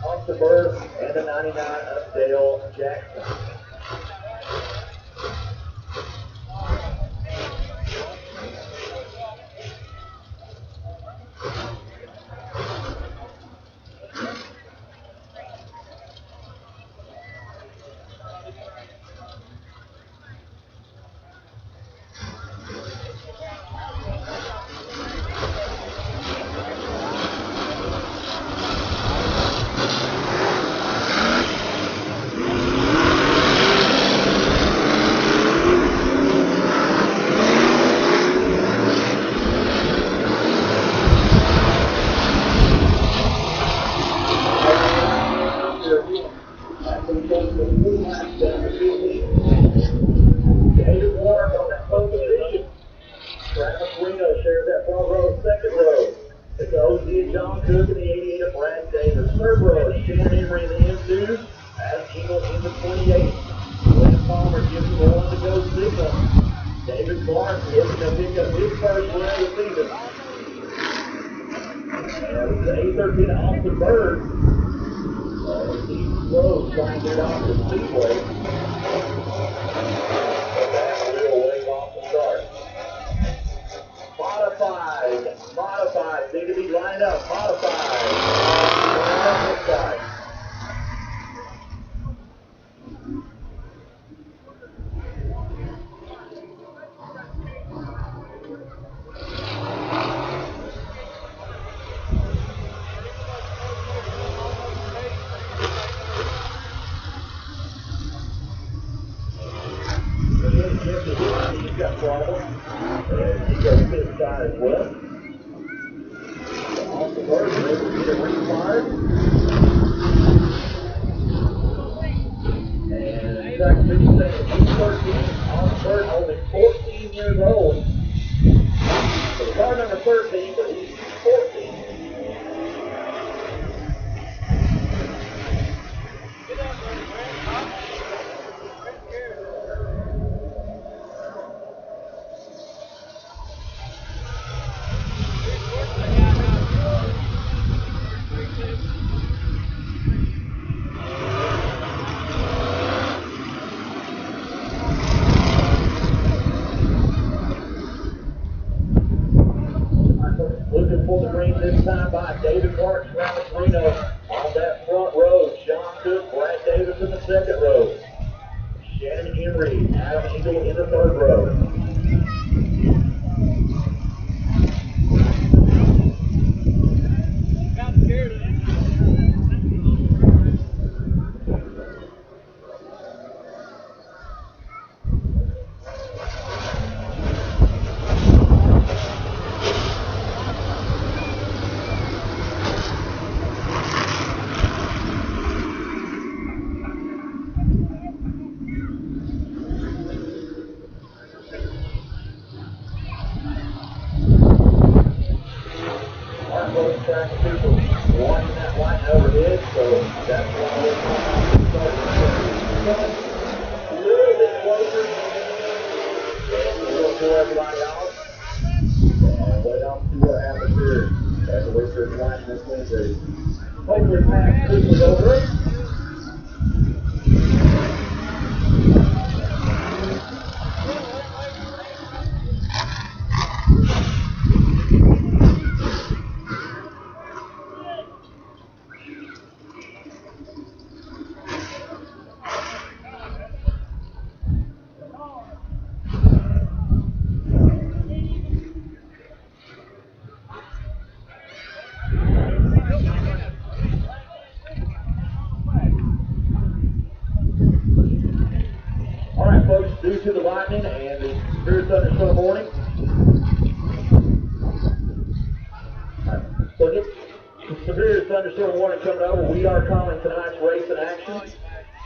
Speaker 1: Austin Bird, and the 99 of Dale Jackson. Trying to get off the Speedway. But that will wave off the start. Modified, need to be lined up. Modified. Left side. He's got problems, and he goes to his side as well. Off the bird, able to get it refired. And track 57, he's 13, on the bird, only 14 years old. So car number 13, but he's 14. This time by David Clark, Travis Reno on that front row. Sean Cook, Brad Davis in the second row. Reed, Adam Eagle in the third row. Track officials watching that line overhead, so that's why we're a little bit closer. And we'll pull everybody off and wait on to see what happens here as the Wizards watching this Wednesday. Hopefully pass quickly over it. Folks, due to the lightning and the severe thunderstorm warning. So the severe thunderstorm warning coming over, we are calling tonight's race in action.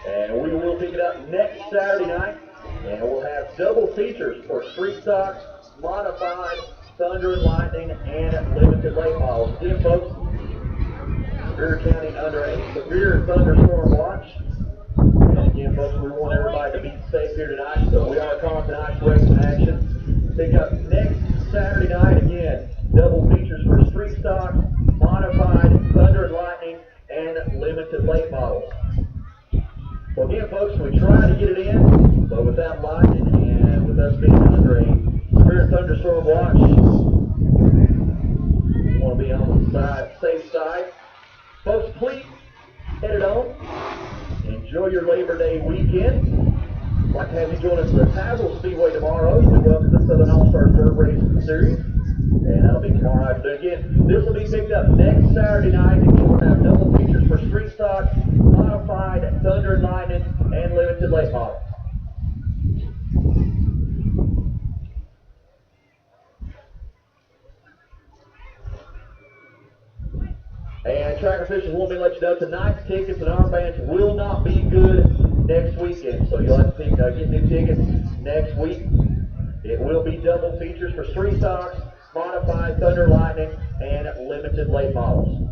Speaker 1: And we will pick it up next Saturday night. And we'll have double features for street stock, modified, thunder and lightning, and limited late models. Again, folks, Superior County under a severe thunderstorm watch. And again, folks, we want everybody to be safe here tonight, so we are calling tonight's race in action. Pick up next Saturday night, again, double features for street stock, modified, thunder and lightning, and limited late models. So again, folks, we tried to get it in, but without lightning and with us being under a severe thunderstorm watch, we want to be on the safe side. Folks, please head it on. Enjoy your Labor Day weekend. I'd like to have you join us at the Hazel Speedway tomorrow. We welcome the Southern All-Star Third Race Series. And that'll be tomorrow afternoon. Again, this will be picked up next Saturday night. Again, we'll have double features for street stock, modified, thunder and lightning, and limited late models. And track officials want me to let you know tonight's tickets and armbands will not be good next weekend. So you'll have to get new tickets next week. It will be double features for street stocks, modified, thunder, lightning, and limited late models.